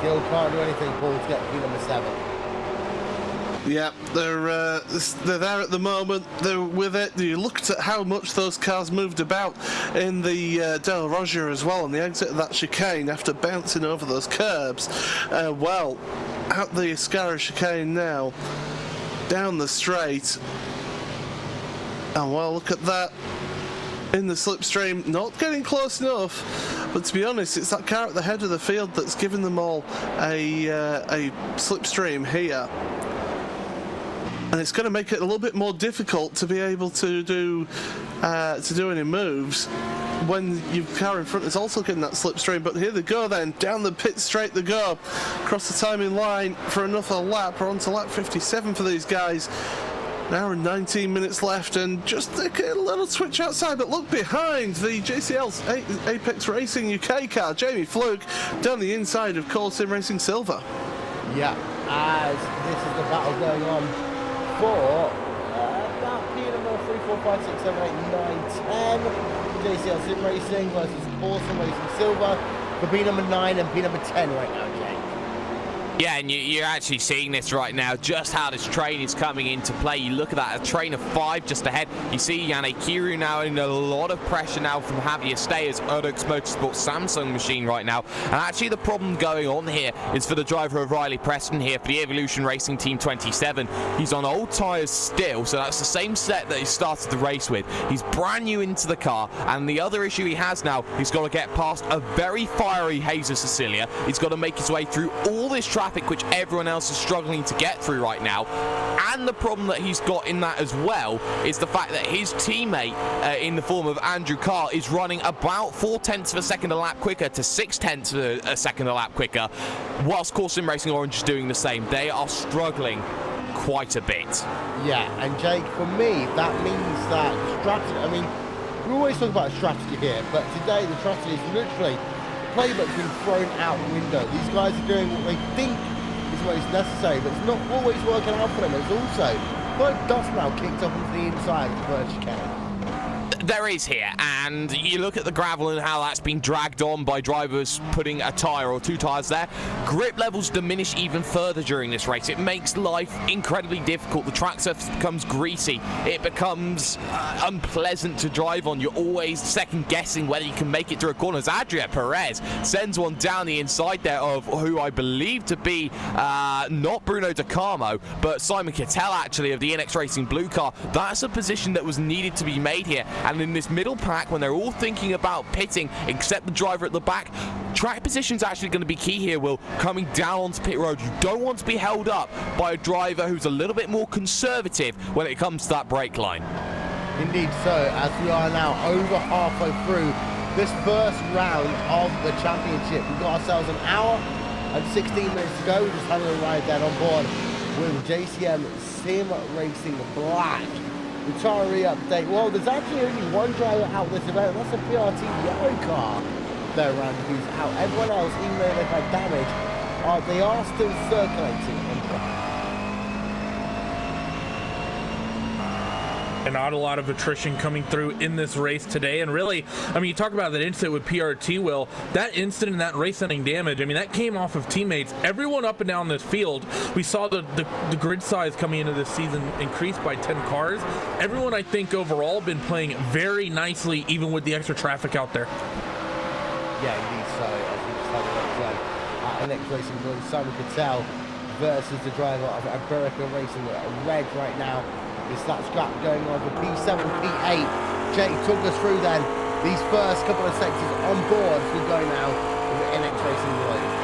Still can't do anything, Paul, to get P number 7. Yeah, they're there at the moment. They're with it. You looked at how much those cars moved about in the Del Roger as well, on the exit of that chicane after bouncing over those curbs. Well, out the Escara chicane now, down the straight. And well, look at that. in the slipstream, not getting close enough, but to be honest, it's that car at the head of the field that's given them all a slipstream here. And it's going to make it a little bit more difficult to be able to do any moves when your car in front is also getting that slipstream. But here they go then, down the pit straight they go, across the timing line for another lap. We're on to lap 57 for these guys. An hour and 19 minutes left, and just a little switch outside, but look behind the JCL's Apex Racing UK car, Jamie Fluke, down the inside of Cole Sim Racing Silver. Yeah, as this is the battle going on for about P number 3, 4, 5, 6, 7, 8, 9, 10. JCL Sim Racing versus Cole Sim Racing Silver for P number 9 and P number 10 right now, Jake. Yeah, and you're actually seeing this right now, just how this train is coming into play. You look at that, a train of 5 just ahead. You see Yannick Kiru now in a lot of pressure now from Javier Steyer's Erdox Motorsport Samsung machine right now. And actually the problem going on here is for the driver of Riley Preston here for the Evolution Racing Team 27. He's on old tyres still, so that's the same set that he started the race with. He's brand new into the car, and the other issue he has now, he's got to get past a very fiery Jesus Cecilia. He's got to make his way through all this traffic which everyone else is struggling to get through right now. And the problem that he's got in that as well is the fact that his teammate in the form of Andrew Carr is running about 0.4 of a second a lap quicker to 0.6 of a second a lap quicker, whilst Cole Sim Racing Orange is doing the same. They are struggling quite a bit. Yeah, and Jake, for me, that means that strategy, I mean, we always talk about strategy here, but today the strategy is literally playbook's been thrown out the window. These guys are doing what they think is what is necessary, but it's not always working out for them. It's also quite dust now kicked up into the inside of the first chicane. There is here, and you look at the gravel and how that's been dragged on by drivers putting a tyre or 2 tyres there. Grip levels diminish even further during this race. It makes life incredibly difficult. The track surface becomes greasy. It becomes unpleasant to drive on. You're always second guessing whether you can make it through a corner. As Adrian Perez sends one down the inside there of who I believe to be not Bruno De Carmo, but Simon Kittel actually of the NX Racing Blue car. That's a position that was needed to be made here. And in this middle pack, when they're all thinking about pitting, except the driver at the back, track position's actually going to be key here, Will. Coming down onto pit road, you don't want to be held up by a driver who's a little bit more conservative when it comes to that brake line. Indeed so, as we are now over halfway through this first round of the championship. We've got ourselves an hour and 16 minutes to go. We're just having a ride then on board with JCM Sim Racing Black. Retiree update. Well, there's actually only one driver out this event. That's a PRT yellow car there around who's out. Everyone else, even though they've had damage, they are still circulating on track. And not a lot of attrition coming through in this race today. And really, I mean, you talk about that incident with PRT, Will. That incident and that race-ending damage, I mean, that came off of teammates. Everyone up and down this field, we saw the grid size coming into this season increase by 10 cars. Everyone, I think, overall, been playing very nicely, even with the extra traffic out there. Yeah, indeed so. As we just had a look, NX Racing Blue, Simon Kittel versus the driver of America Racing Red right now. It's that scrap going on for P7, P8. Jake took us through then these first couple of sectors on board as we go now with NX Racing Blue.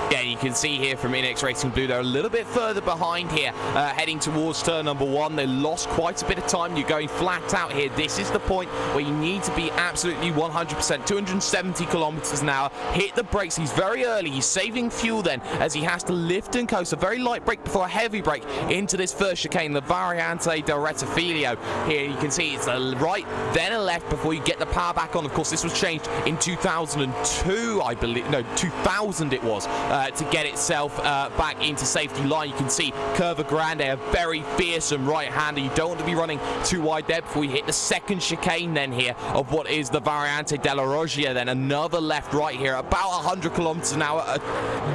Yeah, you can see here from NX Racing Blue, they're a little bit further behind here, heading towards turn number 1. They lost quite a bit of time. You're going flat out here. This is the point where you need to be absolutely 100%, 270 kilometers an hour. Hit the brakes. He's very early. He's saving fuel then as he has to lift and coast. A very light brake before a heavy brake into this first chicane, the Variante del Rettifilio. Here you can see it's a right, then a left before you get the power back on. Of course, this was changed in 2002, I believe. No, 2000 it was. To get itself back into safety line. You can see Curva Grande, a very fearsome right-hander. You don't want to be running too wide there before you hit the second chicane then here of what is the Variante della Roggia. Then another left-right here, about 100 kilometers an hour,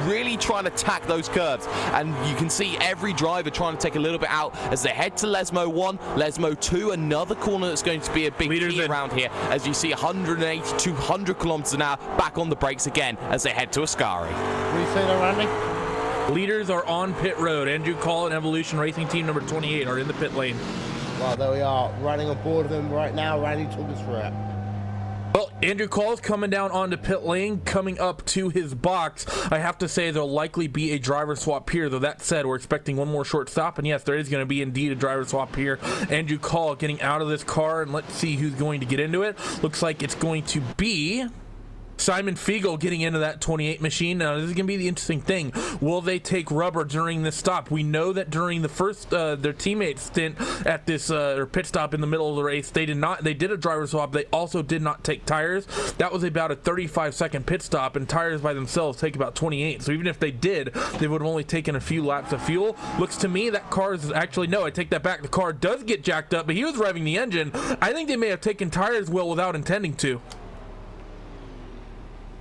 really trying to tack those curves. And you can see every driver trying to take a little bit out as they head to Lesmo 1, Lesmo 2, another corner that's going to be a big key around here as you see 180, 200 kilometers an hour back on the brakes again as they head to Ascari. Say that, Randy? Leaders are on pit road. Andrew Call and Evolution Racing Team number 28 are in the pit lane. Well, there we are, running on board of them right now. Randy, talk us through it. Well, Andrew Call's coming down onto pit lane, coming up to his box. I have to say there'll likely be a driver swap here, though that said, we're expecting one more short stop, and yes, there is going to be indeed a driver swap here. Andrew Call getting out of this car, and let's see who's going to get into it. Looks like it's going to be Simon Fiegel getting into that 28 machine. Now, this is going to be the interesting thing. Will they take rubber during this stop? We know that during the first, their teammates stint at this or pit stop in the middle of the race, they did not. They did a driver swap. They also did not take tires. That was about a 35-second pit stop, and tires by themselves take about 28. So even if they did, they would have only taken a few laps of fuel. Looks to me that car is actually, no, I take that back. The car does get jacked up, but he was revving the engine. I think they may have taken tires well without intending to.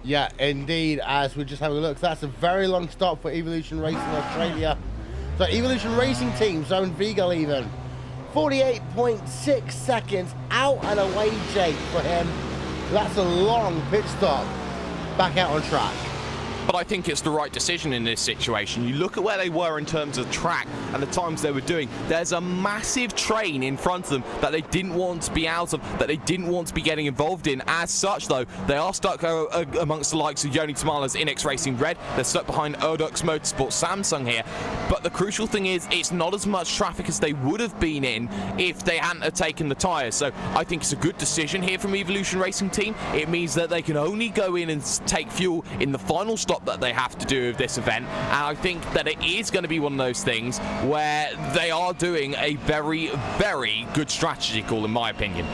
Yeah, indeed, as we're just having a look, that's a very long stop for Evolution Racing Australia. So Evolution Racing team, Simon Fiegel even, 48.6 seconds out and away, Jake, for him. That's a long pit stop, back out on track. But I think it's the right decision in this situation. You look at where they were in terms of track and the times they were doing. There's a massive train in front of them that they didn't want to be out of, that they didn't want to be getting involved in. As such, though, they are stuck amongst the likes of Yoni Tamala's Inex Racing Red. They're stuck behind Erdux Motorsport Samsung here. But the crucial thing is, it's not as much traffic as they would have been in if they hadn't have taken the tyres. So I think it's a good decision here from Evolution Racing Team. It means that they can only go in and take fuel in the final stop that they have to do with this event, and I think that it is going to be one of those things where they are doing a very, very good strategy call, in my opinion.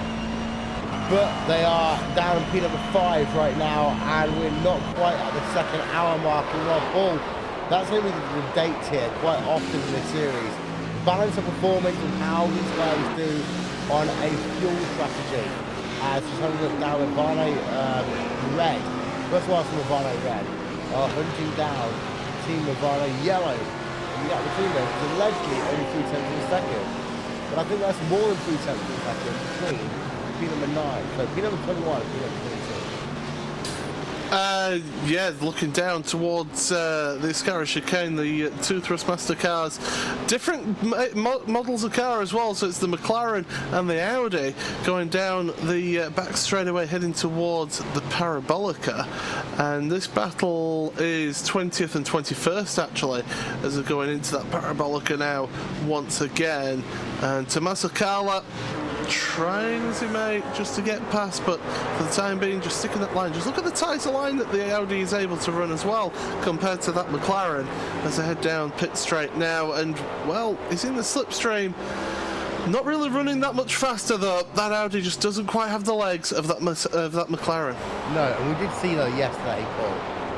But they are down in P number 5 right now, and we're not quite at the second hour mark. And well, Paul, that's going to be the date here quite often in this series. Balance of performance and how these guys do on a fuel strategy. As just having a look now with Varney Red. First of all, from Varney Red. Hunting down Team Nirvana Yellow. And the gap between them is allegedly only 3/10 of a second. But I think that's more than 3/10 of a second between P number 9. So P number 21 and P number 22. Yeah, looking down towards the Ascara chicane, the two Thrustmaster cars, different models of car as well. So it's the McLaren and the Audi going down the back straightaway, heading towards the Parabolica. And this battle is 20th and 21st actually, as they're going into that Parabolica now once again. And Tommaso Carla trying as he may just to get past, but for the time being just sticking that line. Just look at the tighter line that the Audi is able to run as well compared to that McLaren as they head down pit straight now. And well, he's in the slipstream, not really running that much faster though. That Audi just doesn't quite have the legs of that McLaren. No, and we did see though yesterday, Paul,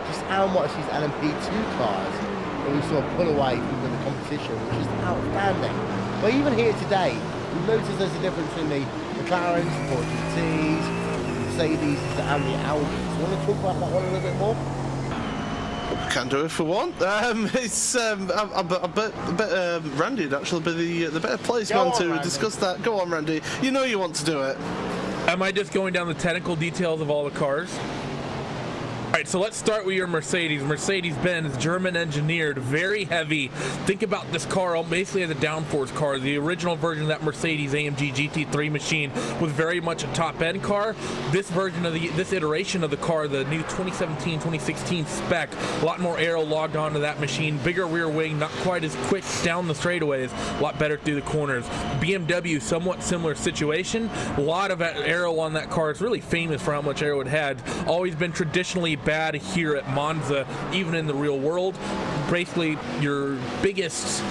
just how much these LMP2 cars that we saw pull away from the competition, which is outstanding. But even here today, we've noticed there's a difference in the McLarens, the Ford GTs, the Mercedes, and the Audis. You want to talk about that one a little bit more? Can do if we want. It's I bet Randy would actually be the better place man to Randy. Discuss that. Go on, Randy. You know you want to do it. Am I just going down the technical details of all the cars? All right, so let's start with your Mercedes. Mercedes-Benz, German engineered, very heavy. Think about this car basically as a downforce car. The original version of that Mercedes AMG GT3 machine was very much a top-end car. This version of this iteration of the car, the new 2017-2016 spec, a lot more aero logged onto that machine, bigger rear wing, not quite as quick down the straightaways, a lot better through the corners. BMW, somewhat similar situation. A lot of aero on that car. It's really famous for how much aero it had. Always been traditionally bad here at Monza, even in the real world. Basically, your biggest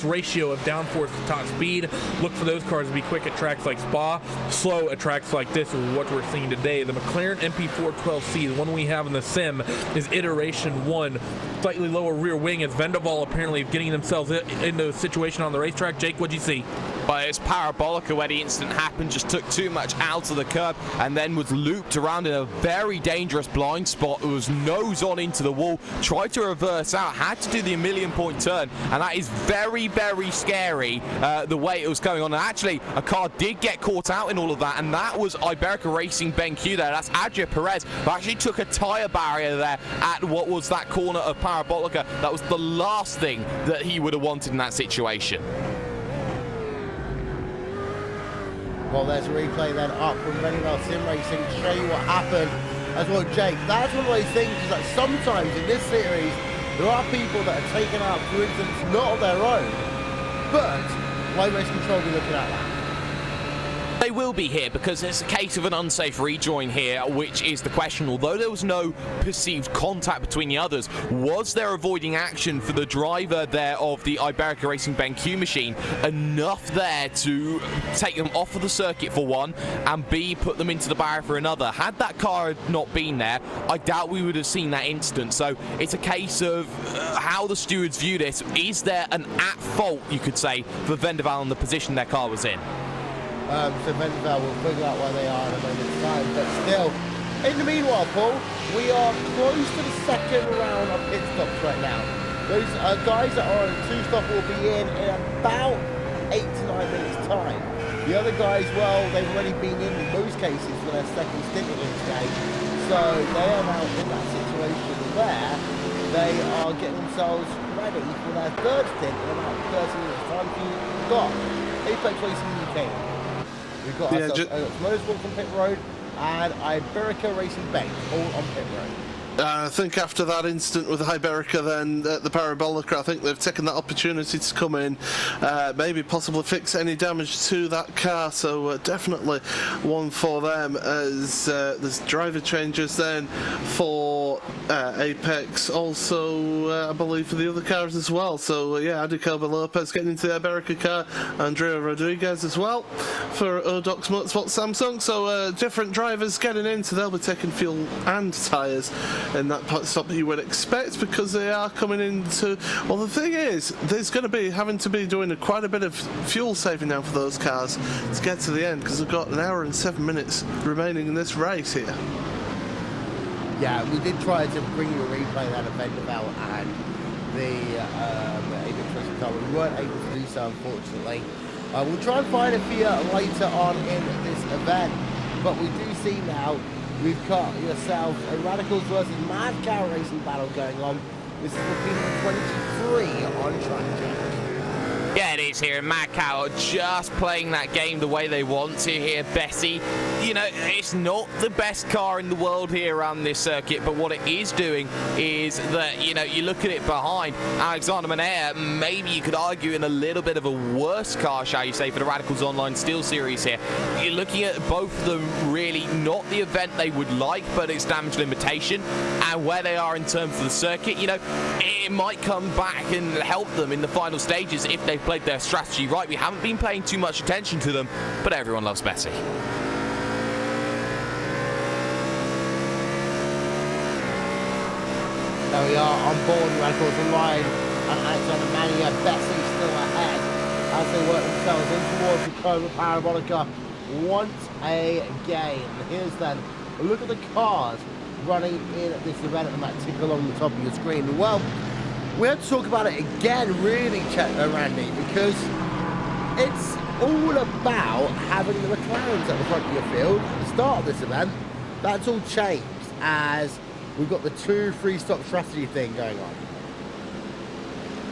ratio of downforce to top speed. Look for those cars to be quick at tracks like Spa, slow at tracks like this, is what we're seeing today. The McLaren MP412C, the one we have in the sim, is iteration 1. Slightly lower rear wing, as Vendaval apparently getting themselves into a situation on the racetrack. Jake, what'd you see? But it's Parabolica where the incident happened, just took too much out of the curb and then was looped around in a very dangerous blind spot. It was nose on into the wall, tried to reverse out, had to do the 1,000,000-point turn, and that is very, very scary the way it was going on. And actually, a car did get caught out in all of that, and that was Iberica Racing BenQ there. That's Adria Perez, who actually took a tyre barrier there at what was that corner of Parabolica. That was the last thing that he would have wanted in that situation. Well, there's a replay then up from Benidorm Sim Racing to show you what happened as well, Jake. That's one of those things is that sometimes in this series, there are people that are taken out, for instance, not of their own, but Live Race Control will be looking at that. They will be here because it's a case of an unsafe rejoin here, which is the question. Although there was no perceived contact between the others, was there avoiding action for the driver there of the Iberica Racing BenQ machine enough there to take them off of the circuit for one, and B, put them into the barrier for another? Had that car not been there, I doubt we would have seen that incident. So it's a case of how the stewards view this. Is there an at fault, you could say, for Vendaval in the position their car was in? So Vendaval will figure out where they are in a moment's time, but still, in the meanwhile, Paul, we are close to the second round of pit stops right now. Those guys that are on a two-stop will be in about 8 to 9 minutes time. The other guys, well, they've already been in most cases for their second stint in this game, so they are now in that situation where they are getting themselves ready for their third stint in about 30 minutes time. You've got Apex Racing UK. We've got Motorsport on pit road and Iberica Racing Bank all on pit road. I think after that incident with Iberica, then the Parabolica, I think they've taken that opportunity to come in, maybe possibly fix any damage to that car. So definitely one for them as there's driver changes then for Apex, also I believe for the other cars as well. So yeah, Adicoba Lopez getting into the Iberica car, Andrea Rodriguez as well for Odox Motorsport Samsung. So different drivers getting in, so they'll be taking fuel and tyres in that pit stop you would expect, because they are coming into, well, the thing is, there's going to be having to be doing quite a bit of fuel saving now for those cars to get to the end, because they've got 1 hour and 7 minutes remaining in this race here. Yeah, we did try to bring you a replay that of Vendaval and the Apex Racing car, but we weren't able to do so, unfortunately. We'll try and find a few later on in this event, but we do see now we've got yourselves a Radicals versus Mad Cow Racing battle going on. This is repeat 23 on track. Yeah, it is here. Mad Cow just playing that game the way they want to here. Bessie, you know, it's not the best car in the world here around this circuit, but what it is doing is that, you know, you look at it behind Alexander Manea, maybe you could argue in a little bit of a worse car, shall you say, for the Radicals Online Steel Series here. You're looking at both of them really not the event they would like, but it's damage limitation, and where they are in terms of the circuit, you know, it might come back and help them in the final stages if they've played their strategy right. We haven't been paying too much attention to them, but everyone loves Bessie. There we are on board Radicals Online, and Alexander Mania, Bessie still ahead as they work themselves in towards the Cobra Parabolica once again. Here's then a look at the cars running in this event, and that tick along the top of your screen. Well, we have to talk about it again, really, Randy, because it's all about having the McLarens at the front of your field at the start of this event. That's all changed as we've got the 2-3 stop strategy thing going on.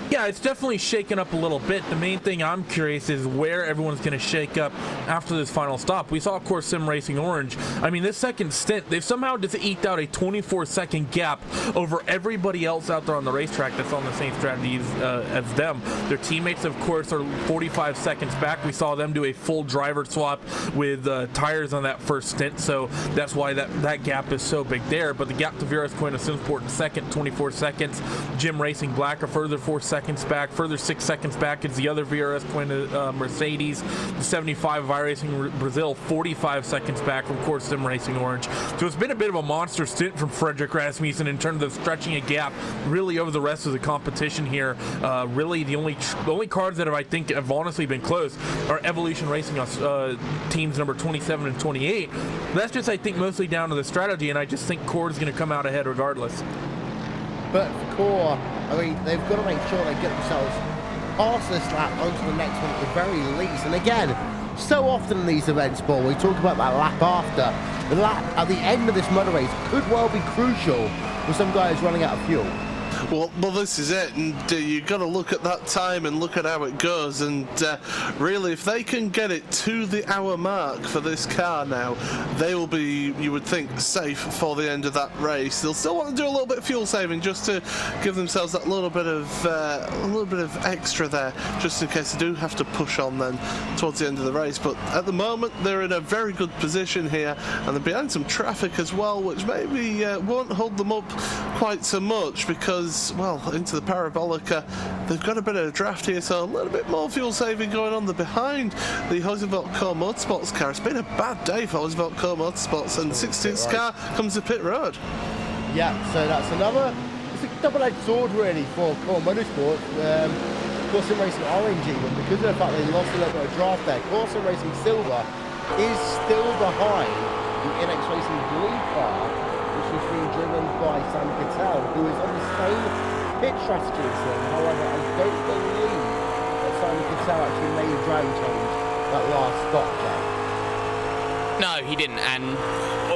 Yeah, it's definitely shaken up a little bit. The main thing I'm curious is where everyone's going to shake up after this final stop. We saw, of course, Sim Racing Orange. I mean, this second stint, they've somehow just eked out a 24-second gap over everybody else out there on the racetrack that's on the same strategies as them. Their teammates, of course, are 45 seconds back. We saw them do a full driver swap with tires on that first stint, so that's why that gap is so big there. But the gap to VRS Coin of Simsport in second, 24 seconds. Jim Racing Black a further 4 seconds back, further 6 seconds back is the other VRS Coin Mercedes, the 75 of iRacing Brazil, 45 seconds back from course Sim Racing Orange. So it's been a bit of a monster stint from Frederick Rasmussen in terms of stretching a gap really over the rest of the competition here. Really the only cars that I think have honestly been close are Evolution Racing teams number 27 and 28. That's just, I think, mostly down to the strategy, and I just think Core is going to come out ahead regardless. But for Core, I mean, they've got to make sure they get themselves past this lap onto the next one at the very least. And again, so often in these events, Paul, we talk about that lap after. The lap at the end of this motor race could well be crucial for some guys running out of fuel. Well, this is it, and you got to look at that time and look at how it goes, and really, if they can get it to the hour mark for this car now, they will be, you would think, safe for the end of that race. They'll still want to do a little bit of fuel saving just to give themselves that little bit of extra there, just in case they do have to push on then towards the end of the race. But at the moment, they're in a very good position here, and they're behind some traffic as well, which maybe won't hold them up quite so much because, well, into the Parabolica, they've got a bit of a draft here, so a little bit more fuel saving going on. They're behind the Hosenvelt Core Motorsports car. It's been a bad day for Hosenvelt Core Motorsports, and 16th car comes to pit road. Yeah, so that's it's a double-edged sword really for Core Motorsports. Core Sim Racing Orange even, because of the fact they lost a little bit of draft there. Core Sim Racing Silver is still behind the NX Racing Blue car, which is being driven by Sam Cattell, who is on the same pit strategy as them. However, I don't believe that Simon Cattell actually made a driving change that last stop, Jack. No, he didn't, and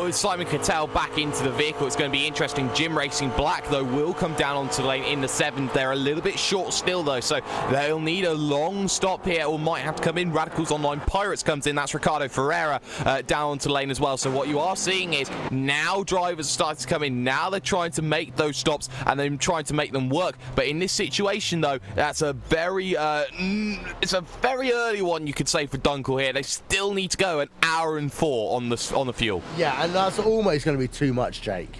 with Simon Cattell back into the vehicle, it's going to be interesting. Jim Racing Black, though, will come down onto the lane in the 7th. They're a little bit short still, though, so they'll need a long stop here, or might have to come in. Radicals Online Pirates comes in. That's Ricardo Ferreira down onto the lane as well. So what you are seeing is now drivers are starting to come in. Now they're trying to make those stops, and they're trying to make them work. But in this situation, though, that's a very it's a very early one, you could say, for Dunkel here. They still need to go an hour and 4 on the fuel. Yeah, and that's almost going to be too much, Jake.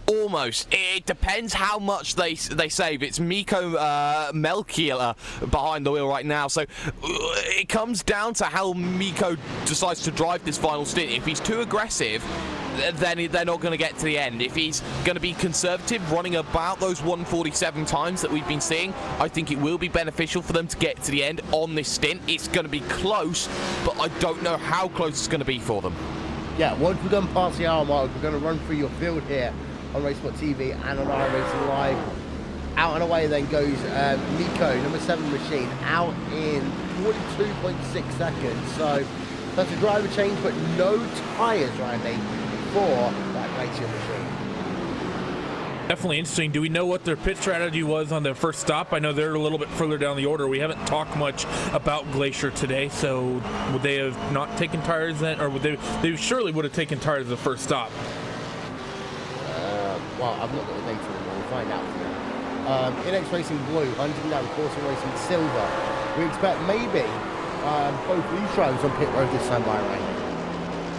Almost. It depends how much they save. It's Miko Melchior behind the wheel right now, so it comes down to how Miko decides to drive this final stint. If he's too aggressive, then they're not going to get to the end. If he's going to be conservative, running about those 147 times that we've been seeing, I think it will be beneficial for them to get to the end on this stint. It's going to be close, but I don't know how close it's going to be for them. Yeah, once we're done past the hour mark, we're going to run through your field here on RaceSport TV and on iRacing Live. Out and away then goes Miko, number 7 machine, out in 42.6 seconds. So that's a driver change, but no tyres, Randy, for that Glacier machine. Definitely interesting. Do we know what their pit strategy was on their first stop? I know they're a little bit further down the order. We haven't talked much about Glacier today, so would they have not taken tires then, or would they surely would have taken tires the first stop? Well, I've not got the data anymore. We'll find out today. NX Racing Blue, hunting down Core Sim Racing Silver. We expect maybe both of these drivers on pit road this time by rain.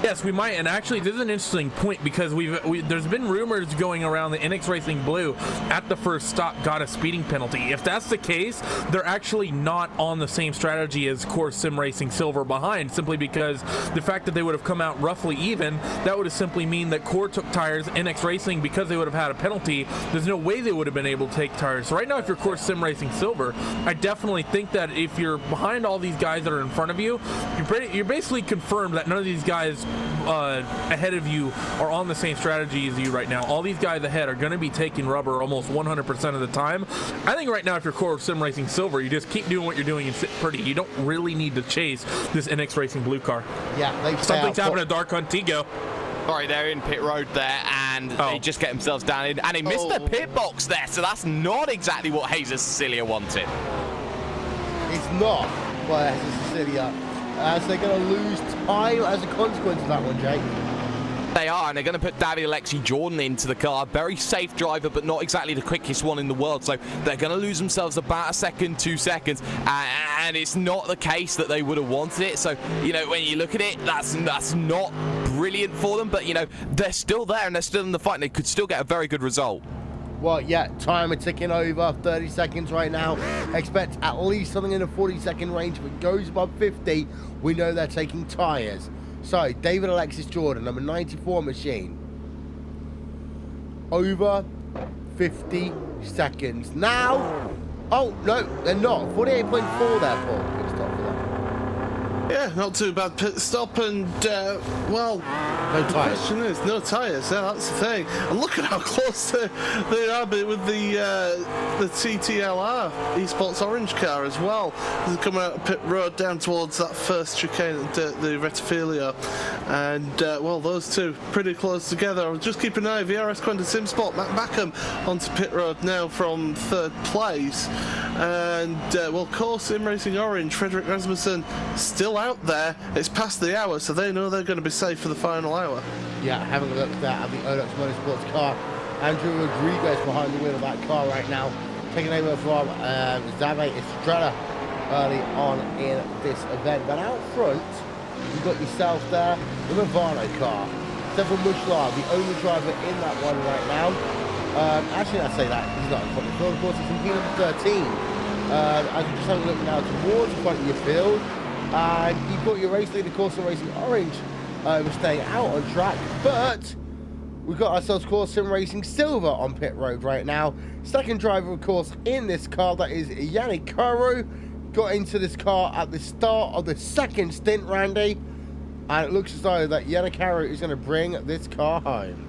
Yes, we might, and actually this is an interesting point because there's been rumors going around that NX Racing Blue at the first stop got a speeding penalty. If that's the case, they're actually not on the same strategy as Core Sim Racing Silver behind, simply because the fact that they would have come out roughly even, that would have simply mean that Core took tires, NX Racing, because they would have had a penalty, there's no way they would have been able to take tires. So right now, if you're Core Sim Racing Silver, I definitely think that if you're behind all these guys that are in front of you, you're basically confirmed that none of these guys ahead of you are on the same strategy as you right now. All these guys ahead are going to be taking rubber almost 100% of the time. I think right now, if you're Core Sim Racing Silver, you just keep doing what you're doing and sit pretty. You don't really need to chase this NX Racing Blue car. Yeah, something's happened to Dark Contigo. Sorry, they're in pit road there, and they just get themselves down in, and they missed the pit box there, so that's not exactly what Jesus Cecilia wanted. It's not for Jesus Cecilia, as they're going to lose time as a consequence of that one, Jake. They are, and they're going to put David Alexi Jordan into the car. Very safe driver, but not exactly the quickest one in the world. So they're going to lose themselves about a second, 2 seconds. And it's not the case that they would have wanted it. So, you know, when you look at it, that's not brilliant for them. But, you know, they're still there and they're still in the fight. And they could still get a very good result. Well, yeah, timer ticking over, 30 seconds right now. Expect at least something in the 40-second range. If it goes above 50, we know they're taking tyres. So, David Alexis Jordan, number 94 machine. Over 50 seconds. Now, oh, no, they're not. 48.4 there, Paul. Good stop for that. Yeah, not too bad pit stop, and well, No the tyres. question is, no tyres. Yeah, that's the thing. And look at how close they are with the TTLR eSports orange car as well. They're coming out of pit road down towards that first chicane, the Rettifilio, and well, those two pretty close together. I'll just keep an eye. VRS Quentin SimSport, Matt Backham onto pit road now from 3rd place, and well, Core Sim Racing Orange, Frederick Rasmussen still out there. It's past the hour, so they know they're going to be safe for the final hour. Yeah, having a look at the Olux Motorsports car. Andrew Rodriguez behind the wheel of that car right now, taking over from Xavier Estrella early on in this event. But out front, you've got yourself there, the Movano car. Stefan Mushlar, the only driver in that one right now. Actually, I say that, he's not in front of the field. Of course, it's in P number 13. As we just have a look now towards the front of your field. And you've got your race leader, Corsa Racing Orange, staying out on track, but we've got ourselves Core Sim Racing Silver on pit road right now. Second driver, of course, in this car, that is Yannick Caru. Got into this car at the start of the second stint, Randy, and it looks as though that Yannick Caru is going to bring this car home.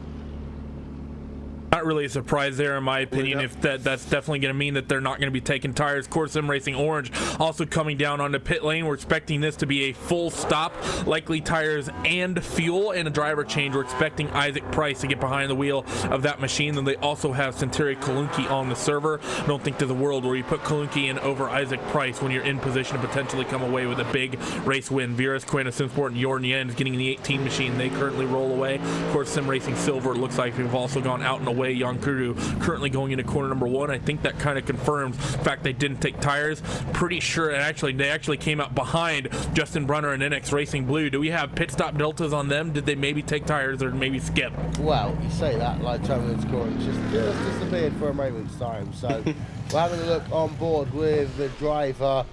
Not really a surprise there, in my opinion. If that's definitely going to mean that they're not going to be taking tires. Core Sim Racing Orange also coming down onto pit lane. We're expecting this to be a full stop, likely tires and fuel, and a driver change. We're expecting Isaac Price to get behind the wheel of that machine. Then they also have Santeri Kalunki on the server. I don't think there's a world where you put Kalunki in over Isaac Price when you're in position to potentially come away with a big race win. VRS Quena SimSport and Jordan Yen is getting the 18 machine. They currently roll away. Core Sim Racing Silver, it looks like we've also gone out and away. Yonkuru currently going into corner number 1. I think that kind of confirms the fact they didn't take tires. Pretty sure they actually came out behind Justin Brunner and NX Racing Blue. Do we have pit stop deltas on them? Did they maybe take tires or maybe skip? Well, you say that like Travis Corey just disappeared for a moment's time. So we're having a look on board with the driver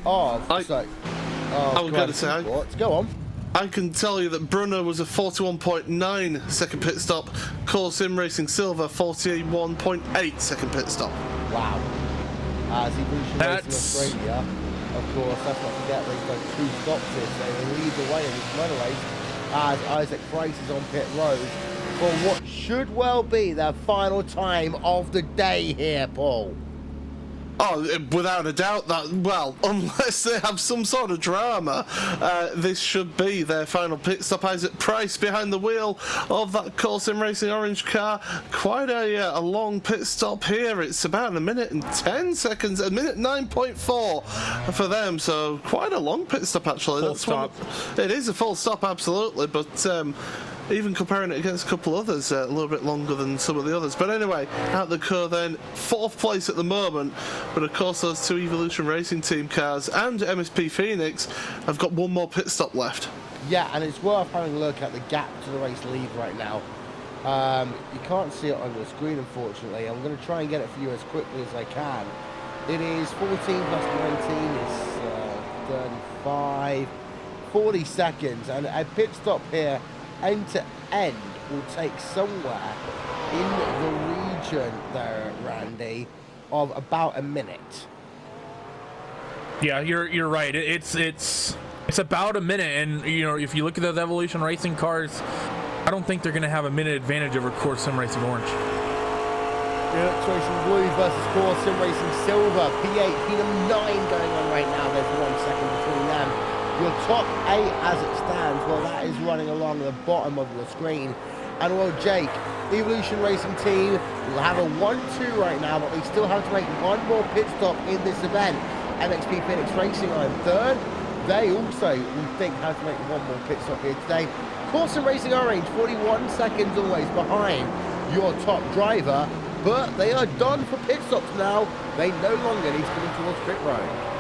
of. I was going to say, go on. I can tell you that Brunner was a 41.9 second pit stop. Core Sim Racing Silver, 41.8 second pit stop. Wow. As he Racing Australia, of course, let's not forget they've done 2 stops here, so they lead the way in this runner race as Isaac Price is on pit road for what should well be their final time of the day here, Paul. Oh, without a doubt that, well, unless they have some sort of drama, this should be their final pit stop. Isaac Price behind the wheel of that Core Sim Racing Orange car. Quite a long pit stop here. It's about 1 minute and 10 seconds, 1 minute 9.4 for them, so quite a long pit stop actually. Full stop. It is a full stop, absolutely, but even comparing it against a couple others, a little bit longer than some of the others. But anyway, out the car then, 4th place at the moment. But of course, those 2 Evolution Racing Team cars and MSP Phoenix have got 1 more pit stop left. Yeah, and it's worth having a look at the gap to the race lead right now. You can't see it on the screen, unfortunately. I'm going to try and get it for you as quickly as I can. It is 14 plus 19 is 35, 40 seconds, and a pit stop here end to end will take somewhere in the region there, Randy, of about 1 minute. Yeah, you're right. It's about 1 minute, and you know, if you look at those Evolution Racing cars, I don't think they're going to have a minute advantage over Core Sim Racing Orange. NX Racing Blue versus Core Sim Racing Silver, P8, P9 going on right now. There's 1 second between them. Your top 8 as it stands, well, that is running along the bottom of your screen. And well, Jake, Evolution Racing Team will have a 1-2 right now, but they still have to make 1 more pit stop in this event. MXP Phoenix Racing are in 3rd. They also, we think, have to make 1 more pit stop here today. Core Sim Racing Orange, 41 seconds always behind your top driver, but they are done for pit stops now. They no longer need to come towards pit road.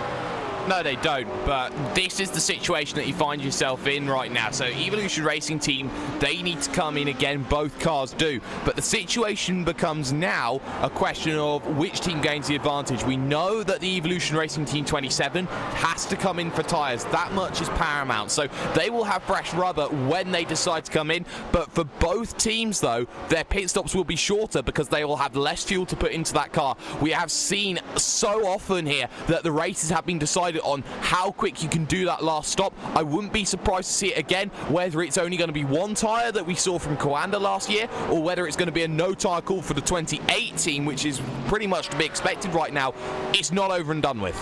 No, they don't, but this is the situation that you find yourself in right now. So Evolution Racing Team, they need to come in again, both cars do, but the situation becomes now a question of which team gains the advantage. We know that the Evolution Racing Team 27 has to come in for tyres. That much is paramount, so they will have fresh rubber when they decide to come in, but for both teams though, their pit stops will be shorter because they will have less fuel to put into that car. We have seen so often here that the races have been decided decided on how quick you can do that last stop. I wouldn't be surprised to see it again, whether it's only going to be one tyre that we saw from Coanda last year, or whether it's going to be a no tyre call for the 2018, which is pretty much to be expected right now. It's not over and done with.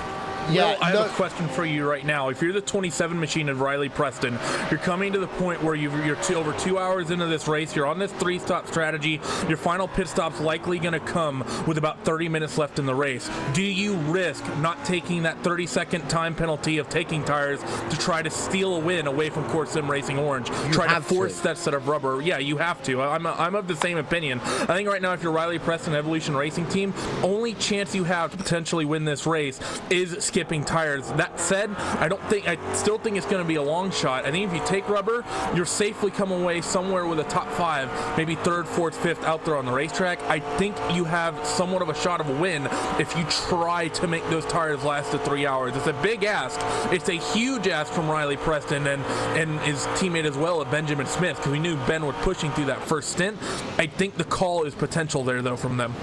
Yeah, I have a question for you right now. If you're the 27 machine of Riley Preston, you're coming to the point where you're over 2 hours into this race, you're on this 3-stop strategy, your final pit stop's likely going to come with about 30 minutes left in the race. Do you risk not taking that 30-second time penalty of taking tires to try to steal a win away from Core Sim Racing Orange? Try to force that set of rubber. Yeah, you have to. I'm of the same opinion. I think right now if you're Riley Preston Evolution Racing Team, only chance you have to potentially win this race is skipping tires. That said, I still think it's going to be a long shot. I think if you take rubber, you're safely coming away somewhere with a top 5, maybe 3rd, 4th, 5th out there on the racetrack. I think you have somewhat of a shot of a win if you try to make those tires last to 3 hours. It's a big ask. It's a huge ask from Riley Preston and his teammate as well, Benjamin Smith, because we knew Ben was pushing through that first stint. I think the call is potential there, though, from them.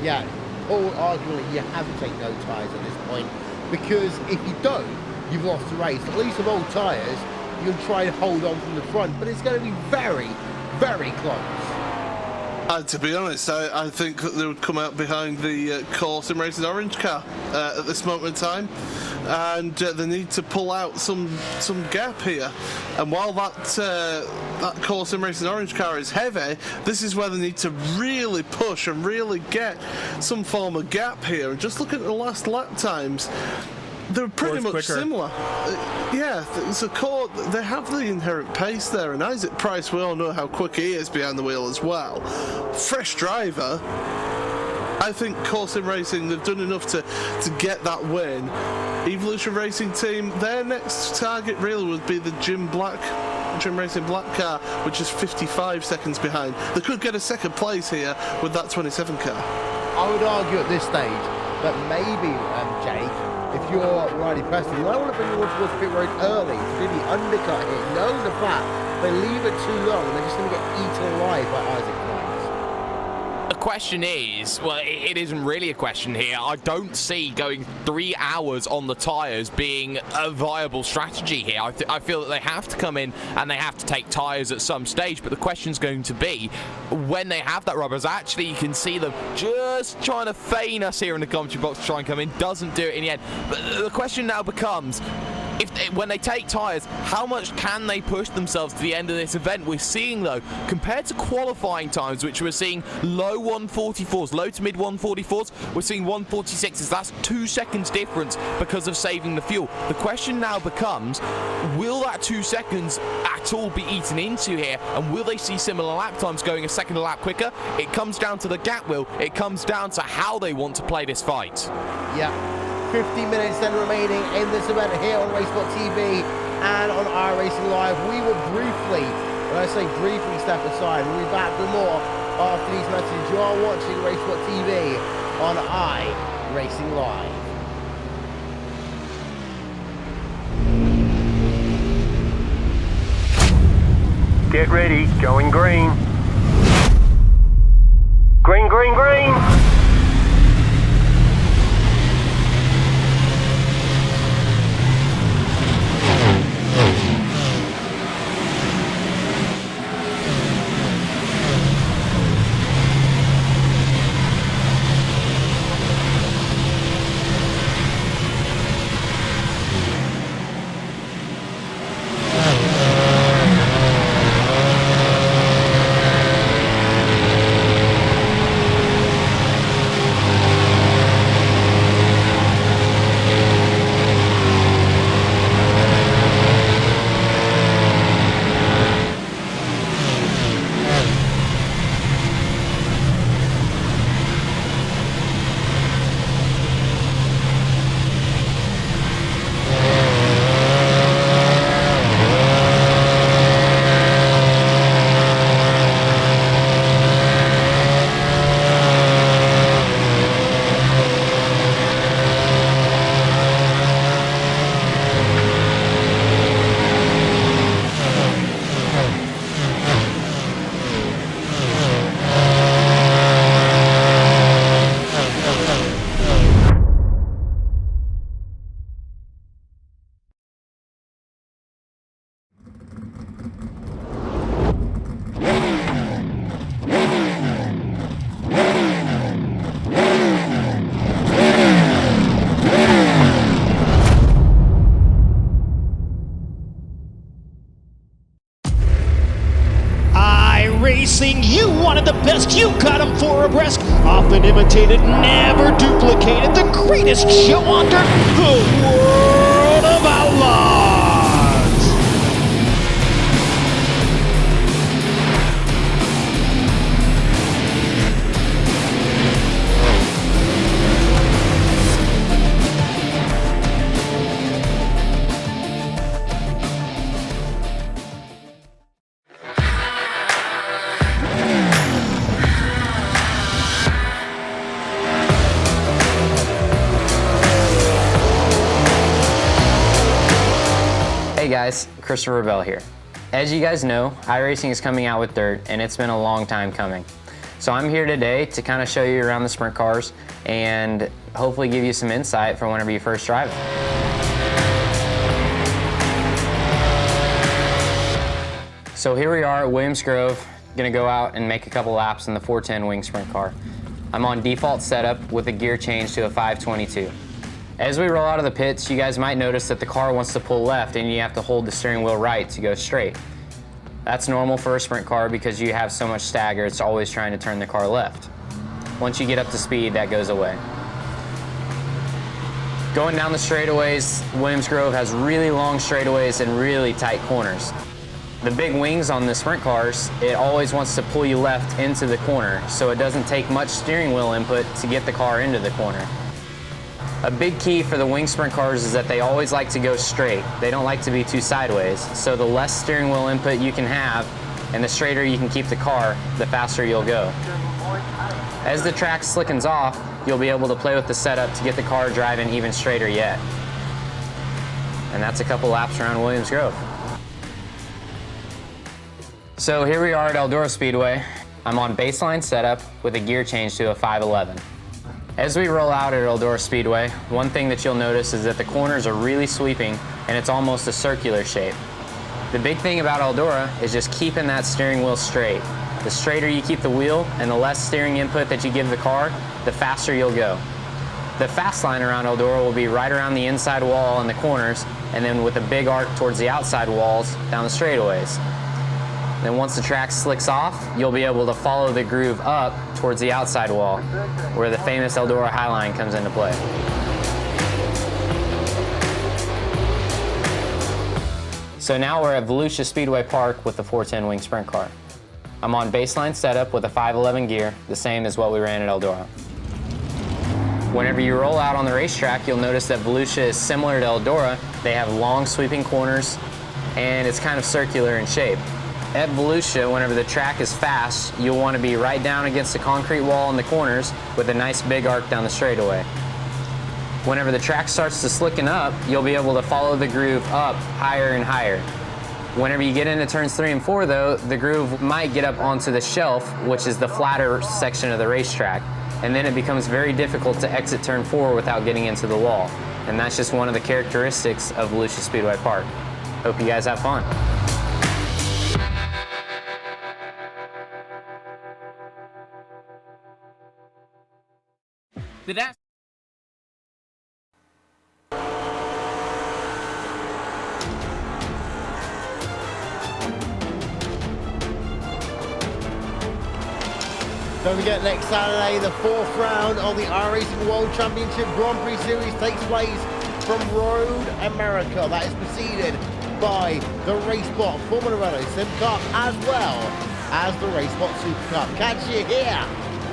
Yeah, or arguably you have to take no tyres at this point, because if you don't, you've lost the race. At least with old tyres, you can try to hold on from the front, but it's going to be very, very close. To be honest, I think that they would come out behind the Core Sim Racing Orange car at this moment in time, and they need to pull out some gap here. And while that Core Sim Racing Orange car is heavy, this is where they need to really push and really get some form of gap here. And just look at the last lap times. They're pretty much similar. Yeah, so Core, they have the inherent pace there, and Isaac Price, we all know how quick he is behind the wheel as well. Fresh driver. I think Core Sim Racing, they've done enough to get that win. Evolution Racing Team, their next target really would be the Jim Racing Black car, which is 55 seconds behind. They could get a second place here with that 27 car. I would argue at this stage that maybe, Jake, if you're Riley Preston, you might want to bring the one towards pit road early to do the undercut here, knowing the fact they leave it too long and they're just going to get eaten alive by Isaac Price. The question is, well, it isn't really a question here. I don't see going 3 hours on the tyres being a viable strategy here. I feel that they have to come in and they have to take tyres at some stage, but the question's going to be, when they have that rubber, as actually you can see them just trying to feign us here in the commentary box to try and come in, doesn't do it in the end. But the question now becomes, when they take tyres, how much can they push themselves to the end of this event? We're seeing, though, compared to qualifying times, which we're seeing low 144s, low to mid 144s, we're seeing 146s. That's 2 seconds difference because of saving the fuel. The question now becomes, will that 2 seconds at all be eaten into here? And will they see similar lap times going a second a lap quicker? It comes down to the gap wheel. It comes down to how they want to play this fight. Yeah. 50 minutes then remaining in this event here on RaceSport TV and on iRacing Live. We will briefly, when I say briefly, step aside. We'll be back with more after these messages. You are watching RaceSport TV on iRacing Live. Get ready, going green. Green, green, green. iRacing, you wanted the best, you got them for a breast. Often imitated, never duplicated. The greatest show on dirt, the World of Outlaws. Hey guys, Christopher Bell here. As you guys know, iRacing is coming out with dirt and it's been a long time coming. So I'm here today to kind of show you around the sprint cars and hopefully give you some insight for whenever you first drive it. So here we are at Williams Grove, gonna go out and make a couple laps in the 410 wing sprint car. I'm on default setup with a gear change to a 522. As we roll out of the pits, you guys might notice that the car wants to pull left and you have to hold the steering wheel right to go straight. That's normal for a sprint car because you have so much stagger, it's always trying to turn the car left. Once you get up to speed, that goes away. Going down the straightaways, Williams Grove has really long straightaways and really tight corners. The big wings on the sprint cars, it always wants to pull you left into the corner, so it doesn't take much steering wheel input to get the car into the corner. A big key for the wing sprint cars is that they always like to go straight. They don't like to be too sideways. So the less steering wheel input you can have and the straighter you can keep the car, the faster you'll go. As the track slickens off, you'll be able to play with the setup to get the car driving even straighter yet. And that's a couple laps around Williams Grove. So here we are at Eldora Speedway. I'm on baseline setup with a gear change to a 511. As we roll out at Eldora Speedway, one thing that you'll notice is that the corners are really sweeping and it's almost a circular shape. The big thing about Eldora is just keeping that steering wheel straight. The straighter you keep the wheel and the less steering input that you give the car, the faster you'll go. The fast line around Eldora will be right around the inside wall in the corners and then with a big arc towards the outside walls down the straightaways. Then once the track slicks off, you'll be able to follow the groove up towards the outside wall, where the famous Eldora High Line comes into play. So now we're at Volusia Speedway Park with the 410 wing sprint car. I'm on baseline setup with a 511 gear, the same as what we ran at Eldora. Whenever you roll out on the racetrack, you'll notice that Volusia is similar to Eldora. They have long sweeping corners, and it's kind of circular in shape. At Volusia, whenever the track is fast, you'll want to be right down against the concrete wall in the corners with a nice big arc down the straightaway. Whenever the track starts to slicken up, you'll be able to follow the groove up higher and higher. Whenever you get into turns 3 and 4 though, the groove might get up onto the shelf, which is the flatter section of the racetrack, and then it becomes very difficult to exit turn 4 without getting into the wall. And that's just one of the characteristics of Volusia Speedway Park. Hope you guys have fun. Don't forget, next Saturday, the 4th round of the iRacing World Championship Grand Prix Series takes place from Road America. That is preceded by the RaceBot Formula Renault Sim Cup as well as the RaceBot Super Cup. Catch you here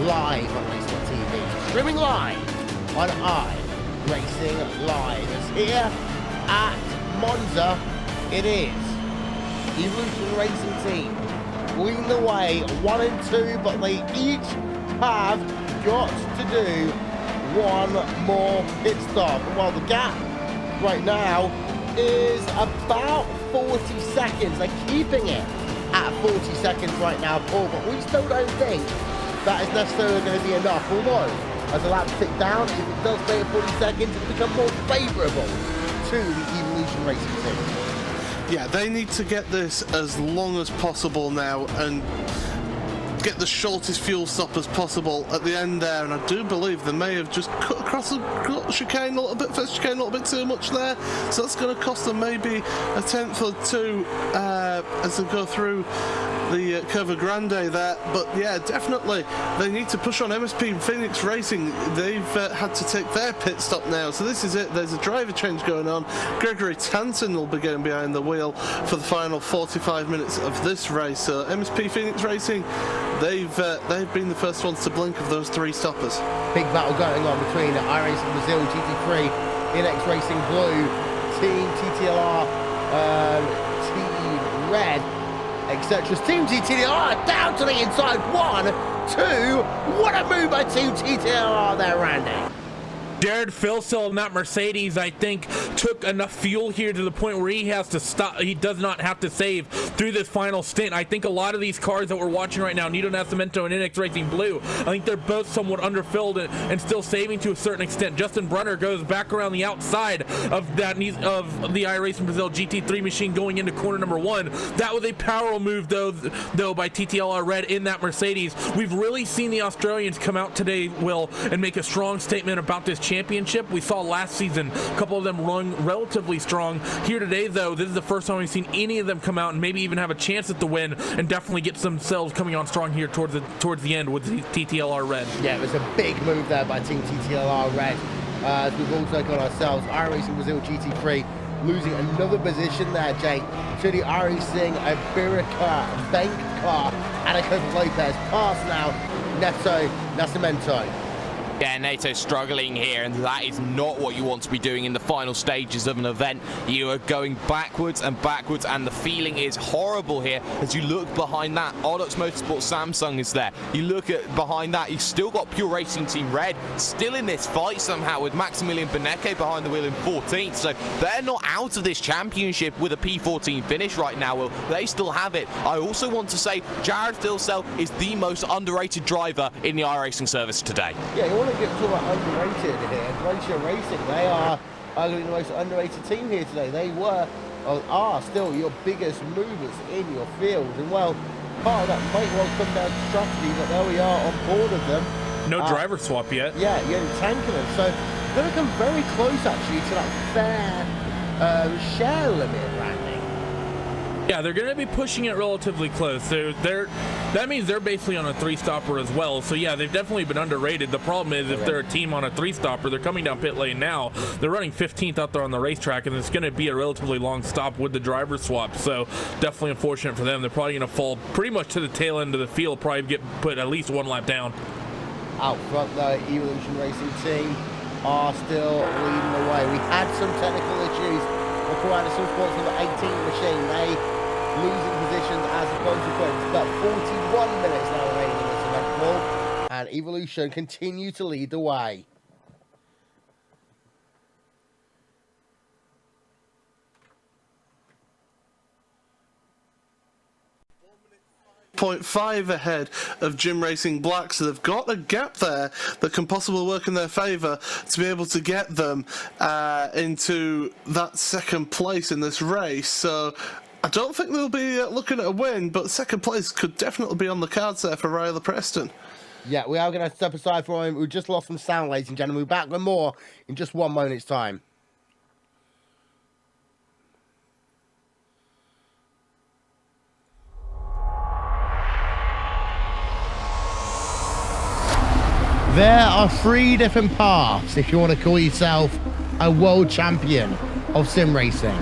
live on RaceBot TV, streaming live on iRacing Live. It's here at Monza. It is Evolution Racing Team leading the way 1 and 2, but they each have got to do one more pit stop. Well, the gap right now is about 40 seconds. They're keeping it at 40 seconds right now, Paul, but we still don't think that is necessarily going to be enough. Although, as the laps tick down, if it does stay at 40 seconds, it'll become more favourable to the Evolution Racing Team. Yeah, they need to get this as long as possible now and get the shortest fuel stop as possible at the end there, and I do believe they may have just cut across the chicane a little bit, first chicane a little bit too much there, so that's going to cost them maybe a tenth or two as they go through the Curva Grande there. But yeah, definitely they need to push on. MSP Phoenix Racing, they've had to take their pit stop now, so this is it. There's a driver change going on. Gregory Tanton will be getting behind the wheel for the final 45 minutes of this race. So MSP Phoenix Racing, they've been the first ones to blink of those three stoppers. Big battle going on between iRacing Brazil GT3, NX Racing Blue, Team TTLR, Team Red, etc. Team TTLR down to the inside. 1, 2. What a move by Team TTLR there, Randy. Jared Filsell in that Mercedes, I think, took enough fuel here to the point where he has to stop. He does not have to save through this final stint. I think a lot of these cars that we're watching right now, Nito Nascimento and NX Racing Blue, I think they're both somewhat underfilled and still saving to a certain extent. Justin Brunner goes back around the outside of that of the iRacing Brazil GT3 machine going into corner number 1. That was a power move though by TTLR Red in that Mercedes. We've really seen the Australians come out today, Will, and make a strong statement about this championship. We saw last season a couple of them run relatively strong. Here today, though, this is the first time we've seen any of them come out and maybe even have a chance at the win, and definitely get themselves coming on strong here towards the end with the TTLR Red. Yeah, it was a big move there by Team TTLR Red. As we've also got ourselves iRacing Brazil GT3 losing another position there, Jake, to the iRacing Iberica bank car. Anacopa Lopez past now Neto Nascimento. Yeah, Nato's struggling here, and that is not what you want to be doing in the final stages of an event. You are going backwards and backwards, and the feeling is horrible here as you look behind that. Olox Motorsport Samsung is there. You look at behind that, you've still got Pure Racing Team Red still in this fight somehow, with Maximilian Benecke behind the wheel in 14th. So they're not out of this championship with a P14 finish right now, Will. They still have it. I also want to say Jared Filsell is the most underrated driver in the iRacing service today. Yeah, you want to get to underrated here. Glacier Racing, they are arguably the most underrated team here today. They were, or are still, your biggest movers in your field. And well, part of that might well come down to strategy, but there we are on board of them. No driver swap yet. Yeah, you're tanking them. So they're going to come very close actually to that fair share limit, Randy. Yeah, they're going to be pushing it relatively close. So that means they're basically on a 3-stopper as well. So yeah, they've definitely been underrated. The problem is if they're a team on a 3-stopper, they're coming down pit lane now. They're running 15th out there on the racetrack, and it's going to be a relatively long stop with the driver swap. So definitely unfortunate for them. They're probably going to fall pretty much to the tail end of the field, probably get put at least 1 lap down. Out front though, Evolution Racing team are still leading the way. We had some technical issues with Corona Sports number 18 machine. They losing positions as a consequence, but 41 minutes now remaining in this event, Paul, and Evolution continue to lead the way. .5 ahead of Jim Racing Black, so they've got a gap there that can possibly work in their favour to be able to get them into that second place in this race. So I don't think they'll be looking at a win, but second place could definitely be on the cards there for Riley Preston. Yeah, we are going to step aside for him. We just lost some sound, ladies and gentlemen. We'll be back with more in just 1 moment's time. There are 3 different paths if you want to call yourself a world champion of sim racing.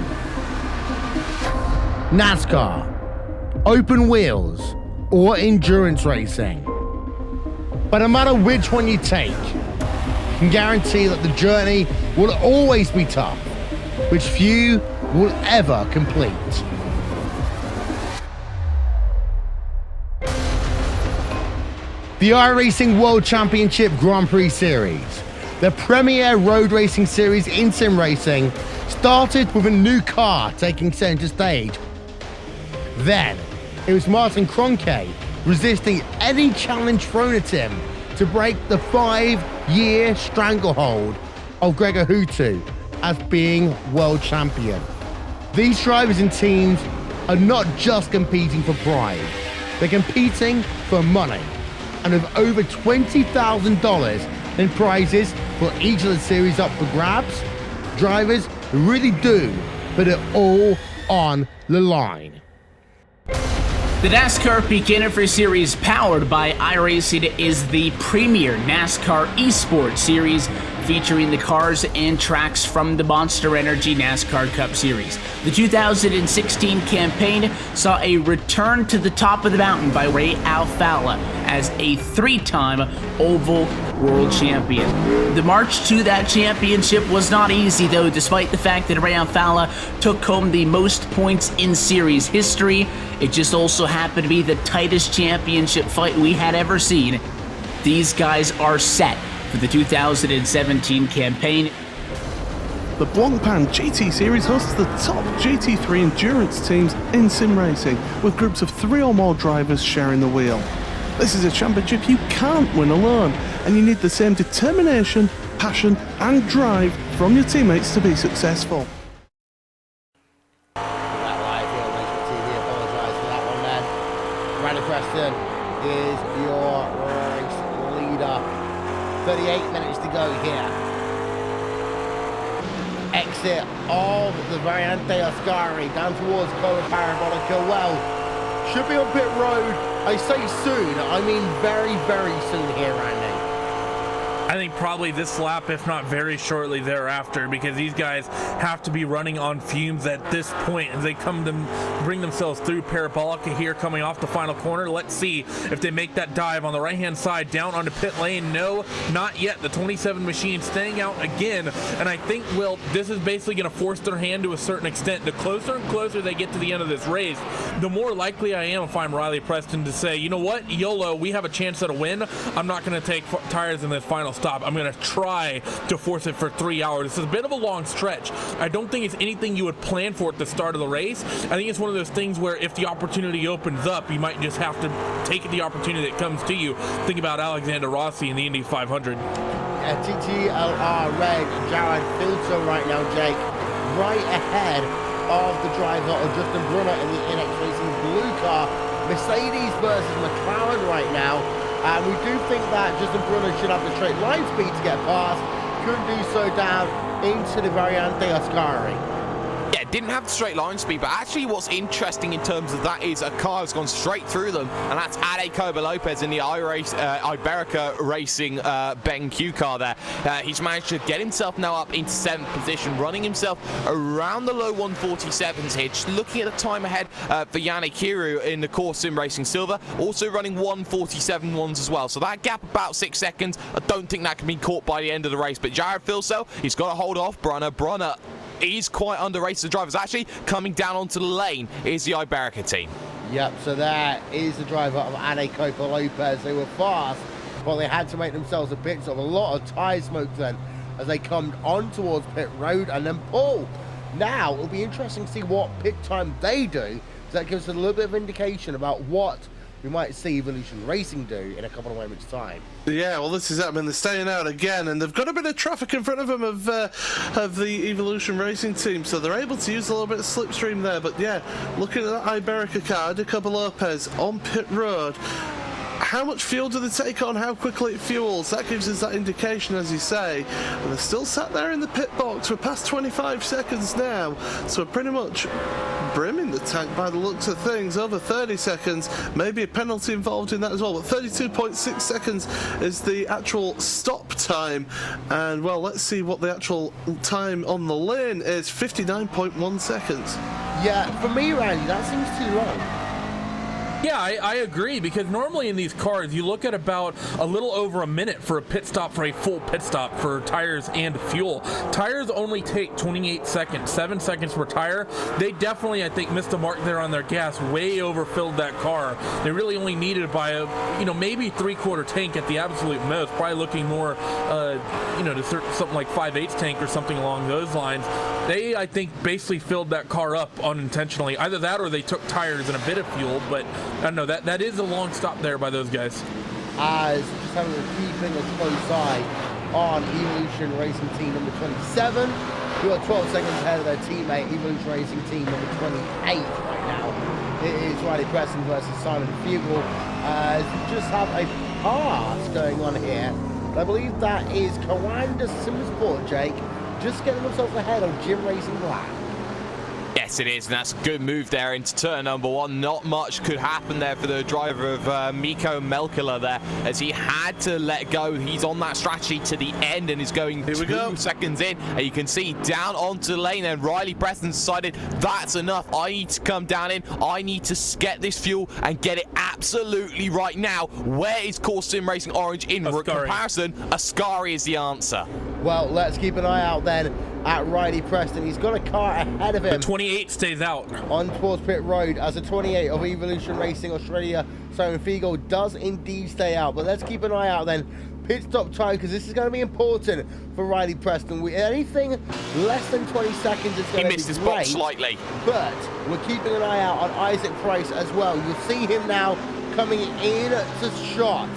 NASCAR, open wheels, or endurance racing. But no matter which one you take, you can guarantee that the journey will always be tough, which few will ever complete. The iRacing World Championship Grand Prix Series, the premier road racing series in sim racing, started with a new car taking center stage. Then, it was Martin Kroenke resisting any challenge thrown at him to break the 5-year stranglehold of Gregor Hutu as being world champion. These drivers and teams are not just competing for pride, They're competing for money, and with over $20,000 in prizes for each of the series up for grabs, drivers really do put it all on the line. The NASCAR Beginner for Series powered by iRacing is the premier NASCAR eSport series featuring the cars and tracks from the Monster Energy NASCAR Cup Series. The 2016 campaign saw a return to the top of the mountain by Ray Alfalla as a three-time Oval World Champion. The march to that championship was not easy though, despite the fact that Ray Alfalla took home the most points in series history. It just also happened to be the tightest championship fight we had ever seen. These guys are set for the 2017 campaign. The Blancpain GT Series hosts the top GT3 endurance teams in sim racing, with groups of 3 or more drivers sharing the wheel. This is a championship you can't win alone, and you need the same determination, passion and drive from your teammates to be successful. Randy Preston is your race leader. 38 minutes to go here. Exit of the Variante Ascari down towards Cova Parabolica. Well, should be on pit road. I say soon, I mean very, very soon here, Randy. I think probably this lap, if not very shortly thereafter, because these guys have to be running on fumes at this point as they come to bring themselves through Parabolica here, coming off the final corner. Let's see if they make that dive on the right-hand side down onto pit lane. No, not yet. The 27 machine staying out again, and I think, well, this is basically going to force their hand to a certain extent. The closer and closer they get to the end of this race, the more likely I am, if I'm Riley Preston, to say, you know what, YOLO, we have a chance at a win. I'm not going to take tires in this final stop. I'm going to try to force it for 3 hours. This is a bit of a long stretch. I don't think it's anything you would plan for at the start of the race. I think it's one of those things where if the opportunity opens up, you might just have to take the opportunity that comes to you. Think about Alexander Rossi in the Indy 500. TTLR Red, Jared Filter right now, Jake, right ahead of the driver of Justin Brunner in the NX Racing blue car. Mercedes versus McLaren right now. And we do think that Justin Brunner should have the straight line speed to get past. Couldn't do so down into the Variante Ascari. Yeah, didn't have the straight line speed, but actually what's interesting in terms of that is a car has gone straight through them, and that's Ade Coba Lopez in the Iberica Racing BenQ car there. He's managed to get himself now up into 7th position, running himself around the low 147s here. Just looking at the time ahead for Yannick Kiru in the Core Sim Racing Silver, also running 147.1s as well. So that gap about 6 seconds, I don't think that can be caught by the end of the race. But Jared Filso, he's got to hold off Brunner. Brunner is quite under race of drivers. Actually, coming down onto the lane is the Iberica team. Yep, so there is the driver of Ade Copa Lopez. They were fast, but they had to make themselves a pit stop. A lot of tyre smoke then as they come on towards pit road and then pull. Now, it'll be interesting to see what pit time they do. So that gives us a little bit of indication about what we might see Evolution Racing do in a couple of moments' time. Yeah, well, this is it. I mean, they're staying out again, and they've got a bit of traffic in front of them of the Evolution Racing team, so they're able to use a little bit of slipstream there. But yeah, looking at that Iberica car, Ade Coba Lopez on pit road. How much fuel do they take on? How quickly it fuels? That gives us that indication, as you say. And they're still sat there in the pit box. We're past 25 seconds now, so we're pretty much brimming the tank by the looks of things. Over 30 seconds, maybe a penalty involved in that as well, but 32.6 seconds is the actual stop time. And well, let's see what the actual time on the lane is. 59.1 seconds. Yeah, for me, Randy, that seems too long. Yeah, I agree, because normally in these cars you look at about a little over a minute for a pit stop, for a full pit stop for tires and fuel. Tires only take 28 seconds, 7 seconds per tire. They definitely, I think, missed the mark there on their gas, way overfilled that car. They really only needed by a, maybe 3/4 tank at the absolute most, probably looking more, to something like 5/8 tank or something along those lines. They, I think, basically filled that car up unintentionally. Either that or they took tires and a bit of fuel, but I don't know, that is a long stop there by those guys. As just having keeping a close eye on Evolution Racing Team number 27, who are 12 seconds ahead of their teammate, Evolution Racing Team number 28 right now. It is Riley Preston versus Simon Fugel. Just have a pass going on here. I believe that is Coanda Simsport, Jake, just getting themselves ahead of Jim Racing Black. Yes, it is, and that's a good move there into turn number one. Not much could happen there for the driver of Mikko Melkila there, as he had to let go. He's on that strategy to the end and is going 2 seconds in, and you can see down onto the lane, and Riley Preston decided that's enough. I need to come down in. I need to get this fuel and get it absolutely right now. Where is Core Sim Racing Orange in comparison? Ascari is the answer. Well, let's keep an eye out then at Riley Preston. He's got a car ahead of him. The 28 stays out. On towards pit road, as the 28 of Evolution Racing Australia, Simon Fugel, does indeed stay out. But let's keep an eye out then. Pit stop time, because this is going to be important for Riley Preston. Anything less than 20 seconds is going to be great. He missed his box slightly. But we're keeping an eye out on Isaac Price as well. You'll see him now coming in to shot.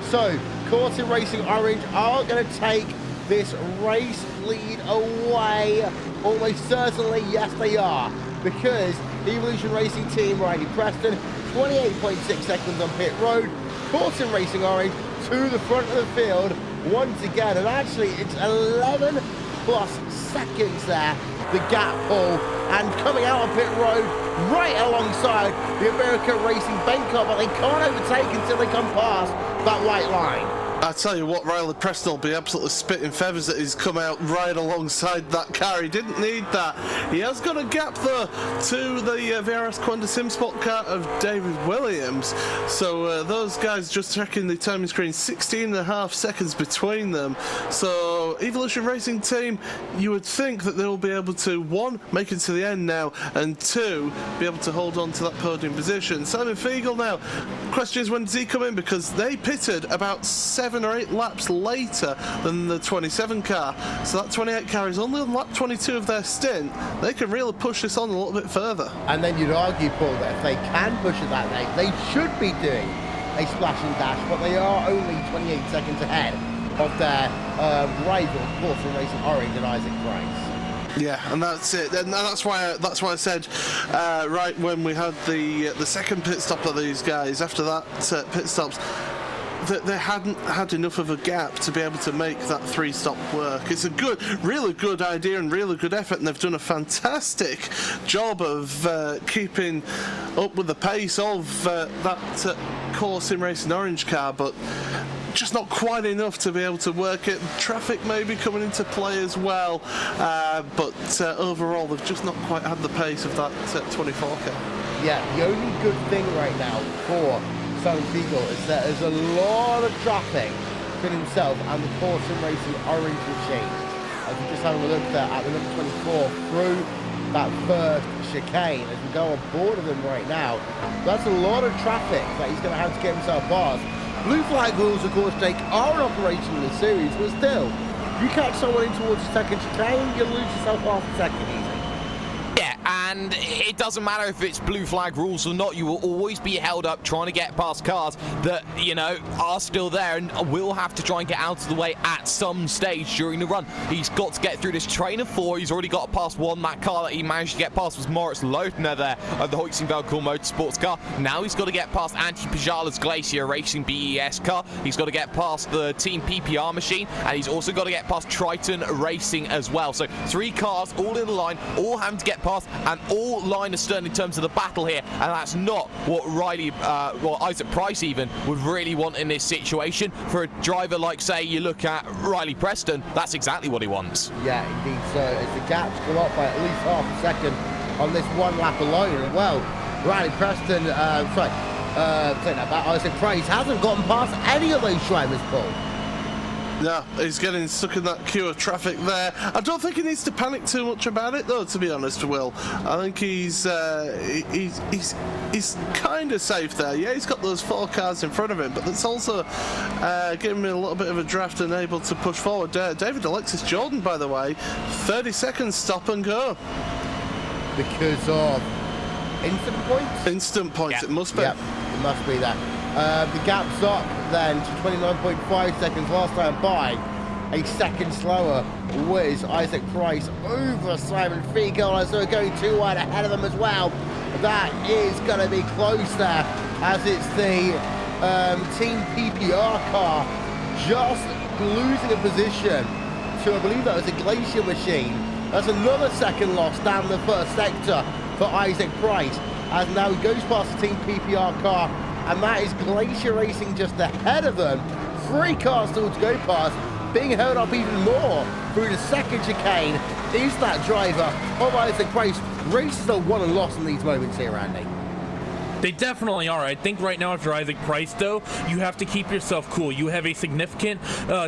So, Core Sim Racing Orange are going to take this race lead away. Almost certainly, yes they are, because Evolution Racing Team Riley Preston 28.6 seconds on pit road, Core Sim Racing Orange to the front of the field once again, and actually it's 11 plus seconds there, the gap pull, and coming out on pit road right alongside the American Racing bank car, but they can't overtake until they come past that white line. I tell you what, Riley Preston will be absolutely spitting feathers that he's come out right alongside that car. He didn't need that. He has got a gap though to the VRS Quanda Simsport car of David Williams. So those guys, just checking the timing screen, 16.5 seconds between them. So Evolution Racing Team, you would think that they will be able to, one, make it to the end now, and two, be able to hold on to that podium position. Simon Fugel now, question is, when does he come in? Because they pitted about 7 or 8 laps later than the 27 car, so that 28 car is only on lap 22 of their stint. They can really push this on a little bit further. And then you'd argue, Paul, that if they can push it that late, they should be doing a splash and dash, but they are only 28 seconds ahead of their rival, Core Sim Racing Orange and Isaac Price. Yeah, and that's it. And that's why I said right when we had the second pit stop of these guys, after that pit stops, that they hadn't had enough of a gap to be able to make that 3-stop work. It's a good, really good idea and really good effort, and they've done a fantastic job of keeping up with the pace of that Core Sim Racing Orange car, but just not quite enough to be able to work it. Traffic maybe coming into play as well, but overall they've just not quite had the pace of that 24 car. Yeah, the only good thing right now for Simon Fugel is that there's a lot of traffic between himself and the Core Sim Racing Orange machine. As we're just having a look there at the number 24 through that first chicane as we go on board of them right now. That's a lot of traffic that he's going to have to get himself past. Blue flag rules, of course, Jake, are in operation in the series, but still, you catch someone in towards the second chicane, you lose yourself half a second easy. Yeah, and it doesn't matter if it's blue flag rules or not, you will always be held up trying to get past cars that, you know, are still there and will have to try and get out of the way at some stage during the run. He's got to get through this train of 4. He's already got past 1. That car that he managed to get past was Moritz Lothner there of the Hoyksingvelcool Motorsports car. Now he's got to get past Antti Pajala's Glacier Racing BES car. He's got to get past the Team PPR machine, and he's also got to get past Triton Racing as well. So 3 cars all in the line, all having to get past, and all line astern in terms of the battle here, and that's not what Isaac Price even would really want in this situation. For a driver like, say, you look at Riley Preston, that's exactly what he wants. Yeah, indeed. So as the gap's come up by at least half a second on this one lap alone, and well, Riley Preston, saying that about Isaac Price, hasn't gotten past any of those drivers, Paul. No, he's getting stuck in that queue of traffic there. I don't think he needs to panic too much about it, though, to be honest, Will. I think he's kind of safe there. Yeah, he's got those 4 cars in front of him, but that's also giving him a little bit of a draft and able to push forward. David Alexis Jordan, by the way, 30 seconds stop and go. Because of instant points? Instant points, Yep. It must be. Yep, it must be that. The gap's up then to 29.5 seconds last time by. A second slower was Isaac Price over Simon Fugel, as they're going too wide ahead of them as well. That is going to be close there, as it's the Team PPR car just losing a position to, I believe that was a Glacier machine. That's another second loss down the first sector for Isaac Price, as now he goes past the Team PPR car, and that is Glacier Racing just ahead of them. 3 cars still to go past, being held up even more through the second chicane is that driver of Isaac Price. Races are won and lost in these moments here, Andy. They definitely are. I think right now, after Isaac Price, though, you have to keep yourself cool. You have a significant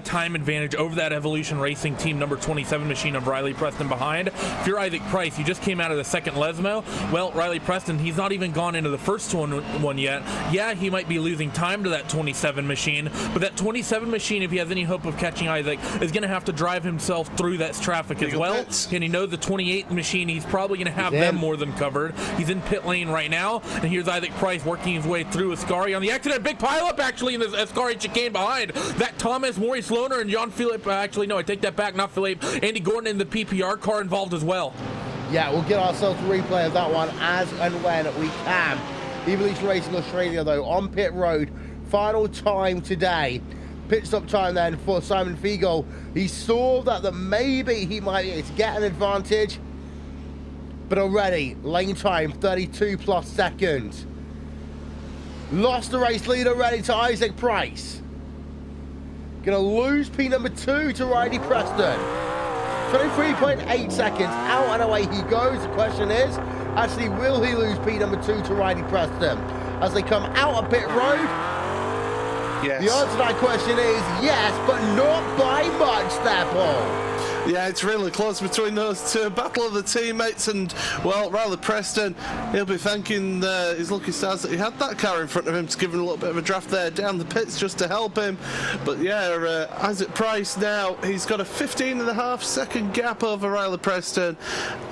time advantage over that Evolution Racing team number 27 machine of Riley Preston behind. If you're Isaac Price, you just came out of the second Lesmo. Well, Riley Preston, he's not even gone into the first one yet. Yeah, he might be losing time to that 27 machine, but that 27 machine, if he has any hope of catching Isaac, is going to have to drive himself through that traffic as well. And you know the 28 machine, he's probably going to have them more than covered. He's in pit lane right now, and here's Isaac Price working his way through Ascari on the accident. Big pileup actually in the Ascari chicane behind. That Thomas, Maurice Lohner, and John Philippe, actually no, I take that back, not Philippe. Andy Gordon in the PPR car involved as well. Yeah, we'll get ourselves a replay of that one as and when we can. Evolution Racing Australia, though, on pit road. Final time today. Pit stop time then for Simon Fiegel. He saw that maybe he might be able to get an advantage, but already lane time 32 plus seconds. Lost the race lead already to Isaac Price. Gonna lose P number 2 to Riley Preston. 23.8 seconds, out and away he goes. The question is, actually, will he lose P number 2 to Riley Preston? As they come out of pit road, yes. The answer to that question is yes, but not by much there, Paul. Yeah, it's really close between those two. Battle of the teammates, and, well, Riley Preston, he'll be thanking his lucky stars that he had that car in front of him to give him a little bit of a draft there down the pits just to help him. But, yeah, Isaac Price now, he's got a 15.5 second gap over Riley Preston.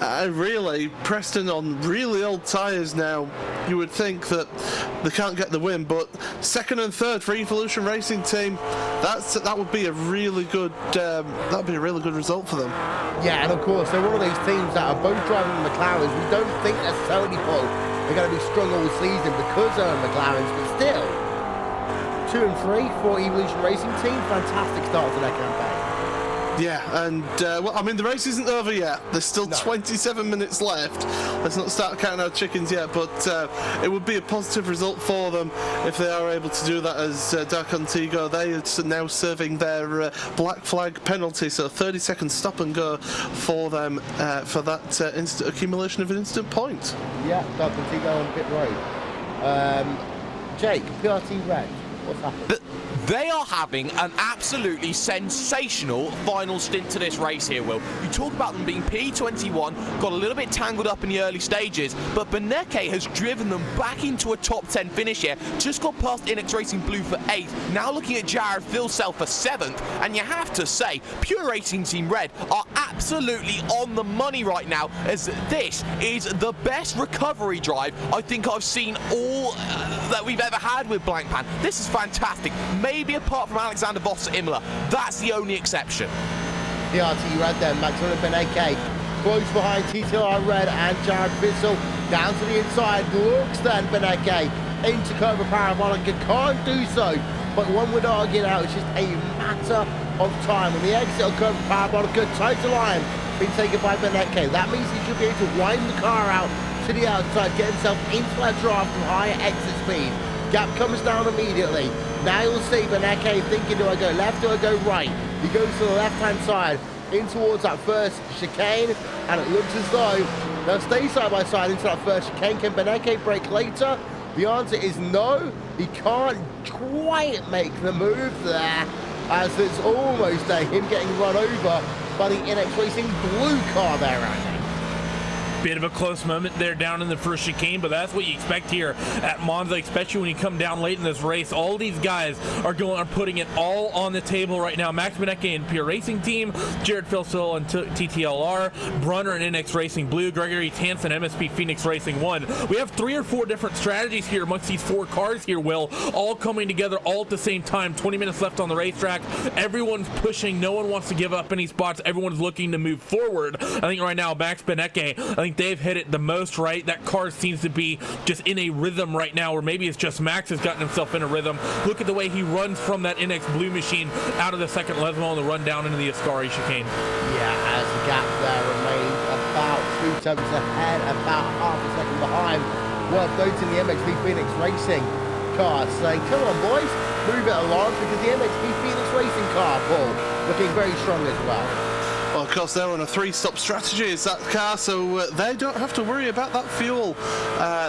Really, Preston on really old tyres now. You would think that they can't get the win, but second and third for Evolution Racing Team, that would be a really good result for them. Yeah, and of course they're one of these teams that are both driving the McLarens. We don't think necessarily, Paul, they're going to be strong all season because they're in McLarens, but still 2 and 3 for Evolution Racing Team. Fantastic start to their campaign. Yeah, and well, I mean, the race isn't over yet. There's still 27 minutes left. Let's not start counting our chickens yet, but it would be a positive result for them if they are able to do that, as Dark Antigo, they are now serving their black flag penalty, so 30-second stop and go for them for that instant accumulation of an instant point. Yeah, Dark Antigo on pit road. Jake, PRT Red, what's happened? They are having an absolutely sensational final stint to this race here, Will. You talk about them being P21, got a little bit tangled up in the early stages, but Beneke has driven them back into a top 10 finish here. Just got past Inex Racing Blue for 8th. Now looking at Jared Philsell for 7th. And you have to say, Pure Racing Team Red are absolutely on the money right now, as this is the best recovery drive I think I've seen all that we've ever had with Blancpain. This is fantastic. Maybe apart from Alexander Voss at Imola, that's the only exception. PRT Red then, Maximilian Beneke close behind TTR Red and Jared Bissell down to the inside. Looks then Beneke into Curva Parabolica, can't do so, but one would argue now it's just a matter of time. When the exit of Curva Parabolica, total line being taken by Beneke. That means he should be able to wind the car out to the outside, get himself into that draft from higher exit speed. Gap comes down immediately. Now you'll see Beneke thinking, do I go left, do I go right? He goes to the left-hand side, in towards that first chicane, and it looks as though they'll stay side by side into that first chicane. Can Beneke break later? The answer is no. He can't quite make the move there, as it's almost him getting run over by the Inex Racing blue car there, Andy. Bit of a close moment there down in the first chicane, but that's what you expect here at Monza, especially when you come down late in this race. All these guys are putting it all on the table right now. Max Beneke and Pure Racing Team, Jared Philsell and TTLR, Brunner and NX Racing Blue, Gregory Tansen, MSP Phoenix Racing 1. We have 3 or 4 different strategies here amongst these 4 cars here, Will, all coming together all at the same time. 20 minutes left on the racetrack. Everyone's pushing. No one wants to give up any spots. Everyone's looking to move forward. I think right now, Max Beneke, I think think they've hit it the most right. That car seems to be just in a rhythm right now, or maybe it's just Max has gotten himself in a rhythm. Look at the way he runs from that NX Blue machine out of the second Lesmo and the run down into the Ascari chicane. Yeah, as the gap there remains about 2 tenths ahead, about half a second behind. Worth noting the MXP Phoenix Racing car saying, come on boys, move it along, because the MXP Phoenix Racing car, Paul, looking very strong as well. Well, of course, they're on a 3-stop strategy, is that car, so they don't have to worry about that fuel.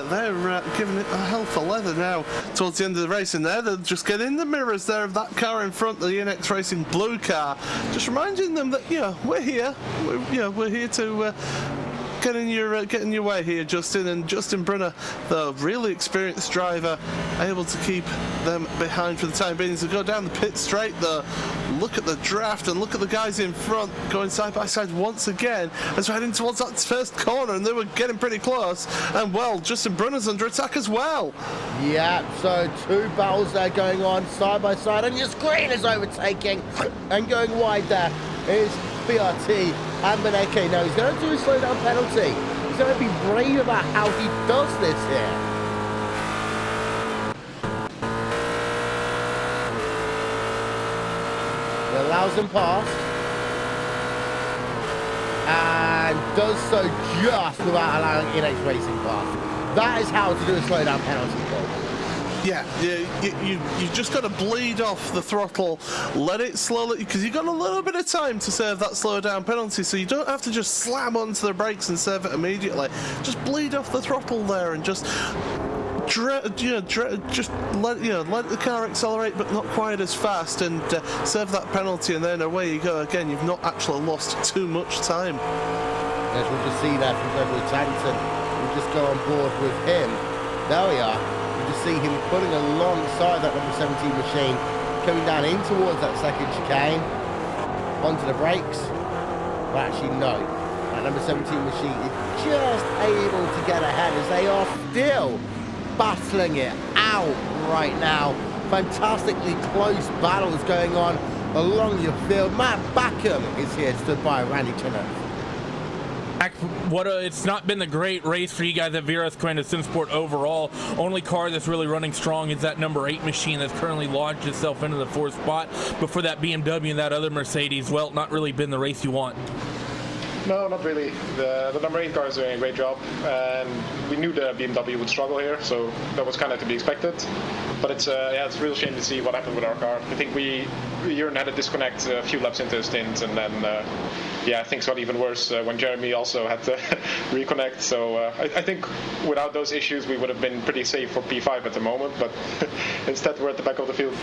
They're giving it a hell for leather now towards the end of the race, and they'll just get in the mirrors there of that car in front, the NX Racing blue car, just reminding them that, we're here. We're here to get in your way here, Justin. And Justin Brunner, the really experienced driver, able to keep them behind for the time being. As they go down the pit straight, look at the draft and look at the guys in front going side by side once again as we're heading towards that first corner, and they were getting pretty close. And well, Justin Brunner's under attack as well. Yeah, so 2 battles there going on side by side, and your screen is overtaking and going wide there is BRT and Beneke. Now he's going to do a slowdown penalty. He's going to be brave about how he does this here. He allows him past and does so just without allowing NX Racing past. That is how to do a slowdown penalty, Paul. Yeah, you just got to bleed off the throttle, let it slowly, because you've got a little bit of time to serve that slow down penalty, so you don't have to just slam onto the brakes and serve it immediately. Just bleed off the throttle there and just just let the car accelerate, but not quite as fast, and serve that penalty, and then away you go again. You've not actually lost too much time. As we'll just see that from Gregory Tanton. We'll just go on board with him. There we are. You just see him pulling alongside that number 17 machine, coming down in towards that second chicane, onto the brakes. But actually, no. That number 17 machine is just able to get ahead as they are still battling it out right now. Fantastically close battles going on along your field. Matt Backham is here, stood by Randy Turner. It's not been the great race for you guys at VRS SimSport overall. Only car that's really running strong is that number 8 machine that's currently lodged itself into the 4th spot. But for that BMW and that other Mercedes, well, not really been the race you want. No, not really. The number 8 car is doing a great job, and we knew the BMW would struggle here, so that was kind of to be expected. But it's a real shame to see what happened with our car. I think Jurgen had a disconnect a few laps into the stint, and then things got even worse when Jeremy also had to reconnect. So I think without those issues, we would have been pretty safe for P5 at the moment, but instead we're at the back of the field.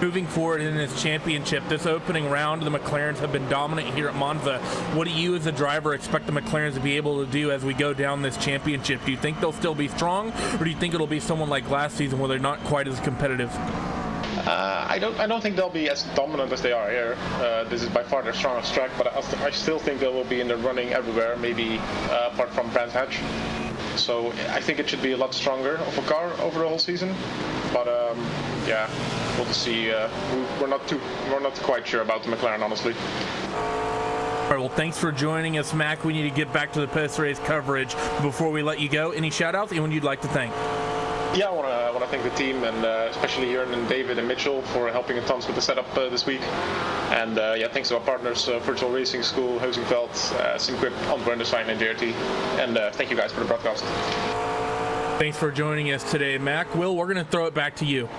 Moving forward in this championship, this opening round, the McLarens have been dominant here at Monza. What do you as a driver expect the McLarens to be able to do as we go down this championship? Do you think they'll still be strong, or do you think it'll be someone like last season where they're not quite as competitive? I don't think they'll be as dominant as they are here. This is by far their strongest track, but I still think they will be in the running everywhere, maybe apart from Brands Hatch. So I think it should be a lot stronger of a car over the whole season. But we'll just see. We're not quite sure about the McLaren, honestly. All right, well, thanks for joining us, Mac. We need to get back to the post-race coverage. Before we let you go, any shout-outs? Anyone you'd like to thank? Yeah, I want to thank the team, and especially Jurgen and David and Mitchell for helping a tons with the setup this week. And thanks to our partners, Virtual Racing School, Heusenveld, SimGrip, Antwerpen, and JRT. And thank you guys for the broadcast. Thanks for joining us today, Mac. Will, we're going to throw it back to you.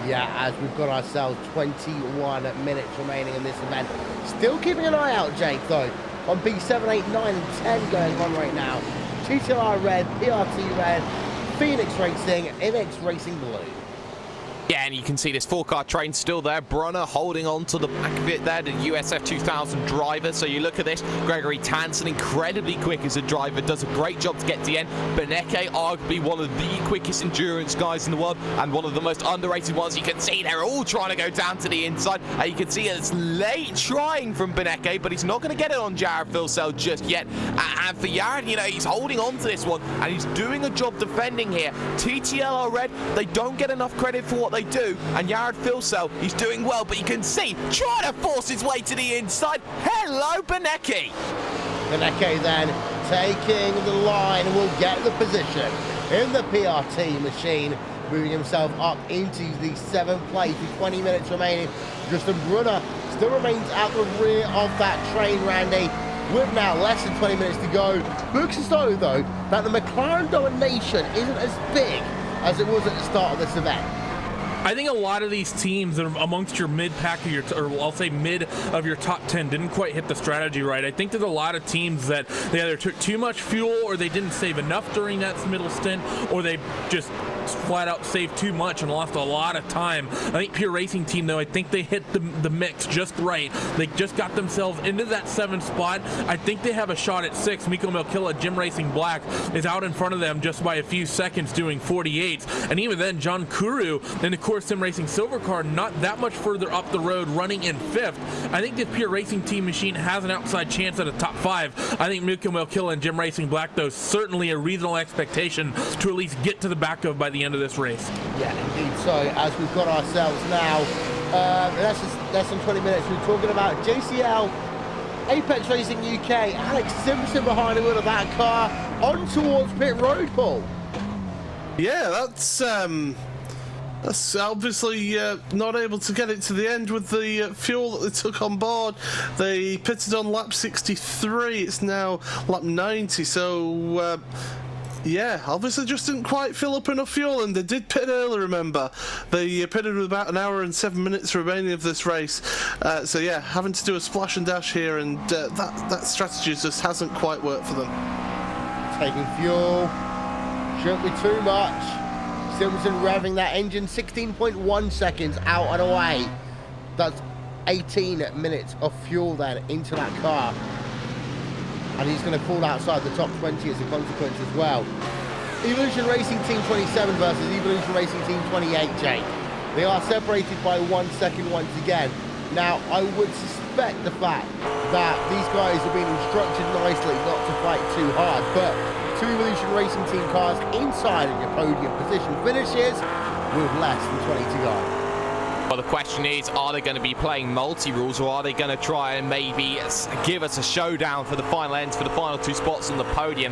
Yeah, as we've got ourselves 21 minutes remaining in this event. Still keeping an eye out, Jake, though, on B7, 8, 9, and 10 going on right now. GTR Red, PRT Red, Phoenix Racing, NX Racing Blue. Yeah, and you can see this 4-car train still there. Brunner holding on to the back of it there, the USF 2000 driver. So you look at this, Gregory Tanson, incredibly quick as a driver, does a great job to get to the end. Beneke, arguably one of the quickest endurance guys in the world, and one of the most underrated ones. You can see they're all trying to go down to the inside. And you can see it's late trying from Beneke, but he's not going to get it on Jared Filsell just yet. And for Jared, he's holding on to this one, and he's doing a job defending here. TTL are red. They don't get enough credit for what they do, and Jared Filsell, he's doing well, but you can see trying to force his way to the inside. Hello, Beneke. Beneke then taking the line and will get the position in the PRT machine, moving himself up into the 7th place with 20 minutes remaining. Justin Brunner still remains at the rear of that train, Randy, with now less than 20 minutes to go. Looks as though that the McLaren domination isn't as big as it was at the start of this event. I think a lot of these teams that are amongst your mid pack of your, or I'll say mid of your top 10, didn't quite hit the strategy right. I think there's a lot of teams that they either took too much fuel, or they didn't save enough during that middle stint, or they just flat out saved too much and lost a lot of time. I think Pure Racing Team, though, I think they hit the mix just right. They just got themselves into that 7th spot. I think they have a shot at 6. Miko Melkilla, Jim Racing Black, is out in front of them just by a few seconds doing 48s. And even then, John Kuru in the Core Sim Racing Silver Car, not that much further up the road, running in 5th. I think this Pure Racing Team machine has an outside chance at a top 5. I think Miko Melkilla and Jim Racing Black, though, certainly a reasonable expectation to at least get to the back of by the end of this race. Yeah, indeed. So as we've got ourselves now, less than 20 minutes, we're talking about JCL, Apex Racing UK, Alex Simpson behind the wheel of that car, on towards pit road, Paul. Yeah, that's obviously not able to get it to the end with the fuel that they took on board. They pitted on lap 63, it's now lap 90, so yeah, obviously just didn't quite fill up enough fuel, and they did pit early, remember. They pitted with about 1 hour and 7 minutes remaining of this race. So yeah, having to do a splash and dash here, and that strategy just hasn't quite worked for them. Taking fuel, shouldn't be too much. Simpson revving that engine, 16.1 seconds out and away. That's 18 minutes of fuel then into that car. And he's going to fall outside the top 20 as a consequence as well. Evolution Racing Team 27 versus Evolution Racing Team 28, Jake. They are separated by 1 second once again. Now, I would suspect the fact that these guys have been instructed nicely not to fight too hard, but 2 Evolution Racing Team cars inside of your podium position finishes with less than 20 to go. Well, the question is, are they going to be playing multi-rules, or are they going to try and maybe give us a showdown for the final ends, for the final 2 spots on the podium?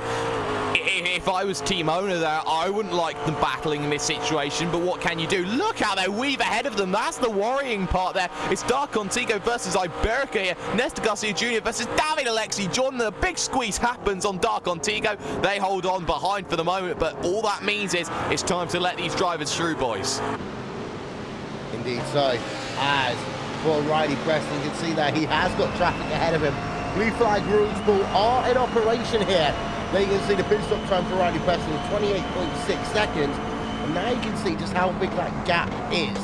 If I was team owner there, I wouldn't like them battling in this situation, but what can you do? Look how they weave ahead of them. That's the worrying part there. It's Dark Contigo versus Iberica here. Nestor Garcia Jr. versus David Alexi Jordan. The big squeeze happens on Dark Contigo. They hold on behind for the moment, but all that means is it's time to let these drivers through, boys. Indeed so. As for Riley Preston, you can see that he has got traffic ahead of him. Blue flag rules, Paul, are in operation here. There you can see the pit stop time for Riley Preston with 28.6 seconds. And now you can see just how big that gap is.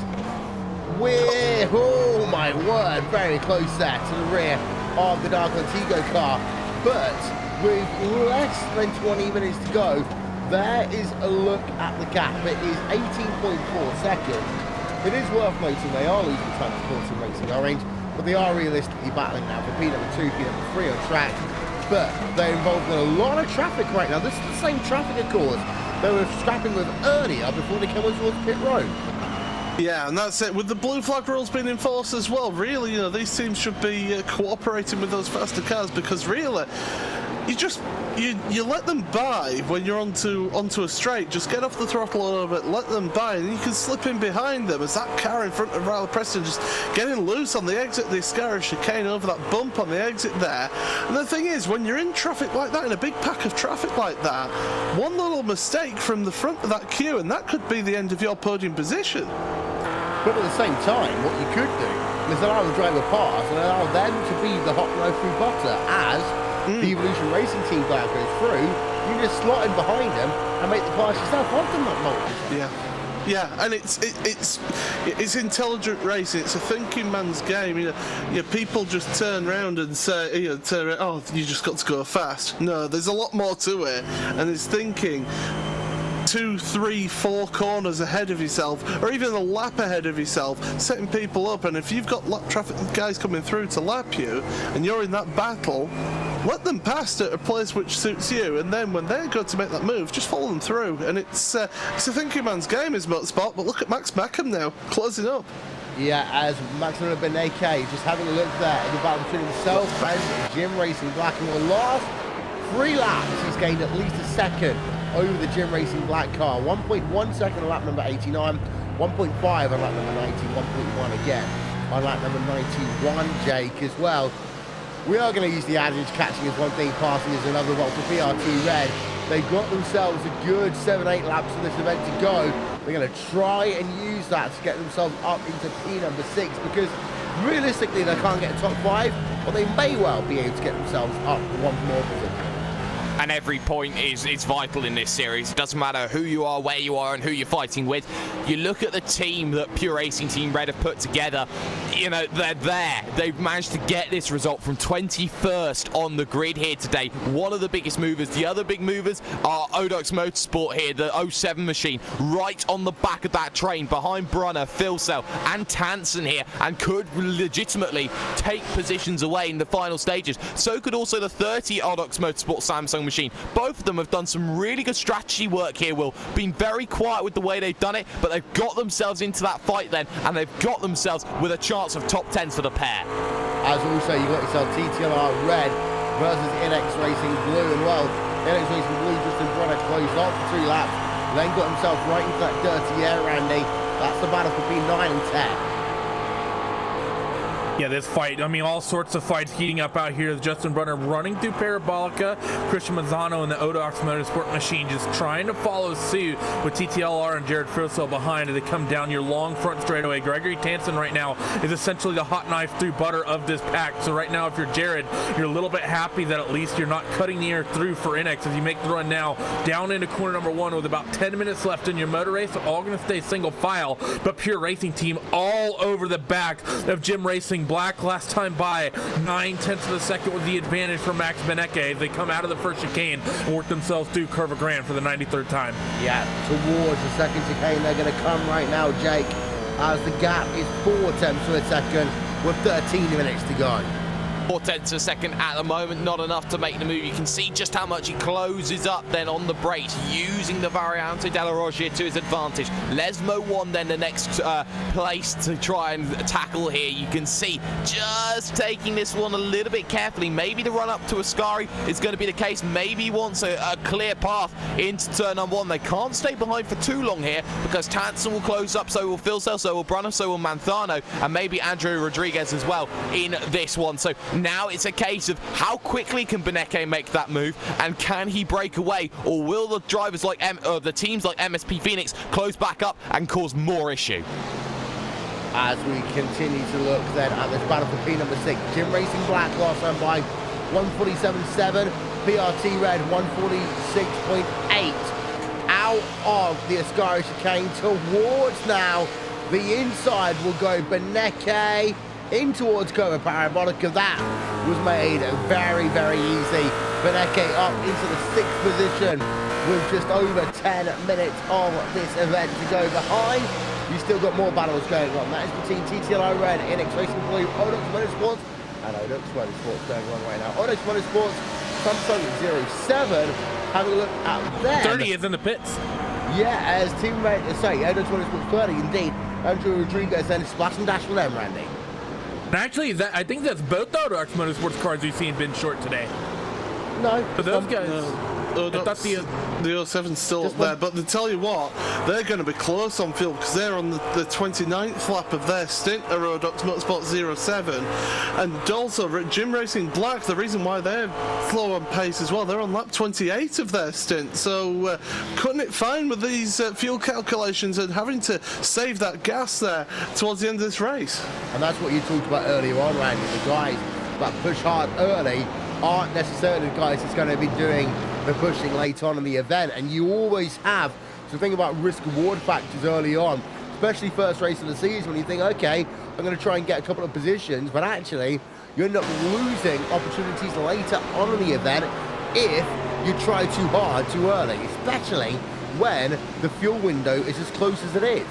We're, oh my word, very close there to the rear of the Dark Contigo car. But with less than 20 minutes to go, there is a look at the gap. It is 18.4 seconds. It is worth noting they are losing time to Core Sim Racing Orange, but they are realistically battling now for P2, P3 on track. But they're involved in a lot of traffic right now. This is the same traffic, of course, they were scrapping with earlier before they came on towards pit road. Yeah, and that's it. With the blue flag rules being enforced as well, really, you know, these teams should be cooperating with those faster cars, because really, you let them by when you're onto a straight. Just get off the throttle a little bit, let them by, and you can slip in behind them as that car in front of Riley Preston just getting loose on the exit of the Escara chicane over that bump on the exit there. And the thing is, when you're in traffic like that, in a big pack of traffic like that, one little mistake from the front of that queue and that could be the end of your podium position. But at the same time, what you could do is allow the driver pass and allow them to be the hot row through butter as the Evolution Racing Team guy goes through. You can just slot in behind them and make the pass yourself. I've done that multiple times. Yeah, and it's intelligent racing. It's a thinking man's game. You know, people just turn around and say, oh, you just got to go fast. No, there's a lot more to it, and it's thinking 2, 3, 4 corners ahead of yourself, or even a lap ahead of yourself, setting people up. And if you've got lap traffic guys coming through to lap you, and you're in that battle, let them pass at a place which suits you, and then when they're going to make that move, just follow them through. And it's a thinking man's game, is motorsport. But look at Max Mackham now, closing up. Yeah, as Maximilian Beneke just having a look there at the battle between himself and Jim Racing Black in the last 3 laps, he's gained at least a second over the Gym Racing black car. 1.1 second on lap number 89, 1.5 on lap number 90, 1.1 again on lap number 91, Jake, as well. We are going to use the adage, catching is one thing, passing is another. Well, for BRT Red, they've got themselves a good 7-8 laps of this event to go. They're going to try and use that to get themselves up into P number 6, because realistically they can't get a top 5, but they may well be able to get themselves up one more position. And every point is vital in this series. It doesn't matter who you are, where you are, and who you're fighting with. You look at the team that Pure Racing Team Red have put together, you know, they're there. They've managed to get this result from 21st on the grid here today. One of the biggest movers. The other big movers are Odox Motorsport here, the 07 machine, right on the back of that train, behind Brunner, Philcell, and Tansen here, and could legitimately take positions away in the final stages. So could also the 30 Odox Motorsport Samsung machine. Both of them have done some really good strategy work here, Will. Been very quiet with the way they've done it, but they've got themselves into that fight then, and they've got themselves with a chance of top 10s for the pair. As also, you've got yourself TTLR Red versus NX Racing Blue, and well, NX Racing Blue just in front of closed off for 3 laps, then got himself right into that dirty air, Randy. That's the battle for P9 and 10. Yeah, this fight, I mean, all sorts of fights heating up out here. Justin Brunner running through Parabolica, Christian Mazzano and the Odox Motorsport machine just trying to follow suit with TTLR and Jared Frissell behind as they come down your long front straightaway. Gregory Tansen right now is essentially the hot knife through butter of this pack. So right now, if you're Jared, you're a little bit happy that at least you're not cutting the air through for NX as you make the run now down into corner number 1 with about 10 minutes left in your motor race. So all going to stay single file, but Pure Racing Team all over the back of Gym Racing Black last time by 9/10 of a second with the advantage for Max Benecke. They come out of the first chicane and work themselves through Curva Grand for the 93rd time. Yeah, towards the second chicane they're going to come right now, Jake, as the gap is 4/10 of a second with 13 minutes to go. 4/10 a second at the moment, not enough to make the move. You can see just how much he closes up then on the brakes, using the Variante della Roggia to his advantage. Lesmo won then the next place to try and tackle here. You can see just taking this one a little bit carefully. Maybe the run up to Ascari is going to be the case. Maybe he wants a clear path into turn number 1. They can't stay behind for too long here because Tansen will close up, so will Philcell, so will Brunner, so will Manzano, and maybe Andrew Rodriguez as well in this one. So now it's a case of how quickly can Benecke make that move, and can he break away, or will the drivers like the teams like MSP Phoenix close back up and cause more issue? As we continue to look then at this battle for P number 6, Gym Racing Black last time by 147.7, PRT Red 146.8. Out of the Ascari chicane towards now the inside will go Benecke in towards Curva Parabolica. That was made very, very easy. Benecke up into the 6th position with just over 10 minutes of this event to go behind. You've still got more battles going on. That is between TTLI Red, NX Racing Blue, Odox Motorsports, and Odox Motorsports going on right now. Odox Motorsports, Samsung 07, having a look at them. 30 is in the pits. Yeah, as teammate, Odox Motorsports 30 indeed. Andrew Rodriguez then splash and dash for them, Randy. Actually, I think that's both the Odox Motorsports cars we've seen been short today. No. But those guys... I thought the 07's still up there, but to tell you what, they're going to be close on field because they're on the 29th lap of their stint at Odox Motorsport 07, and also Gym Racing Black, the reason why they're slow on pace as well, they're on lap 28 of their stint, so cutting it fine with these fuel calculations and having to save that gas there towards the end of this race. And that's what you talked about earlier on, Randy, the guys that push hard early aren't necessarily the guys that's going to be doing the pushing late on in the event, and you always have to think about risk-reward factors early on, especially first race of the season, when you think, okay, I'm going to try and get a couple of positions, but actually you end up losing opportunities later on in the event if you try too hard too early, especially when the fuel window is as close as it is.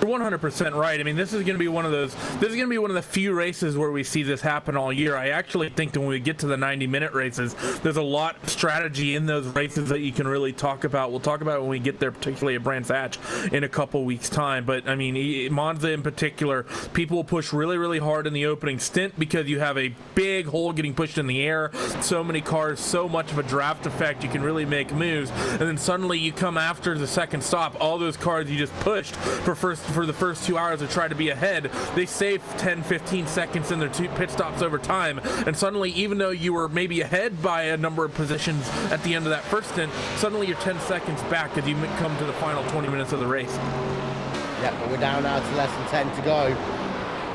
You're 100% right. I mean, this is going to be one of those. This is going to be one of the few races where we see this happen all year. I actually think that when we get to the 90-minute races, there's a lot of strategy in those races that you can really talk about. We'll talk about it when we get there, particularly at Brands Hatch in a couple weeks' time. But I mean, Monza in particular, people will push really, really hard in the opening stint because you have a big hole getting pushed in the air. So many cars, so much of a draft effect. You can really make moves, and then suddenly you come after the second stop. All those cars you just pushed for the first 2 hours to try to be ahead, they save 10-15 seconds in their two pit stops over time, and suddenly, even though you were maybe ahead by a number of positions at the end of that first stint, suddenly you're 10 seconds back as you come to the final 20 minutes of the race. Yeah, but we're down now to less than 10 to go.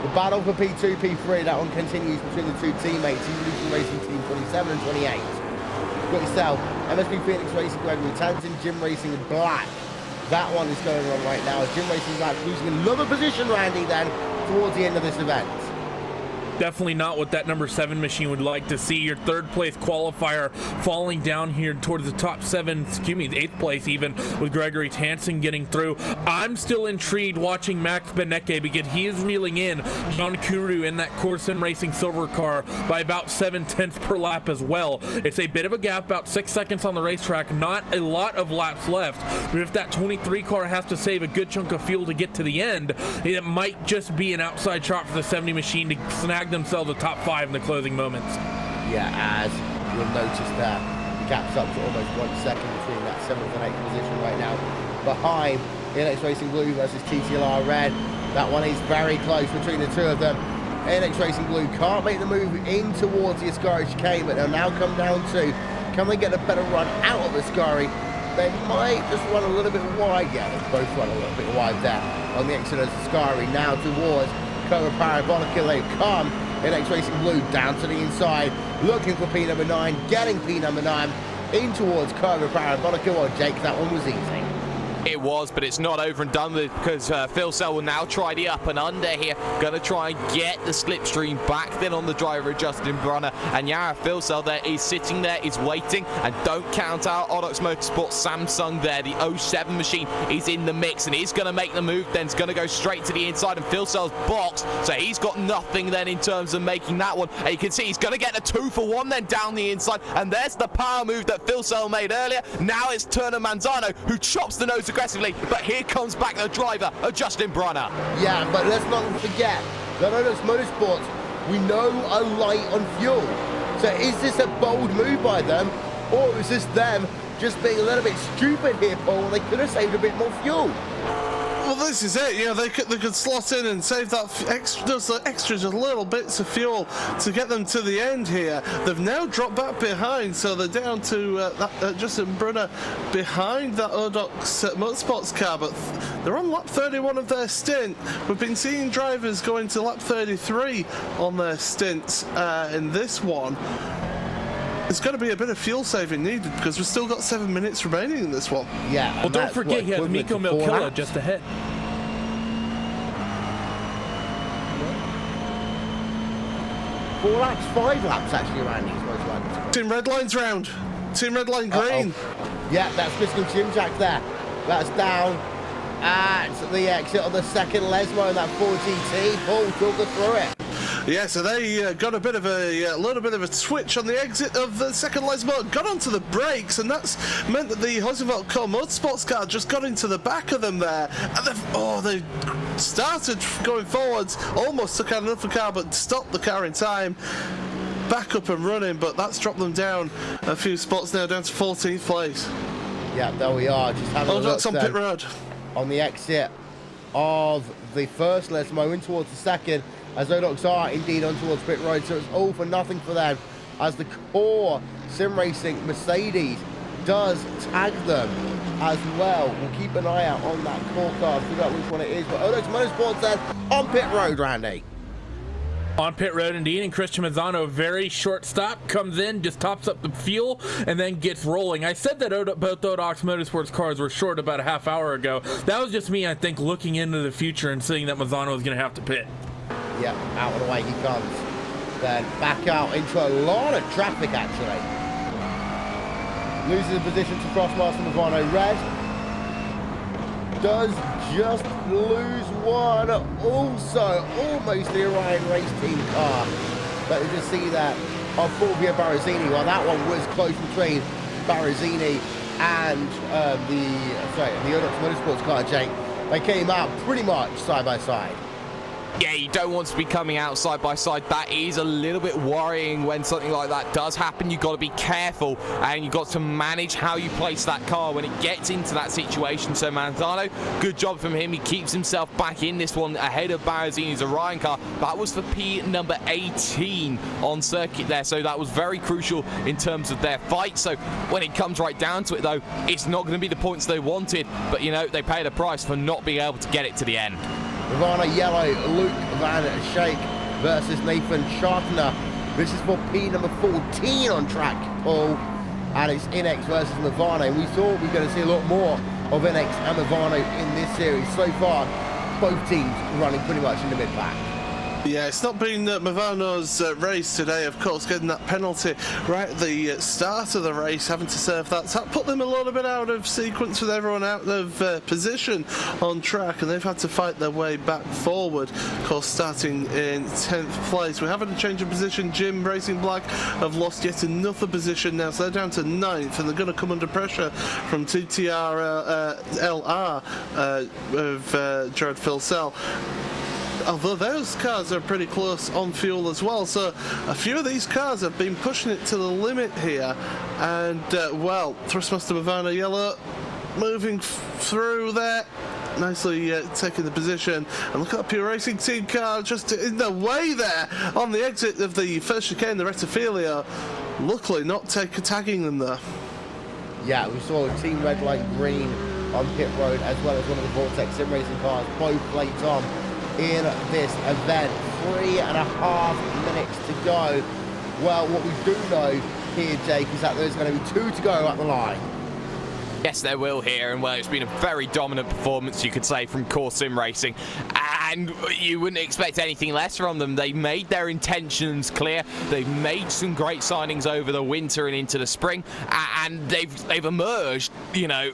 The battle for P2, P3, that one continues between the two teammates, Evolution Racing Team 27 and 28. You've got yourself MSP Phoenix Racing, Gregory Tanton, Jim Racing and Black. That one is going on right now. Jim Racing Black losing another position, Randy, then towards the end of this event. Definitely not what that number 7 machine would like to see. Your third place qualifier falling down here towards the top 7, excuse me, 8th place even, with Gregory Tanson getting through. I'm still intrigued watching Max Benecke because he is reeling in John Kuru in that Corson Racing silver car by about 7/10 per lap as well. It's a bit of a gap, about 6 seconds on the racetrack, not a lot of laps left, but if that 23 car has to save a good chunk of fuel to get to the end, it might just be an outside shot for the 70 machine to snag themselves a top 5 in the closing moments. Yeah, as you'll notice there, the gap's up to almost 1 second between that 7th and 8th position right now. Behind ANX Racing Blue versus TTLR Red, that one is very close between the two of them. ANX Racing Blue can't make the move in towards the Ascari chicane, but they'll now come down to, can they get a better run out of Ascari? They might just run a little bit wide. Yeah, they both run a little bit wide there on the exit of Ascari, now towards Cobra Parabolica. They come. NX Racing Blue down to the inside, looking for P number 9, getting P number 9 in towards Cobra Parabolica. Well, Jake, that one was easy. It was, but it's not over and done with because Phil Sell will now try the up and under here. Going to try and get the slipstream back then on the driver, Justin Brunner. And yeah, Phil Sell there is sitting there, is waiting. And don't count out Odox Motorsport Samsung there. The 07 machine is in the mix and he's going to make the move then. It's going to go straight to the inside and Phil Sell's box. So he's got nothing then in terms of making that one. And you can see he's going to get a 2-for-1 then down the inside. And there's the power move that Phil Sell made earlier. Now it's Turner Manzano who chops the nose aggressively, but here comes back the driver, Justin Brunner. Yeah, but let's not forget that Odox Motorsports, we know, are light on fuel. So is this a bold move by them, or is this them just being a little bit stupid here, Paul? They could have saved a bit more fuel. Well, this is it. Yeah, they could slot in and save that those extra just little bits of fuel to get them to the end here. They've now dropped back behind, so they're down to Justin Brunner behind that Odox Motorsports car, but they're on lap 31 of their stint. We've been seeing drivers going to lap 33 on their stints in this one. There's going to be a bit of fuel saving needed because we've still got 7 minutes remaining in this one. Yeah. Well, don't forget you have Miko Milkilla just ahead. 4 laps, 5 laps actually around these most likely. Team Red Line's round. Team Red Line green. Yeah, that's Crystal Jim Jack there. That's down at the exit of the second Lesmo in that 4GT. Paul, talk us through it. Yeah, so they got a bit of a little bit of a twitch on the exit of the second Lesmo, got onto the brakes, and that's meant that the Hosenveld Core Motorsports car just got into the back of them there. And they started going forwards, almost took out another car, but stopped the car in time. Back up and running, but that's dropped them down a few spots now, down to 14th place. Yeah, there we are. Just having a look on pit road. On the exit of the first Lesmo in towards the second, as Odox are indeed on towards pit road, so it's all for nothing for them as the core sim racing Mercedes does tag them as well. We'll keep an eye out on that core car, figure out which one it is, but Odox Motorsports then on pit road, Randy. On pit road indeed, and Christian Mazzano, very short stop, comes in, just tops up the fuel, and then gets rolling. I said that both Odox Motorsports cars were short about a half hour ago. That was just me, I think, looking into the future and seeing that Mazzano was going to have to pit. Yep, out of the way he comes. Then back out into a lot of traffic, actually. Loses the position to Crossmaster Mazzano Red. does just lose one. Also, almost the Orion Race Team car. But you just see that on Fulvio Barazini. Well, that one was close between Barazini and the Odox Motorsports car, Jake. They came out pretty much side by side. Yeah, you don't want to be coming out side by side. That is a little bit worrying when something like that does happen. You've got to be careful and you've got to manage how you place that car when it gets into that situation. So Manzano, good job from him. He keeps himself back in this one ahead of Barazini's Orion car. That was for P number 18 on circuit there. So that was very crucial in terms of their fight. So when it comes right down to it, though, it's not going to be the points they wanted. But, you know, they paid a price for not being able to get it to the end. Ravana Yellow, Luke Van Schaik versus Nathan Chartner. This is for P number 14 on track, Paul. And it's Inex versus Movano. We thought we were going to see a lot more of Inex and Movano in this series. So far, both teams running pretty much in the mid-pack. Yeah, it's not been Movano's race today, of course, getting that penalty right at the start of the race, having to serve that. So that put them a little bit out of sequence with everyone out of position on track, and they've had to fight their way back forward, of course, starting in 10th place. We haven't a change of position. Jim Racing Black have lost yet another position now, so they're down to 9th, and they're going to come under pressure from TTR LR of Jared Filsell. Although those cars are pretty close on fuel as well, so a few of these cars have been pushing it to the limit here. And well, Thrustmaster Movano Yellow moving through there, nicely taking the position. And look at the Pure Racing Team car just in the way there on the exit of the first chicane, the Rettifilio. Luckily not tagging them there. Yeah, we saw Team Red Light Green on pit road, as well as one of the Vortex Sim Racing cars, both late on in this event. 3.5 minutes to go. Well, what we do know here, Jake, is that there's going to be 2 to go up the line. Yes, there will here, and well, it's been a very dominant performance, you could say, from Core Sim Racing, and you wouldn't expect anything less from them. They made their intentions clear. They've made some great signings over the winter and into the spring, and they've emerged, you know,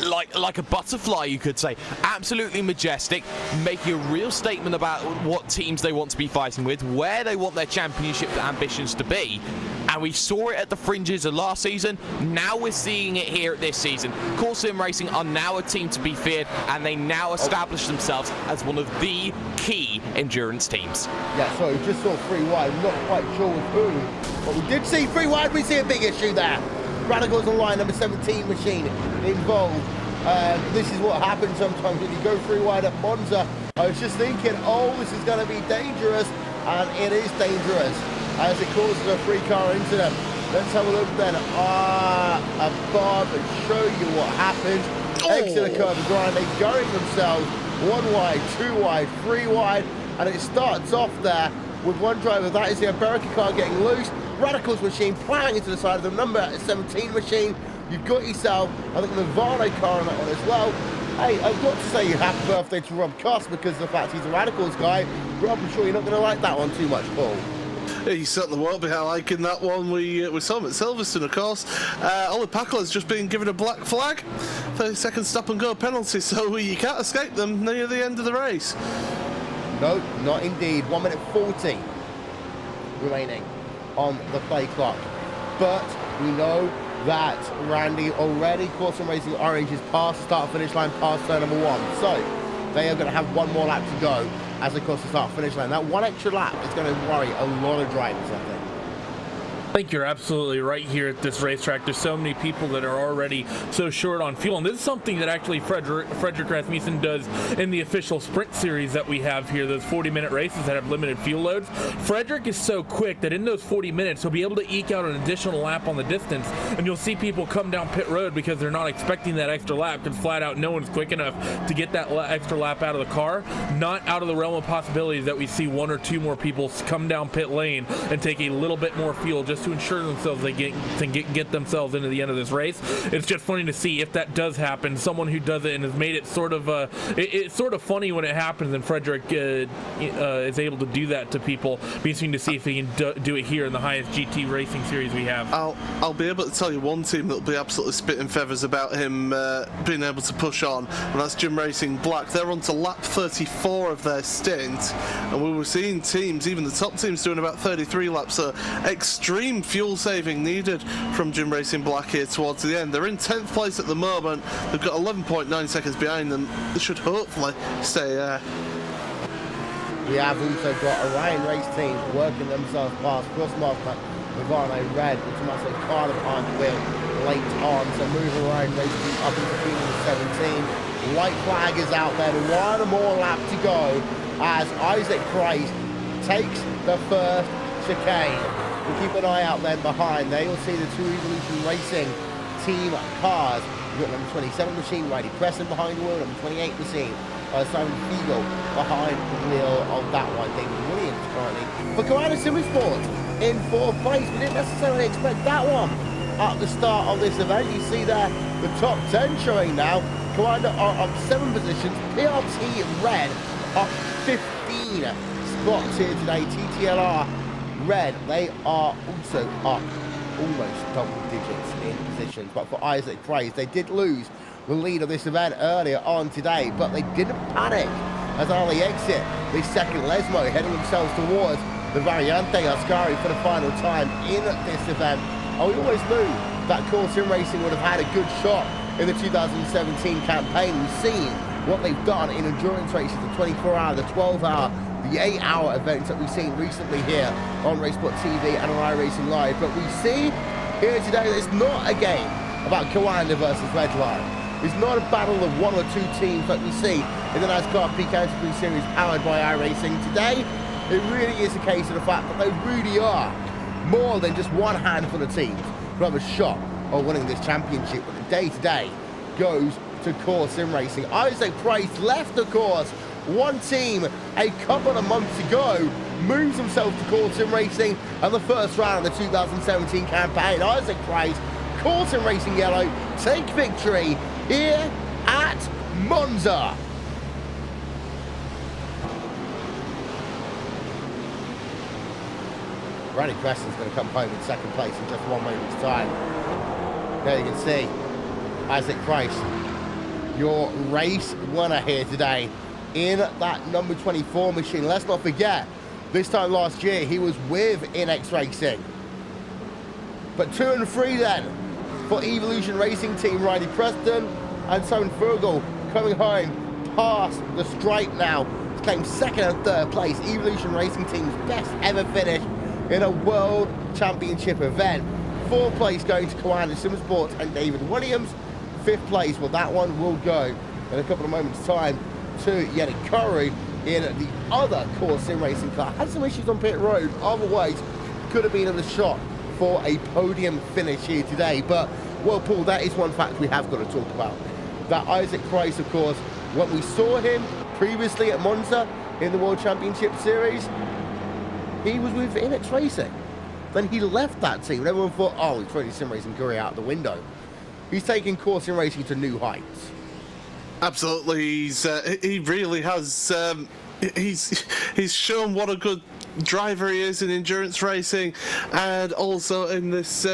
like a butterfly, you could say. Absolutely majestic, making a real statement about what teams they want to be fighting with, where they want their championship ambitions to be. And we saw it at the fringes of last season. Now we're seeing it here at this season. Core Sim Racing are now a team to be feared, and they now establish themselves as one of the key endurance teams. Yeah, so we just saw 3 wide, not quite sure with who. But we did see 3 wide, we see a big issue there. Radicals on line, number 17 machine involved. This is what happens sometimes when you go 3 wide at Monza. I was just thinking, oh, this is going to be dangerous, and it is dangerous, as it causes a 3-car incident. Let's have a look then. Above and show you what happened. Exit the curve grande, going themselves 1 wide, 2 wide, 3 wide, and it starts off there with one driver. That is the American car getting loose. Radicals machine plowing into the side of the number 17 machine. You've got yourself, I think, the Varno car on that one as well. Hey, I've got to say happy birthday to Rob Cuss because of the fact he's a Radicals guy. Rob, I'm sure you're not going to like that one too much, Paul. He certainly won't be liking that one. We saw him at Silverstone, of course. Ollie Packler's just been given a black flag. 30-second stop-and-go penalty, so you can't escape them near the end of the race. No, not indeed. 1 minute 40 remaining on the play clock. But we know that Randy already, Core Sim Racing Orange, is past the start-finish line, past turn number 1. So they are going to have 1 more lap to go as they cross the start-finish line. That 1 extra lap is going to worry a lot of drivers, I think. I think you're absolutely right here at this racetrack. There's so many people that are already so short on fuel, and this is something that actually Frederick Rasmussen does in the official sprint series that we have here, those 40-minute races that have limited fuel loads. Frederick is so quick that in those 40 minutes, he'll be able to eke out an additional lap on the distance, and you'll see people come down pit road because they're not expecting that extra lap, because flat out no one's quick enough to get that extra lap out of the car. Not out of the realm of possibilities that we see 1 or 2 more people come down pit lane and take a little bit more fuel just just to ensure themselves they get themselves into the end of this race. It's just funny to see if that does happen. Someone who does it and has made it sort of it's sort of funny when it happens, and Frederick is able to do that to people. Be interesting to see if he can do it here in the highest GT racing series we have. I'll be able to tell you one team that'll be absolutely spitting feathers about him being able to push on, and that's Jim Racing Black. They're on to lap 34 of their stint, and we were seeing teams, even the top teams, doing about 33 laps. So extreme fuel saving needed from Jim Racing Black here towards the end. They're in 10th place at the moment. They've got 11.9 seconds behind them. They should hopefully stay there. We have also got a Ryan race team working themselves past Crossmarker with RNA Red, which is also kind of behind the wheel late on. So moving Ryan race team up into field 17. White flag is out there. One more lap to go as Isaac Price takes the first chicane. We'll keep an eye out then behind there. You'll see the two Evolution Racing team cars. You've got number 27 machine, Riley Preston behind the wheel, number 28 machine. Simon Fiegel behind the wheel of that one. David Williams currently for Commander Simmersport in 4th place. We didn't necessarily expect that one at the start of this event. You see there the top 10 showing now. Commander are up 7 positions. PRT Red up 15 spots here today. TTLR Red, they are also up almost double digits in positions. But for Isaac Price, they did lose the lead of this event earlier on today, but they didn't panic as they exit the second Lesmo, heading themselves towards the Variante Ascari for the final time in this event. And we always knew that Core Sim Racing would have had a good shot in the 2017 campaign. We've seen what they've done in endurance races, the 24-hour, the 12-hour, the 8-hour events that we've seen recently here on RaceSport TV and on iRacing Live. But we see here today that it's not a game about Coanda versus Redline. It's not a battle of one or two teams like we see in the NASCAR P-County Series powered by iRacing. Today, it really is a case of the fact that they really are more than just one handful of teams who have a shot of winning this championship. But the day today goes to Core Sim Racing. Isaac Price left the course. One team a couple of months ago moves himself to Core Sim Racing and the first round of the 2017 campaign. Isaac Price, Core Sim Racing Yellow, take victory here at Monza. Ronnie Preston's going to come home in second place in just 1 moment's time. There you can see Isaac Price, your race winner here today in that number 24 machine. Let's not forget, this time last year he was with INX Racing. But 2 and 3 then for Evolution Racing Team, Riley Preston and Simon Fergal coming home past the stripe now to claim second and third place. Evolution Racing Team's best ever finish in a World Championship event. 4th place going to Coanda Simmersport and David Williams. 5th place, well, that one will go in a couple of moments' time to Yannick Curry in the other Core Sim Racing car. Had some issues on pit road, otherwise could have been in a shot for a podium finish here today. But, well, Paul, that is one fact we have got to talk about. That Isaac Price, of course, when we saw him previously at Monza in the World Championship Series, he was with INX Racing. Then he left that team and everyone thought, oh, he's throwing his sim racing career out the window. He's taking Core Sim Racing to new heights. Absolutely, he really has. He's shown what a good driver he is in endurance racing, and also in this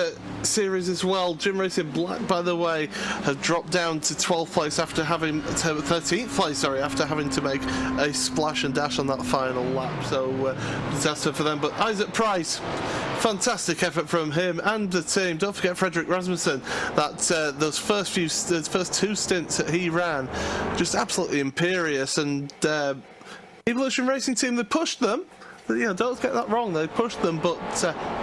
series as well. Jim Racing Black, by the way, has dropped down to 12th place after having 13th place, sorry, after having to make a splash and dash on that final lap. So disaster for them. But Isaac Price, fantastic effort from him and the team. Don't forget Frederick Rasmussen. That those first 2 stints that he ran, just absolutely imperious. And Evolution Racing Team, they pushed them. Yeah, don't get that wrong. They pushed them, but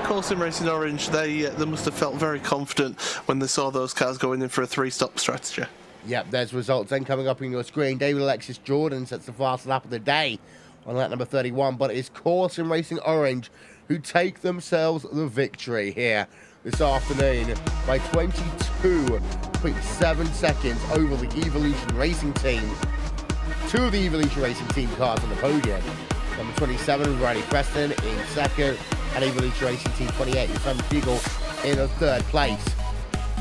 Core Sim Racing Orange, they must have felt very confident when they saw those cars going in for a 3-stop strategy. Yep, there's results then coming up on your screen. David Alexis Jordan sets the fastest lap of the day on lap number 31, but it's Core Sim Racing Orange who take themselves the victory here this afternoon by 22.7 seconds over the Evolution Racing Team. 2 of the Evolution Racing Team cars on the podium. Number 27, Riley Preston in second. and Evolution Racing Team 28 with Simon Fugel in a 3rd place.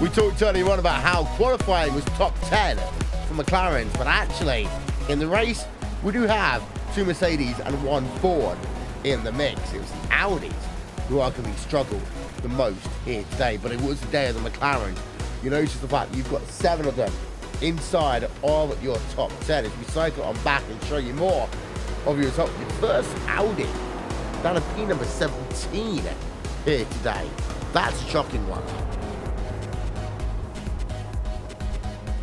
We talked earlier on about how qualifying was top 10 for McLaren, but actually in the race we do have 2 Mercedes and 1 Ford in the mix. It was the Audis who arguably struggled the most here today, but it was the day of the McLaren. You notice the fact that you've got 7 of them inside of your top 10. As we cycle on back and show you more of your first Audi down to P number 17 here today. That's a shocking one.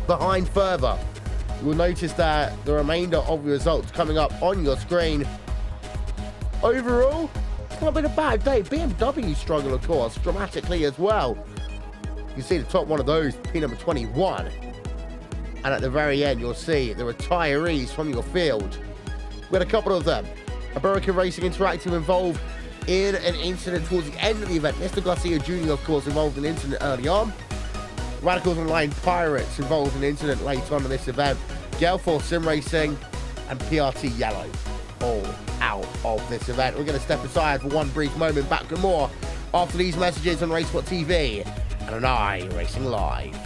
Behind further, you'll notice that the remainder of the results coming up on your screen. Overall, it's not been a bad day. BMW struggle, of course, dramatically as well. You can see the top one of those, P number 21. And at the very end, you'll see the retirees from your field. We had a couple of them. American Racing Interactive involved in an incident towards the end of the event. Mr. Garcia Jr., of course, involved in an incident early on. Radicals Online Pirates involved in an incident later on in this event. Gale Force Sim Racing and PRT Yellow all out of this event. We're going to step aside for one brief moment. Back with more after these messages on Racesport TV and on iRacing Live.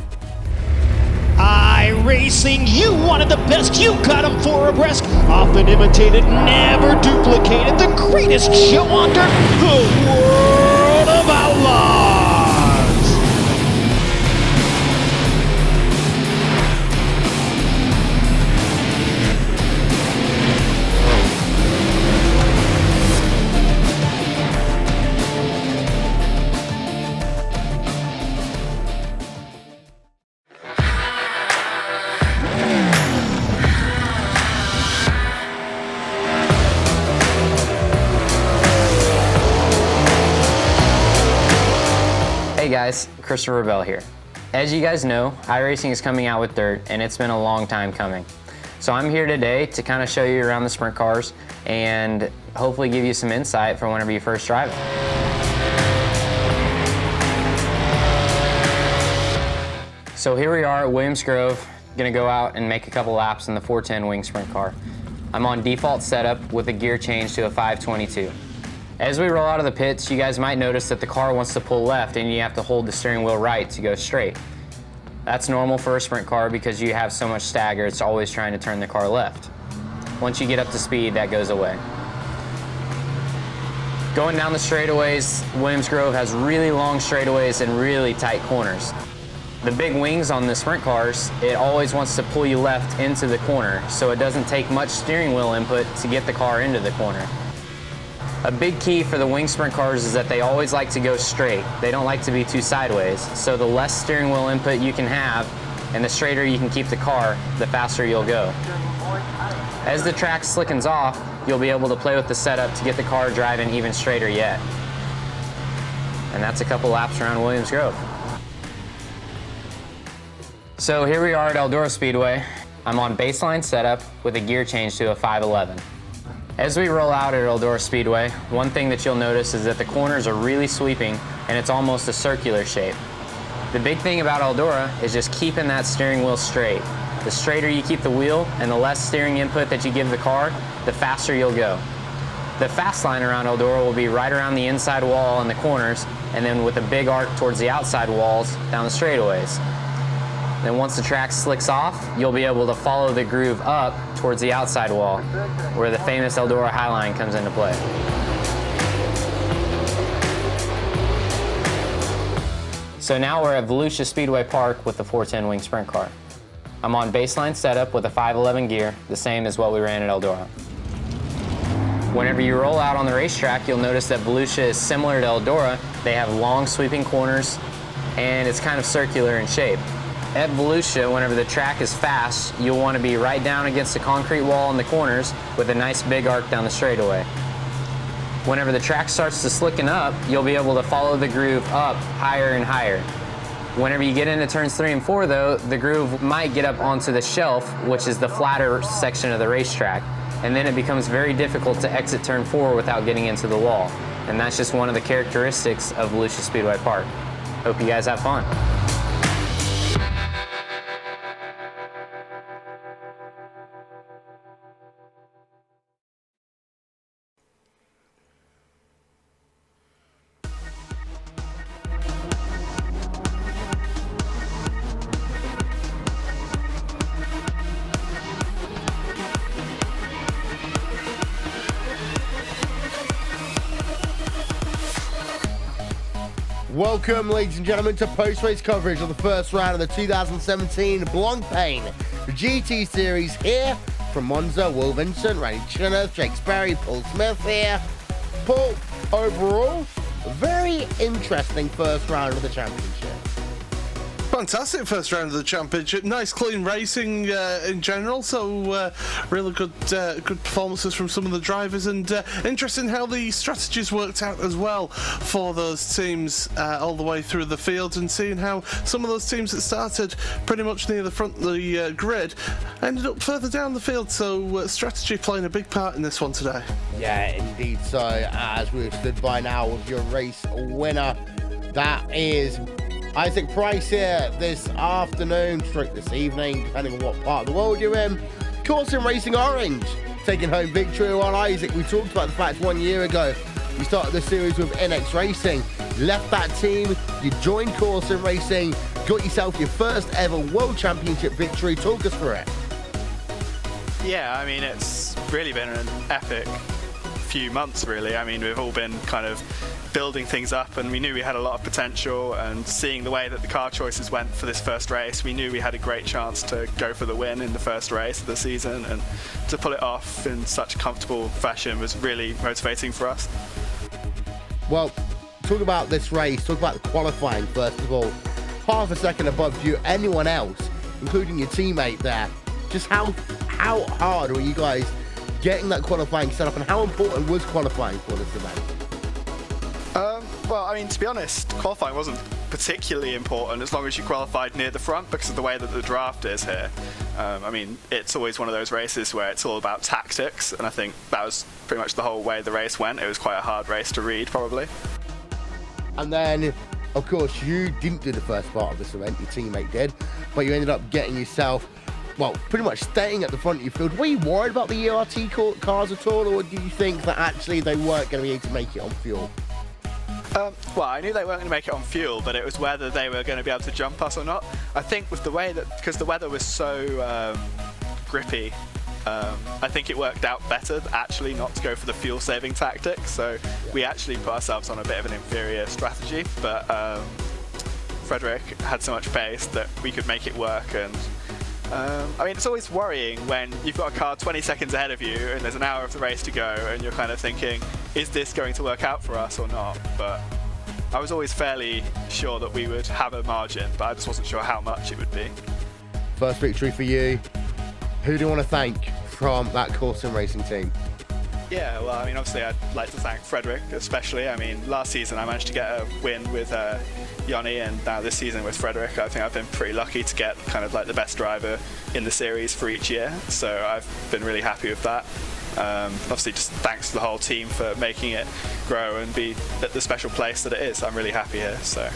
iRacing, you wanted the best, you got them for a breast. Often imitated, never duplicated. The greatest show under the world of outlaws. Hey guys, Christopher Bell here. As you guys know, iRacing is coming out with dirt and it's been a long time coming. So I'm here today to kind of show you around the sprint cars and hopefully give you some insight for whenever you first drive it. So here we are at Williams Grove, gonna go out and make a couple laps in the 410 wing sprint car. I'm on default setup with a gear change to a 522. As we roll out of the pits, you guys might notice that the car wants to pull left and you have to hold the steering wheel right to go straight. That's normal for a sprint car because you have so much stagger, it's always trying to turn the car left. Once you get up to speed, that goes away. Going down the straightaways, Williams Grove has really long straightaways and really tight corners. The big wings on the sprint cars, it always wants to pull you left into the corner, so it doesn't take much steering wheel input to get the car into the corner. A big key for the wing sprint cars is that they always like to go straight. They don't like to be too sideways. So the less steering wheel input you can have and the straighter you can keep the car, the faster you'll go. As the track slickens off, you'll be able to play with the setup to get the car driving even straighter yet. And that's a couple laps around Williams Grove. So here we are at Eldora Speedway. I'm on baseline setup with a gear change to a 511. As we roll out at Eldora Speedway, one thing that you'll notice is that the corners are really sweeping and it's almost a circular shape. The big thing about Eldora is just keeping that steering wheel straight. The straighter you keep the wheel and the less steering input that you give the car, the faster you'll go. The fast line around Eldora will be right around the inside wall in the corners and then with a big arc towards the outside walls down the straightaways. Then once the track slicks off, you'll be able to follow the groove up towards the outside wall, where the famous Eldora High Line comes into play. So now we're at Volusia Speedway Park with the 410 wing sprint car. I'm on baseline setup with a 511 gear, the same as what we ran at Eldora. Whenever you roll out on the racetrack, you'll notice that Volusia is similar to Eldora. They have long sweeping corners, and it's kind of circular in shape. At Volusia, whenever the track is fast, you'll want to be right down against the concrete wall in the corners with a nice big arc down the straightaway. Whenever the track starts to slicken up, you'll be able to follow the groove up higher and higher. Whenever you get into turns 3 and 4 though, the groove might get up onto the shelf, which is the flatter section of the racetrack, and then it becomes very difficult to exit turn 4 without getting into the wall. And that's just one of the characteristics of Volusia Speedway Park. Hope you guys have fun. Welcome, ladies and gentlemen, to post-race coverage of the first round of the 2017 Blancpain GT Series here from Monza. Will Vincent, Randy Cheneth, Jake Sperry, Paul Smith here. Paul, overall, very interesting first round of the championship. Fantastic first round of the championship. Nice, clean racing in general. So really good performances from some of the drivers, and interesting how the strategies worked out as well for those teams all the way through the field, and seeing how some of those teams that started pretty much near the front of the grid ended up further down the field. So strategy playing a big part in this one today. Yeah, indeed. So as we've stood by now with your race winner, that is Isaac Price here this afternoon, straight this evening, depending on what part of the world you're in. Corsim Racing Orange taking home victory on Isaac. We talked about the fact 1 year ago you started the series with NX Racing, left that team, you joined Corsim Racing, got yourself your first ever World Championship victory. Talk us through it. Yeah, I mean, it's really been an epic few months, really. I mean, we've all been kind of building things up, and we knew we had a lot of potential, and seeing the way that the car choices went for this first race, we knew we had a great chance to go for the win in the first race of the season, and to pull it off in such a comfortable fashion was really motivating for us. Well, talk about this race, talk about the qualifying first of all. Half a second above you, anyone else, including your teammate there. Just how hard were you guys getting that qualifying set up, and how important was qualifying for this event? Well, I mean, to be honest, qualifying wasn't particularly important as long as you qualified near the front, because of the way that the draft is here. I mean, it's always one of those races where it's all about tactics, and I think that was pretty much the whole way the race went. It was quite a hard race to read, probably. And then, of course, you didn't do the first part of this event, your teammate did, but you ended up getting yourself, well, pretty much staying at the front of your field. Were you worried about the ERT cars at all, or do you think that actually they weren't going to be able to make it on fuel? Well, I knew they weren't going to make it on fuel, but it was whether they were going to be able to jump us or not. I think with the way that, because the weather was so grippy, I think it worked out better actually not to go for the fuel saving tactic. So we actually put ourselves on a bit of an inferior strategy, but Frederick had so much pace that we could make it work. And I mean, it's always worrying when you've got a car 20 seconds ahead of you and there's an hour of the race to go, and you're kind of thinking, is this going to work out for us or not? But I was always fairly sure that we would have a margin, but I just wasn't sure how much it would be. First victory for you. Who do you want to thank from that Corsim Racing team? Yeah, well, I mean, obviously I'd like to thank Frederick especially. I mean, last season I managed to get a win with Yanni, and now this season with Frederick, I think I've been pretty lucky to get kind of like the best driver in the series for each year. So I've been really happy with that. Obviously just thanks to the whole team for making it grow and be at the special place that it is. I'm really happy here. So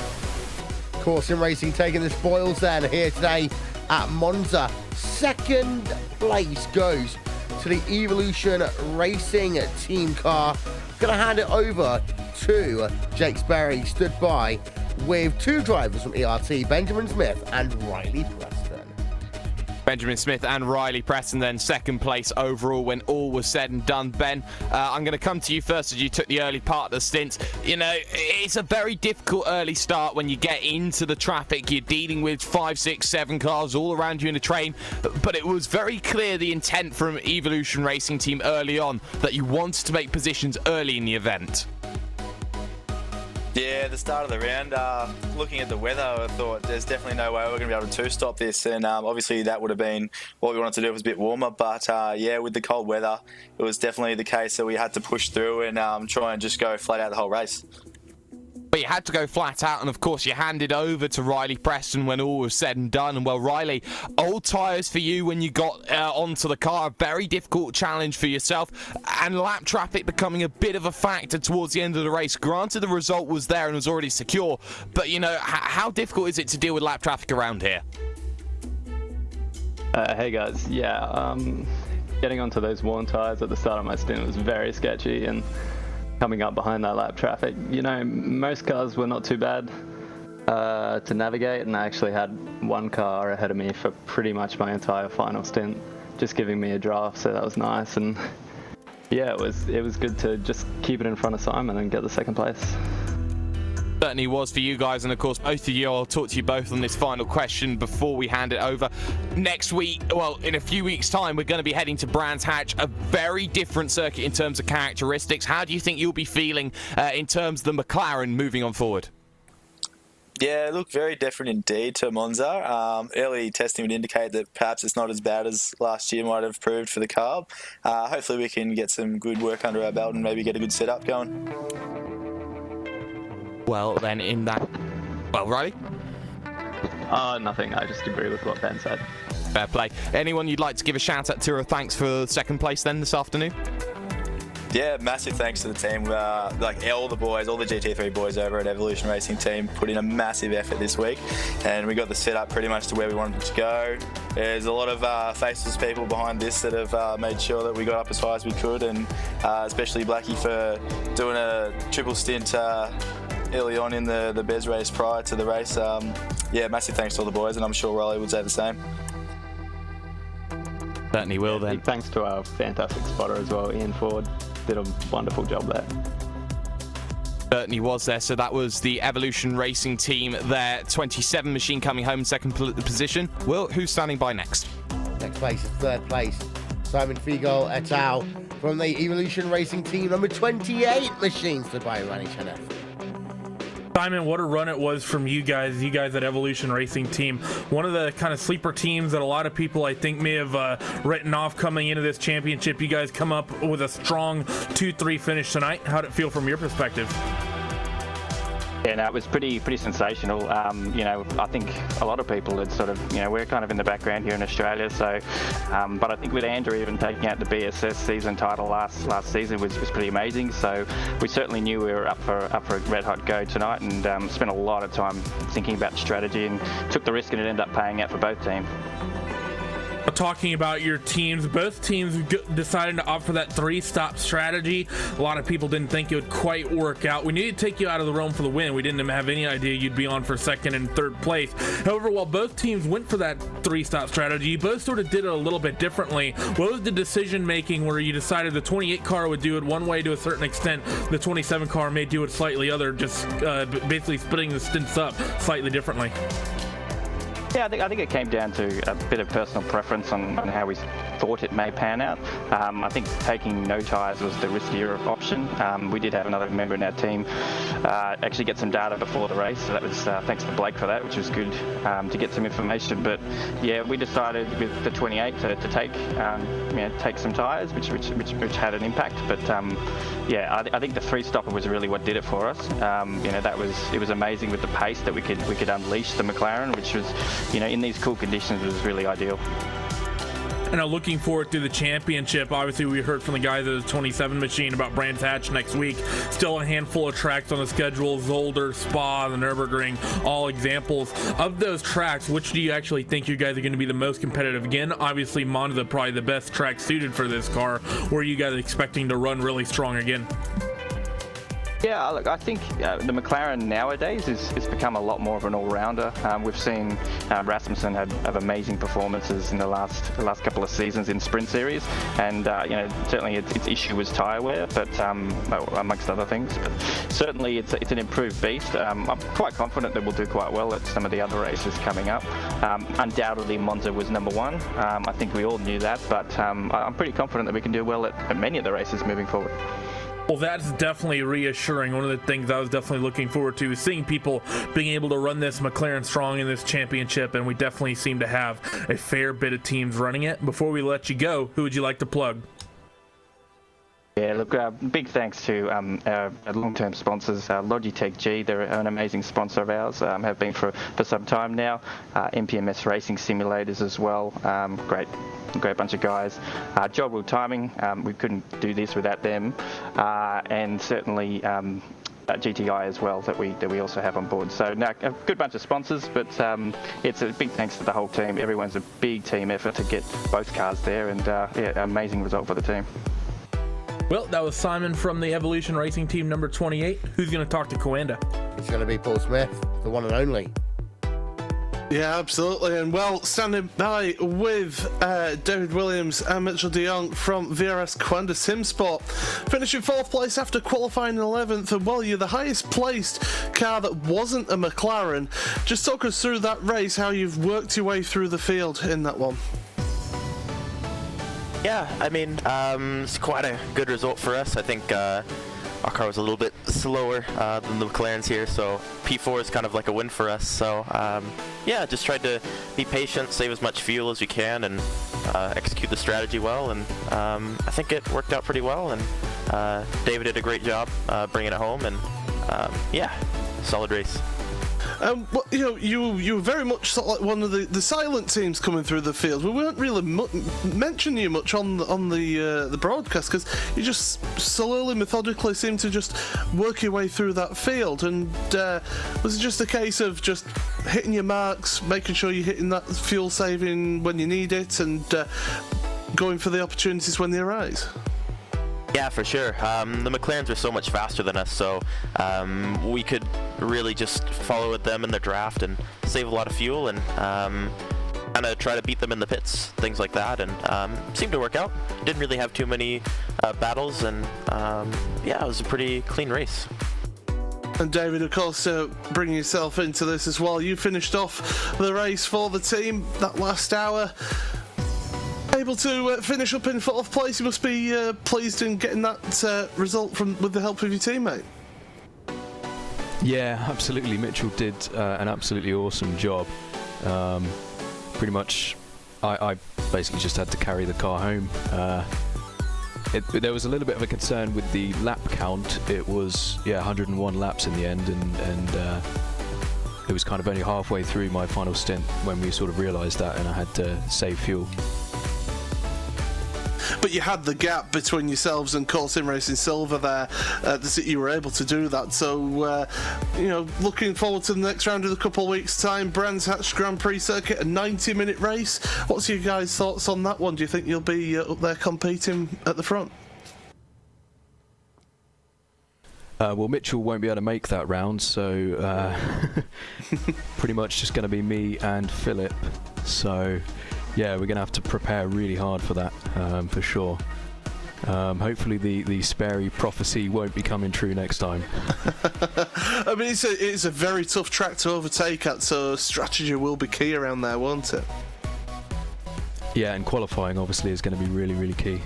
Corsim Racing taking the spoils then here today at Monza. Second place goes to the Evolution Racing team car. Gonna hand it over to Jake Sperry, stood by with two drivers from ERT, Benjamin Smith and Riley Preston. Benjamin Smith and Riley Preston then second place overall when all was said and done. Ben, I'm going to come to you first, as you took the early part of the stint. You know, it's a very difficult early start when you get into the traffic. You're dealing with 5, 6, 7 cars all around you in a train, but it was very clear the intent from Evolution Racing team early on that you wanted to make positions early in the event. Yeah, the start of the round, looking at the weather, I thought there's definitely no way we're going to be able to two-stop this, and obviously that would have been what we wanted to do. It was a bit warmer, but yeah, with the cold weather, it was definitely the case that we had to push through and try and just go flat out the whole race. But you had to go flat out, and of course you handed over to Riley Preston when all was said and done. And well, Riley, old tyres for you when you got onto the car, a very difficult challenge for yourself, and lap traffic becoming a bit of a factor towards the end of the race. Granted, the result was there and was already secure, but you know, how difficult is it to deal with lap traffic around here? Hey guys, yeah, getting onto those worn tyres at the start of my stint was very sketchy, and coming up behind that lap traffic, you know, most cars were not too bad to navigate, and I actually had one car ahead of me for pretty much my entire final stint, just giving me a draft, so that was nice. And yeah, it was good to just keep it in front of Simon and get the second place. Certainly was for you guys, and of course both of you. I'll talk to you both on this final question before we hand it over. Next week, well, in a few weeks' time, we're going to be heading to Brands Hatch, a very different circuit in terms of characteristics. How do you think you'll be feeling in terms of the McLaren moving on forward? Yeah, look, very different indeed to Monza. Early testing would indicate that perhaps it's not as bad as last year might have proved for the carb. Hopefully we can get some good work under our belt and maybe get a good setup going. Well, then in that... Well, Riley? Nothing. I just agree with what Ben said. Fair play. Anyone you'd like to give a shout out to or thanks for second place then this afternoon? Yeah, massive thanks to the team. Like all the boys, all the GT3 boys over at Evolution Racing Team put in a massive effort this week, and we got the setup pretty much to where we wanted it to go. There's a lot of faceless people behind this that have made sure that we got up as high as we could, and especially Blackie for doing a triple stint early on in the Bez race prior to the race. Yeah, massive thanks to all the boys, and I'm sure Riley would say the same. Certainly will then. Big thanks to our fantastic spotter as well, Ian Ford. Did a wonderful job there. Certainly was there. So that was the Evolution Racing Team, their 27 machine coming home in second position. Will, who's standing by next? Next place is third place. Simon Fiegel et al. From the Evolution Racing Team, number 28 machines to buy running NF. Simon, what a run it was from you guys at Evolution Racing Team. One of the kind of sleeper teams that a lot of people I think may have written off coming into this championship. You guys come up with a strong 2-3 finish tonight. How'd it feel from your perspective? Yeah, no, it was pretty sensational. You know, I think a lot of people had sort of, you know, we're kind of in the background here in Australia, so, but I think with Andrew even taking out the BSS season title last season was pretty amazing. So we certainly knew we were up for a red hot go tonight, and spent a lot of time thinking about strategy and took the risk, and it ended up paying out for both teams. Talking about your teams, both teams decided to opt for that 3-stop strategy. A lot of people didn't think it would quite work out. We needed to take you out of the realm for the win. We didn't have any idea you'd be on for second and third place. However, while both teams went for that 3-stop strategy, you both sort of did it a little bit differently. What was the decision making where you decided the 28 car would do it one way to a certain extent, the 27 car may do it slightly other, just basically splitting the stints up slightly differently? Yeah, I think it came down to a bit of personal preference on how we thought it may pan out. I think taking no tyres was the riskier option. We did have another member in our team actually get some data before the race, so that was thanks to Blake for that, which was good to get some information. But yeah, we decided with the 28 to take some tyres, which had an impact. But yeah, I think the 3-stopper was really what did it for us. You know, it was amazing with the pace that we could unleash the McLaren, which was, you know, in these cool conditions was really ideal. And looking forward to the championship. Obviously, we heard from the guys at the 27 machine about Brands Hatch next week. Still a handful of tracks on the schedule: Zolder, Spa, the Nürburgring, all examples. Of those tracks, which do you actually think you guys are going to be the most competitive? Again, obviously, Monza probably the best track suited for this car. Where are you guys expecting to run really strong again? Yeah, look, I think the McLaren nowadays has become a lot more of an all-rounder. We've seen Rasmussen have amazing performances in the last couple of seasons in Sprint Series, and you know, certainly its issue was tyre wear, but amongst other things. But certainly it's an improved beast. I'm quite confident that we'll do quite well at some of the other races coming up. Undoubtedly, Monza was number one. I think we all knew that, but I'm pretty confident that we can do well at many of the races moving forward. Well, that's definitely reassuring. One of the things I was definitely looking forward to is seeing people being able to run this McLaren strong in this championship, and we definitely seem to have a fair bit of teams running it. Before we let you go, who would you like to plug? Yeah, look, big thanks to our long-term sponsors, Logitech G. They're an amazing sponsor of ours, have been for some time now. MPMS Racing Simulators as well, great bunch of guys. Jogwheel Timing, we couldn't do this without them, and certainly GTI as well that we also have on board. So now a good bunch of sponsors, but it's a big thanks to the whole team. Everyone's a big team effort to get both cars there, and yeah, amazing result for the team. Well, that was Simon from the Evolution Racing Team number 28. Who's going to talk to Coanda? It's going to be Paul Smith, the one and only. Yeah, absolutely. And well, standing by with David Williams and Mitchell de Jong from VRS Quanda Simsport, finishing 4th place after qualifying 11th. And well, you're the highest placed car that wasn't a McLaren. Just talk us through that race, how you've worked your way through the field in that one. Yeah, I mean, it's quite a good result for us. I think our car was a little bit slower than the McLarens here, so P4 is kind of like a win for us. So yeah, just tried to be patient, save as much fuel as we can, and execute the strategy well, and I think it worked out pretty well, and David did a great job bringing it home, and yeah, solid race. Well, you were very much sort of like one of the silent teams coming through the field. We weren't really mentioning you much on the broadcast, because you just slowly, methodically seemed to just work your way through that field. And was it just a case of just hitting your marks, making sure you're hitting that fuel saving when you need it, and going for the opportunities when they arise? Yeah, for sure. The McLarens are so much faster than us, so we could really just follow with them in the draft and save a lot of fuel, and kind of try to beat them in the pits, things like that, and seemed to work out. Didn't really have too many battles, and yeah, it was a pretty clean race. And David, of course, bringing yourself into this as well. You finished off the race for the team that last hour. Able to finish up in 4th place. You must be pleased in getting that result with the help of your teammate. Yeah, absolutely. Mitchell did an absolutely awesome job. Pretty much, I basically just had to carry the car home. There was a little bit of a concern with the lap count. It was 101 laps in the end, and it was kind of only halfway through my final stint when we sort of realised that, and I had to save fuel. But you had the gap between yourselves and Core Sim Racing Silver there, that you were able to do that. So, looking forward to the next round in a couple of weeks' time. Brands Hatch Grand Prix circuit, a 90-minute race. What's your guys' thoughts on that one? Do you think you'll be up there competing at the front? Well, Mitchell won't be able to make that round, so pretty much just going to be me and Philip. So yeah, we're going to have to prepare really hard for that, for sure. Hopefully the Sperry prophecy won't be coming true next time. I mean, it's a very tough track to overtake at, so strategy will be key around there, won't it? Yeah, and qualifying obviously is going to be really, really key.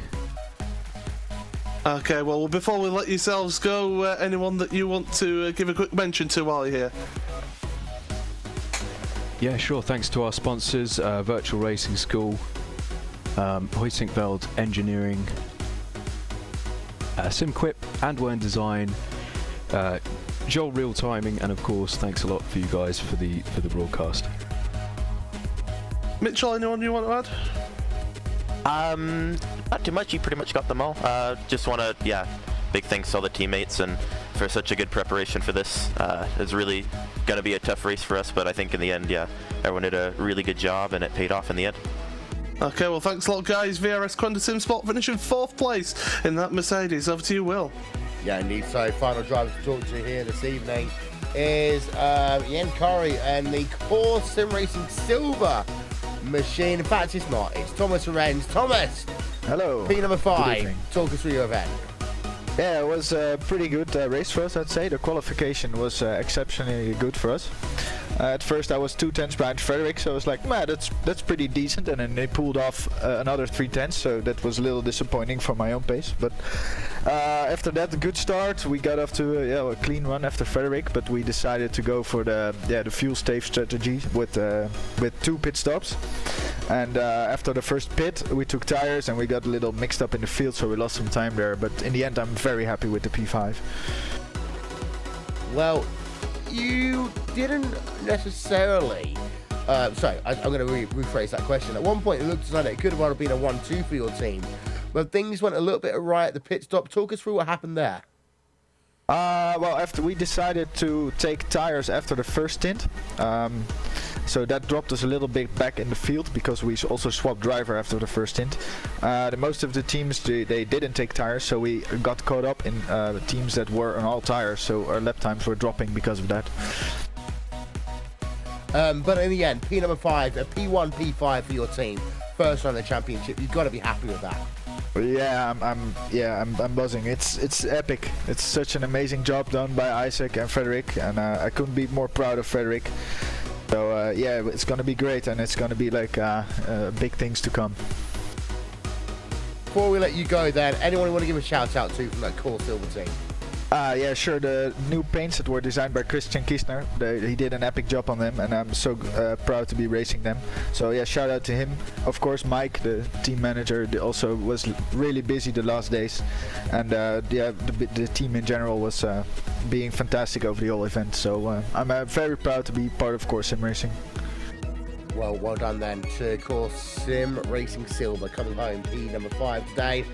Okay, well, before we let yourselves go, anyone that you want to give a quick mention to while you're here? Yeah, sure. Thanks to our sponsors, Virtual Racing School, Huissinkveld Engineering, SimQuip, Andwern Design, Joel Real Timing, and of course, thanks a lot for you guys for the broadcast. Mitchell, anyone you want to add? Not too much. You pretty much got them all. Just want to, big thanks to all the teammates and for such a good preparation for this. It's really going to be a tough race for us, but I think in the end, everyone did a really good job and it paid off in the end. Okay, well, thanks a lot, guys. VRS Quanda Simsport finishing 4th place in that Mercedes. Over to you, Will. Yeah, indeed. So, final driver to talk to here this evening is Ian Curry and the Core Sim Racing Silver machine. In fact, it's not. It's Thomas Lorenz. Thomas! Hello. P number 5. Talk us through your event. Yeah, it was a pretty good race for us, I'd say. The qualification was exceptionally good for us. At first I was 2 tenths behind Frederick, so I was like, man, that's pretty decent. And then they pulled off another 3 tenths, so that was a little disappointing for my own pace. But after that, a good start. We got off to a clean run after Frederick, but we decided to go for the fuel save strategy with 2 pit stops. And after the first pit, we took tires and we got a little mixed up in the field, so we lost some time there. But in the end, I'm very happy with the P5. Well, you didn't necessarily... sorry, I'm going to rephrase that question. At one point, it looked as though it could have been a 1-2 for your team. But things went a little bit awry at the pit stop. Talk us through what happened there. Well, after we decided to take tires after the first stint, so that dropped us a little bit back in the field because we also swapped driver after the first stint. Most of the teams, they didn't take tires, so we got caught up in teams that were on all tires, so our lap times were dropping because of that. But in the end, P number 5, a P1, P5 for your team. First round of the championship. You've got to be happy with that. Yeah, I'm buzzing. It's epic. It's such an amazing job done by Isaac and Frederick, and I couldn't be more proud of Frederick. So yeah, it's gonna be great, and it's gonna be like big things to come. Before we let you go, then, anyone you want to give a shout out to from that core silver team? Yeah, sure. The new paints that were designed by Christian Kiesner, he did an epic job on them, and I'm so proud to be racing them. So yeah, shout out to him. Of course, Mike, the team manager, also was really busy the last days, and yeah, the team in general was being fantastic over the whole event. So I'm very proud to be part of Core Sim Racing. Well done then to Core Sim Racing Silver, coming home P number 5 today.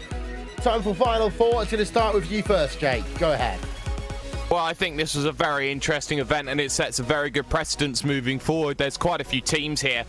Time for Final Four. It's going to start with you first, Jake. Go ahead. Well, I think this was a very interesting event, and it sets a very good precedence moving forward. There's quite a few teams here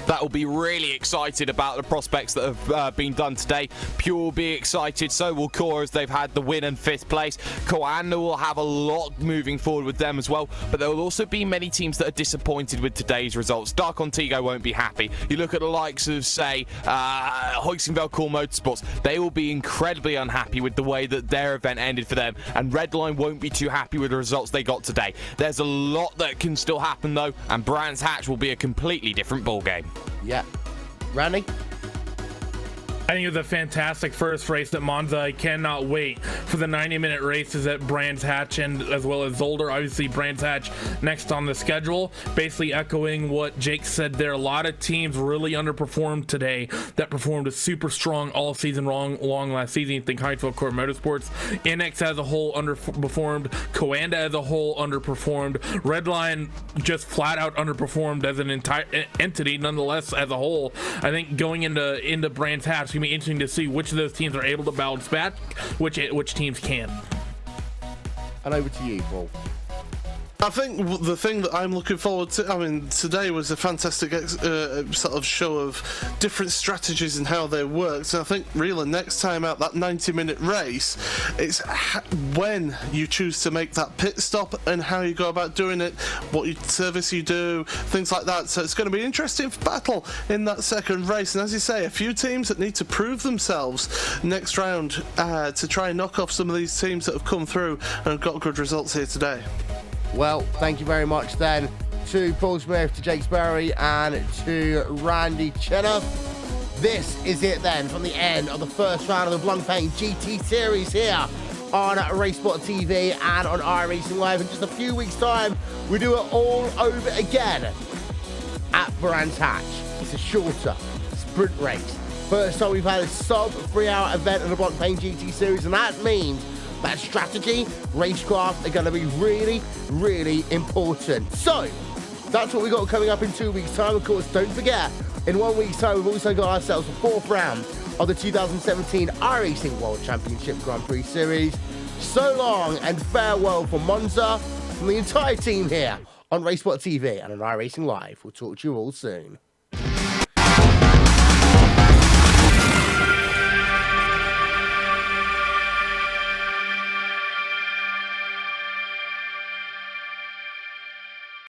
that will be really excited about the prospects that have been done today. Pure will be excited, so will Core, as they've had the win and 5th place. Coanda will have a lot moving forward with them as well, but there will also be many teams that are disappointed with today's results. Dark Contigo won't be happy. You look at the likes of, say, Hoiksingveld Core Motorsports, they will be incredibly unhappy with the way that their event ended for them, and Redline won't be too happy with the results they got today. There's a lot that can still happen though, and Brands Hatch will be a completely different ballgame. Yeah. Randy? I think it was a fantastic first race at Monza. I cannot wait for the 90-minute races at Brands Hatch and as well as Zolder. Obviously, Brands Hatch next on the schedule. Basically echoing what Jake said there. A lot of teams really underperformed today that performed super strong all season long last season. You think Heinzville Core Motorsports. NX as a whole underperformed. Coanda as a whole underperformed. Redline just flat out underperformed as an entire entity. Nonetheless, as a whole, I think going into Brands Hatch, gonna be interesting to see which of those teams are able to balance back, which teams can. And over to you, Paul. I think the thing that I'm looking forward to, I mean, today was a fantastic sort of show of different strategies and how they worked. And I think really next time out, that 90-minute race, it's when you choose to make that pit stop and how you go about doing it, what service you do, things like that. So it's going to be an interesting battle in that second race. And as you say, a few teams that need to prove themselves next round to try and knock off some of these teams that have come through and have got good results here today. Well, thank you very much then to Paul Smith, to Jake Sperry, and to Randy Chenov. This is it then from the end of the first round of the Blancpain GT Series here on RaceSport TV and on iRacing Live. In just a few weeks' time, we do it all over again at Brands Hatch. It's a shorter sprint race. First time we've had a sub 3-hour event in the Blancpain GT Series, and that means that strategy, racecraft are going to be really, really important. So, that's what we got coming up in 2 weeks' time. Of course, don't forget, in 1 week's time, we've also got ourselves the 4th round of the 2017 iRacing World Championship Grand Prix Series. So long and farewell from Monza, from the entire team here on RaceSport TV and on iRacing Live. We'll talk to you all soon.